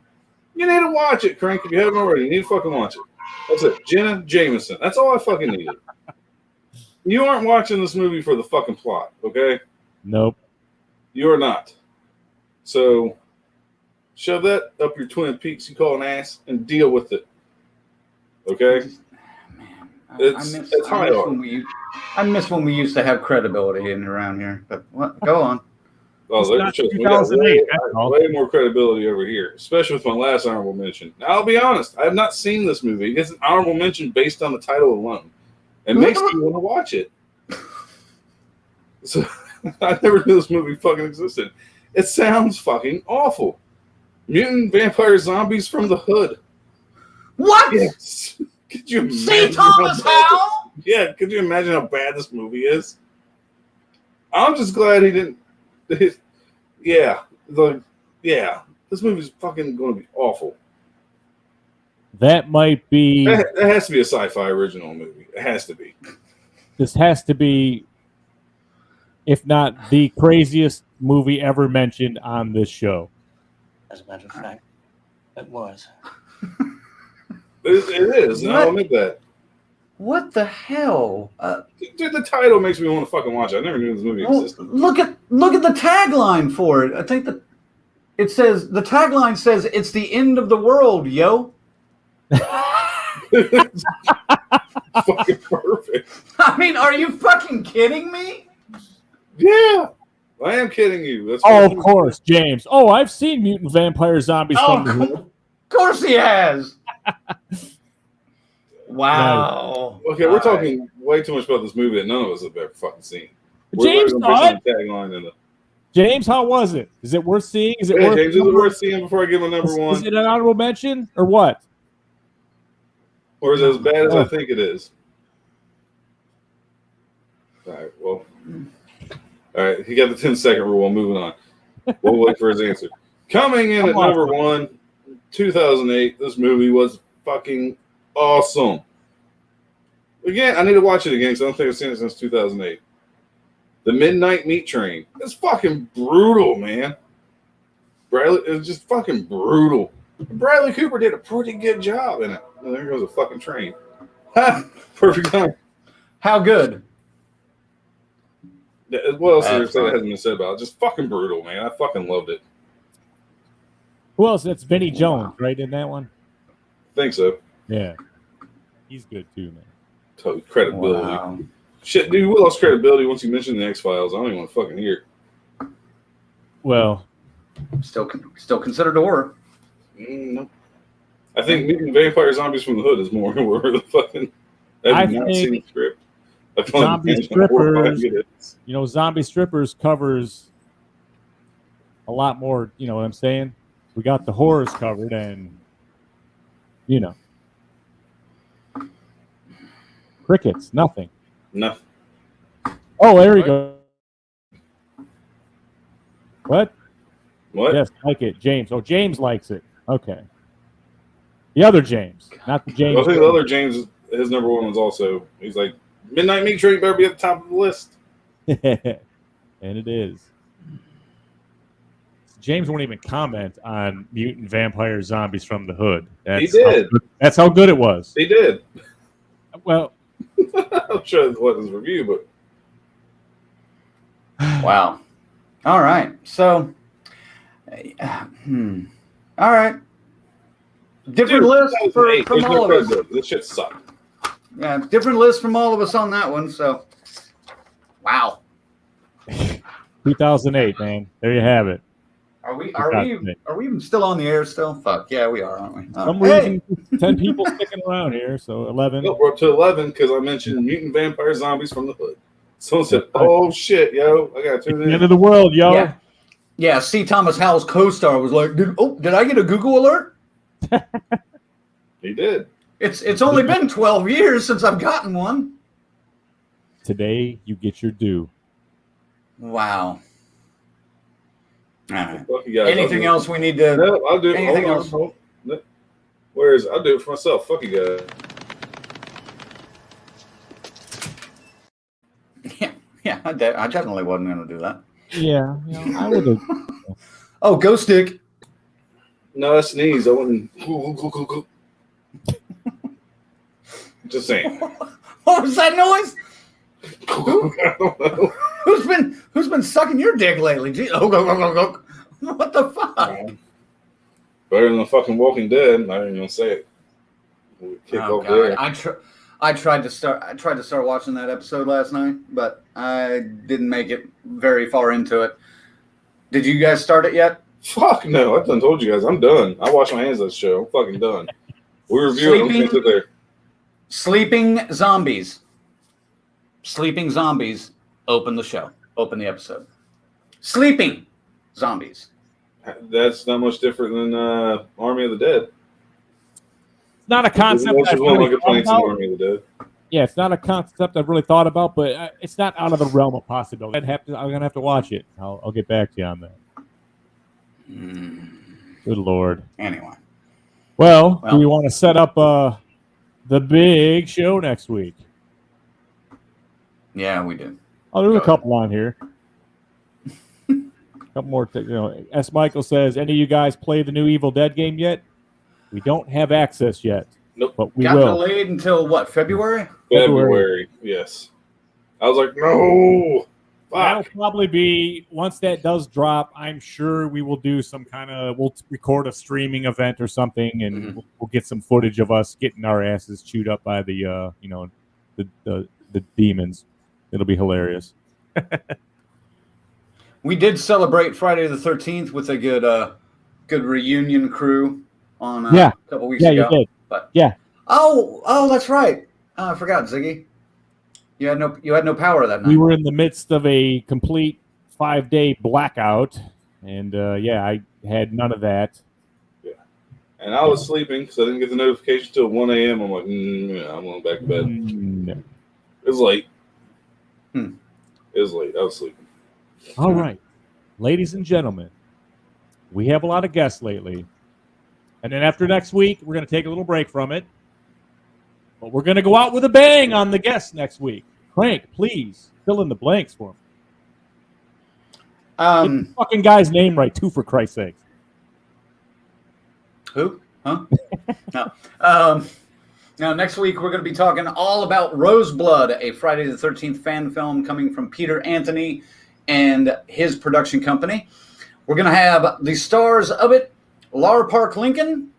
You need to watch it, Crank. If you haven't already, you need to fucking watch it. That's it. Jenna Jameson. That's all I fucking needed. You aren't watching this movie for the fucking plot, okay? Nope. You are not. So shove that up your Twin Peaks you call an ass and deal with it. Okay? It's high art. I miss when we used to have credibility in around here. But what? Go on. Oh, we got 2008, way more credibility over here, especially with my last honorable mention. Now, I'll be honest, I have not seen this movie. It's an honorable mention based on the title alone. It makes me want to watch it. So I never knew this movie fucking existed. It sounds fucking awful. Mutant vampire zombies from the hood. What? Yes. Could you imagine? See Thomas Howell? Yeah, could you imagine how bad this movie is? I'm just glad he didn't. This movie's fucking going to be awful. That might be. That has to be a sci-fi original movie. It has to be. This has to be, if not the craziest movie ever mentioned on this show. As a matter of fact, it was. It is, and I'll admit that. What the hell? Dude, the title makes me want to fucking watch it. I never knew this movie existed. Look at the tagline for it. I think the tagline says it's the end of the world, yo. Fucking perfect. I mean, are you fucking kidding me? Yeah, I am kidding you. That's of course, James. Oh, I've seen Mutant Vampire Zombies from the hood. Of course he has. Wow. Okay, we're talking way too much about this movie that none of us have ever fucking seen. James saw it. Tagline in the... James, how was it? Is it worth seeing? Is it James, worth is it worth seeing before I give my number one? Is it an honorable mention or what? Or is it as bad as I think it is? All right, well. All right, he got the 10-second rule. I'm moving on. We'll wait for his answer. Coming in at number 1, 2008, this movie was fucking awesome. Again, I need to watch it again because I don't think I've seen it since 2008. The Midnight Meat Train. It's fucking brutal, man. Bradley, it's just fucking brutal. Bradley Cooper did a pretty good job in it. Oh, there goes a fucking train. Perfect time. How good? What else is there that hasn't been said about it? Just fucking brutal, man. I fucking loved it. Who else? That's Vinnie Jones, right, in that one? I think so. Yeah. He's good, too, man. Total credibility. Wow. Shit, dude, we lost credibility once you mentioned the X-Files. I don't even want to fucking hear it. Well. Still considered horror. No. I think Mutant Vampire Zombies from the Hood is more where the fucking... I have not seen the script. Zombie Strippers, Zombie Strippers covers a lot more, you know what I'm saying? We got the horrors covered and, crickets, nothing. Nothing. Oh, there we go. What? What? Yes, like it. James. Oh, James likes it. Okay. The other James, not the James. I think the other James, his number 1 was also, he's like, Midnight Meat Train better be at the top of the list. And it is. James won't even comment on Mutant Vampire Zombies from the Hood. He did. That's how good it was. He did. Well, I'm sure that's what his review, but wow. All right. So, all right. Different list from all of us. This shit sucked. Yeah, different list from all of us on that one. So, wow. 2008, man. There you have it. Are we even still on the air still? Fuck yeah, we are, aren't we? Some reason 10 people sticking around here, so 11. No, we're up to 11 because I mentioned Mutant Vampire Zombies from the Hood. Someone said, "Oh shit, yo, I got to tune in." The end of the world, yo. Yeah. C. Thomas Howell's co-star was like, "Did I get a Google alert?" He did. It's only been 12 years since I've gotten one. Today you get your due. Wow. All right. You guys. Anything else we need to? No, I'll do it. Anything else? Where is it? I'll do it for myself. Fuck you guys. I definitely wasn't going to do that. Yeah, I would have. Oh, go stick. No, I sneezed. I wouldn't. Just saying. What was that noise? I don't know. Who's been sucking your dick lately? Gee, oh, go. What the fuck? Better than the fucking Walking Dead. I didn't even say it. We'll kick off there. I tried to start watching that episode last night, but I didn't make it very far into it. Did you guys start it yet? Fuck no! I done told you guys I'm done. I wash my hands of that show. I'm fucking done. We review it. We sit there. Sleeping Zombies. Sleeping Zombies. Open the show. Open the episode. Sleeping Zombies. That's not much different than Army of the Dead. It's not a concept. Army of the Dead. Yeah, it's not a concept I've really thought about, but it's not out of the realm of possibility. I'm gonna have to watch it. I'll get back to you on that. Good Lord. Anyway. Well, do you want to set up the big show next week? Yeah, we do. Oh, there's a couple on here. A couple more. S. Michael says, any of you guys play the new Evil Dead game yet? We don't have access yet. Nope. But we Got will. delayed until what, February? February, yes. I was like, no. That'll probably be, once that does drop, I'm sure we will do some we'll record a streaming event or something, and we'll get some footage of us getting our asses chewed up by the demons. It'll be hilarious. We did celebrate Friday the 13th with a good reunion crew on a couple weeks ago. You did. But yeah. Oh, that's right. I forgot, Ziggy. You had no power that night. We were in the midst of a complete 5-day blackout, and I had none of that. Yeah, and I was sleeping because I didn't get the notification till 1 a.m. I'm like, I'm going back to bed. No. It was late. It was late. I was sleeping. All right, ladies and gentlemen, we have a lot of guests lately, and then after next week, we're going to take a little break from it. But we're going to go out with a bang on the guests next week. Crank, please fill in the blanks for me. Get the fucking guy's name right, too, for Christ's sake. Who? Huh? No. Now, next week, we're going to be talking all about Roseblood, a Friday the 13th fan film coming from Peter Anthony and his production company. We're going to have the stars of it, Lara Park Lincoln,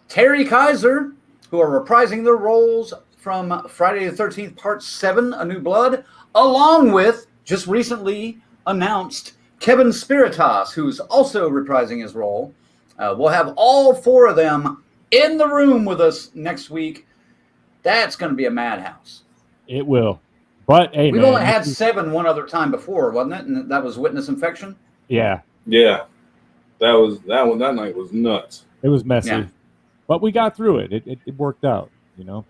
Terry Kaiser, who are reprising their roles from Friday the 13th, Part 7, A New Blood, along with, just recently announced, Kevin Spiritas, who's also reprising his role. We'll have all four of them in the room with us next week. That's going to be a madhouse. It will. But, hey, We've only had 7 one other time before, wasn't it? And that was Witness Infection? Yeah. Yeah. That night was nuts. It was messy. Yeah. But we got through it. It worked out, Yeah.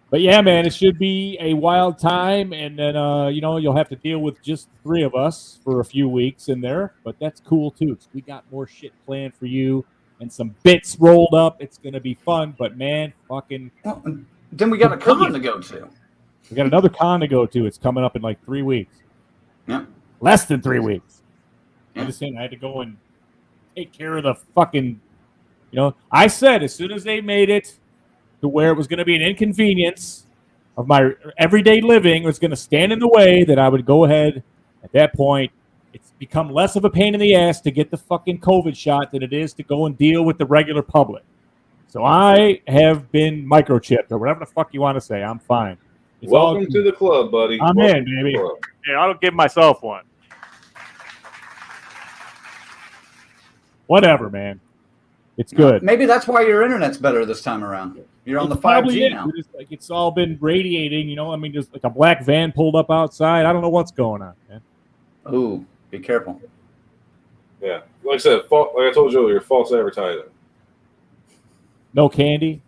But yeah, man, it should be a wild time, and then you'll have to deal with just 3 of us for a few weeks in there. But that's cool too, because we got more shit planned for you and some bits rolled up. It's gonna be fun. But man, fucking. Well, then we got a con to go to. We got another con to go to. It's coming up in like 3 weeks. Yeah. Less than 3 weeks. Yeah. I'm just saying I had to go and take care of the fucking. I said as soon as they made it to where it was going to be an inconvenience of my everyday living, it was going to stand in the way, that I would go ahead. At that point, it's become less of a pain in the ass to get the fucking COVID shot than it is to go and deal with the regular public. So I have been microchipped, or whatever the fuck you want to say. I'm fine. It's Welcome to the club, buddy. I'm in, baby. Yeah, I'll give myself one. Whatever, man. It's good. Maybe that's why your internet's better this time around. You're on the 5G now. It's all been radiating, there's like a black van pulled up outside. I don't know what's going on, man. Ooh, be careful. Yeah. Like I said, like I told you earlier, false advertising. No candy?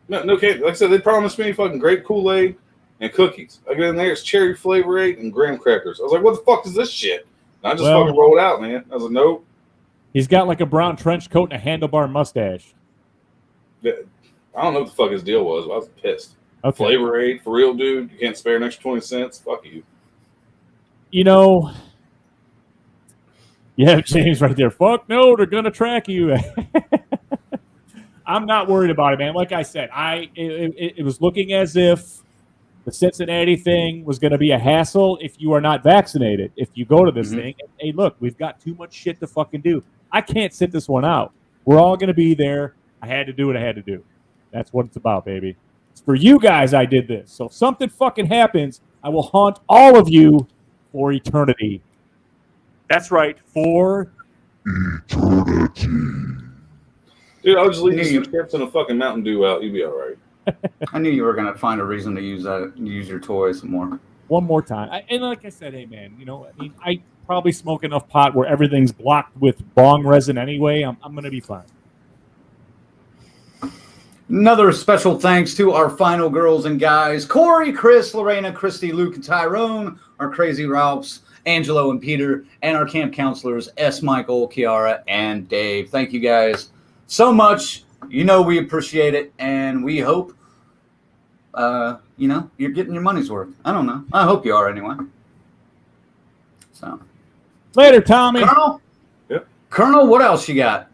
No candy. Like I said, they promised me fucking grape Kool-Aid and cookies. I get in there, it's cherry flavor 8 and graham crackers. I was like, what the fuck is this shit? And I just fucking rolled out, man. I was like, nope. He's got like a brown trench coat and a handlebar mustache. I don't know what the fuck his deal was, but I was pissed. Okay. Flavor 8, for real, dude. You can't spare an extra 20 cents. Fuck you. you know, you have James right there. Fuck no, they're gonna track you. I'm not worried about it, man. Like I said, it was looking as if the Cincinnati thing was going to be a hassle if you are not vaccinated. If you go to this thing, hey, look, we've got too much shit to fucking do. I can't sit this one out. We're all going to be there. I had to do what I had to do. That's what it's about, baby. It's for you guys I did this. So if something fucking happens, I will haunt all of you for eternity. That's right, for Eternity. Dude, I'll just leave you some chips and a fucking Mountain Dew out. You'll be all right. I knew you were gonna find a reason to use your toys some more. one more time. And like I said, hey, man, you know, I mean, I probably smoke enough pot where everything's blocked with bong resin anyway. I'm going to be fine. Another special thanks to our final girls and guys, Corey, Chris, Lorena, Christy, Luke, and Tyrone, our crazy Ralphs, Angelo and Peter, and our camp counselors, S. Michael, Kiara, and Dave. Thank you guys so much. You know we appreciate it, and we hope, you know, you're getting your money's worth. I don't know. I hope you are anyway. So, Later, Tommy. Colonel? Yep. Colonel, what else you got?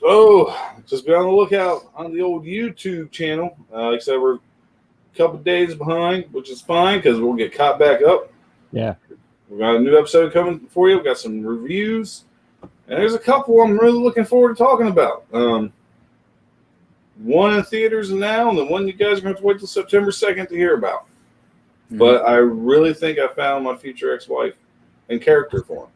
Oh, just be on the lookout on the old YouTube channel. Like I said, we're a couple days behind, which is fine because we'll get caught back up. Yeah. We got a new episode coming for you. We've got some reviews. And there's a couple I'm really looking forward to talking about. One in theaters now, and the one you guys are going to have to wait till September 2nd to hear about. Mm-hmm. But I really think I found my future ex-wife and character for him.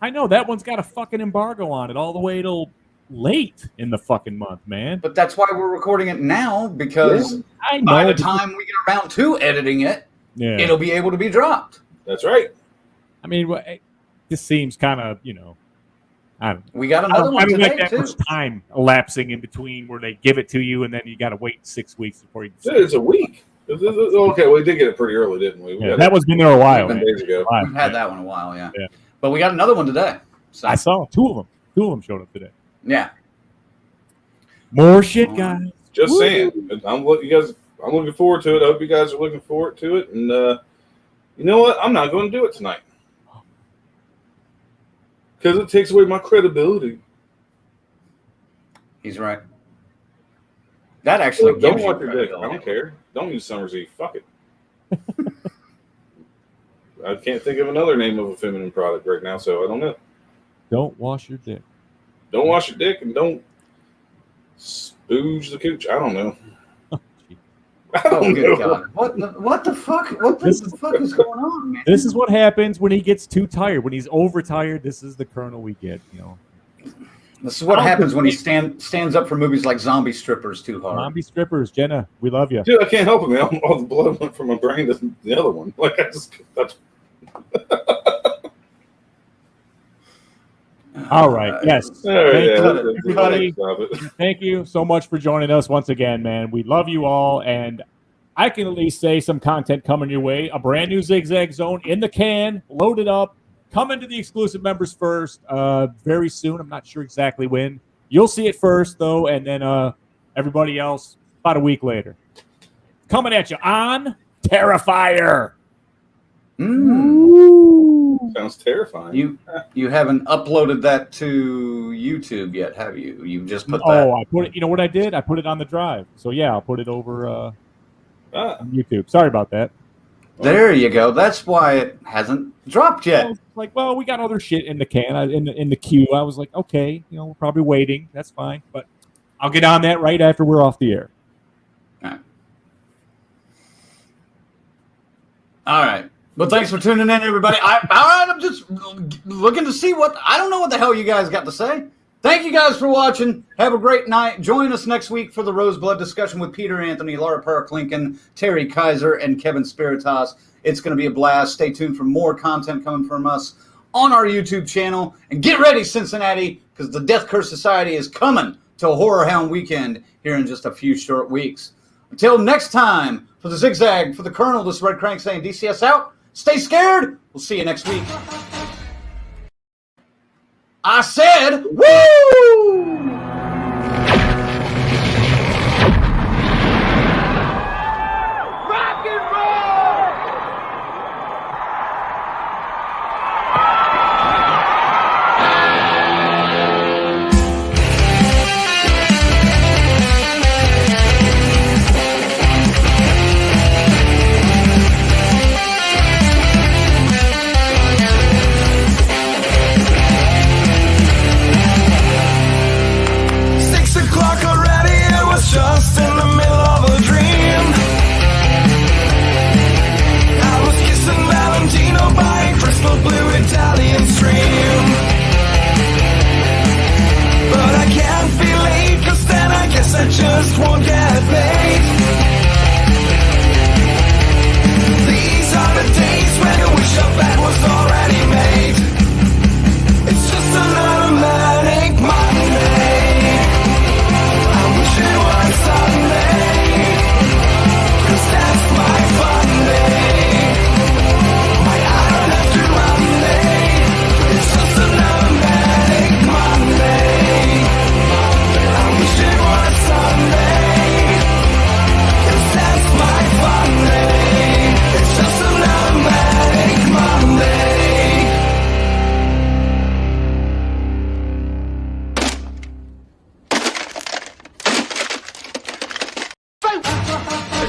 I know, that one's got a fucking embargo on it all the way till late in the fucking month, man. But that's why we're recording it now, because I know. by the time we get around to editing it, it'll be able to be dropped. That's right. I mean, this seems kind of, you know, I don't know. We got another one today, like that too. much time elapsing in between where they give it to you and then you got to wait 6 weeks before you. Dude, it's a week. Okay, we did get it pretty early, didn't we? Yeah, that one's been there a while. 7 days ago. We've had that one a while, yeah. But we got another one today. So. I saw two of them. Two of them showed up today. Yeah. More shit, guys. Just saying. I'm looking forward to it. I hope you guys are looking forward to it. And you know what? I'm not going to do it tonight. Because it takes away my credibility. He's right. That actually Don't gives watch you your dick. credibility. I don't care. Don't use Summer's Eve. Fuck it. I can't think of another name of a feminine product right now, so I don't know. Don't wash your dick. Don't wash your dick and don't spooge the cooch. I don't know. I don't know. God. What the fuck? What the fuck is going on, man? This is what happens when he gets too tired. When he's overtired, this is the Colonel we get, you know. This is what happens when he stands up for movies like Zombie Strippers too hard. Zombie Strippers, Jenna, we love you. Dude, I can't help it, man. All the blood went from my brain to the other one. Like, that's... All right, yes. Thank Thank you so much for joining us once again, man. We love you all, and I can at least say some content coming your way. A brand new Zigzag Zone in the can, loaded up, coming to the exclusive members first very soon. I'm not sure exactly when. You'll see it first, though, and then everybody else about a week later. Coming at you on Terrifier. Sounds terrifying. You haven't uploaded that to YouTube yet, have you? You just put that. Oh, I put it. You know what I did? I put it on the drive. So yeah, I'll put it over on YouTube. Sorry about that. There you go. That's why it hasn't dropped yet. I was like, well, we got other shit in the can, in the queue. I was like, okay, you know, we're probably waiting. That's fine, but I'll get on that right after we're off the air. All right. Well, thanks for tuning in, everybody. I'm just looking to see I don't know what the hell you guys got to say. Thank you guys for watching. Have a great night. Join us next week for the Roseblood discussion with Peter Anthony, Laura Park-Lincoln, Terry Kaiser, and Kevin Spiritas. It's going to be a blast. Stay tuned for more content coming from us on our YouTube channel. And get ready, Cincinnati, because the Death Curse Society is coming to Horror Hound Weekend here in just a few short weeks. Until next time, for the Zigzag, for the Colonel, this is Red Crank saying DCS out. Stay scared. We'll see you next week. I said, woo! Rock and roll!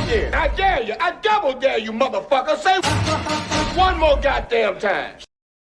again. I dare you. I double dare you, motherfucker. Say one more goddamn time.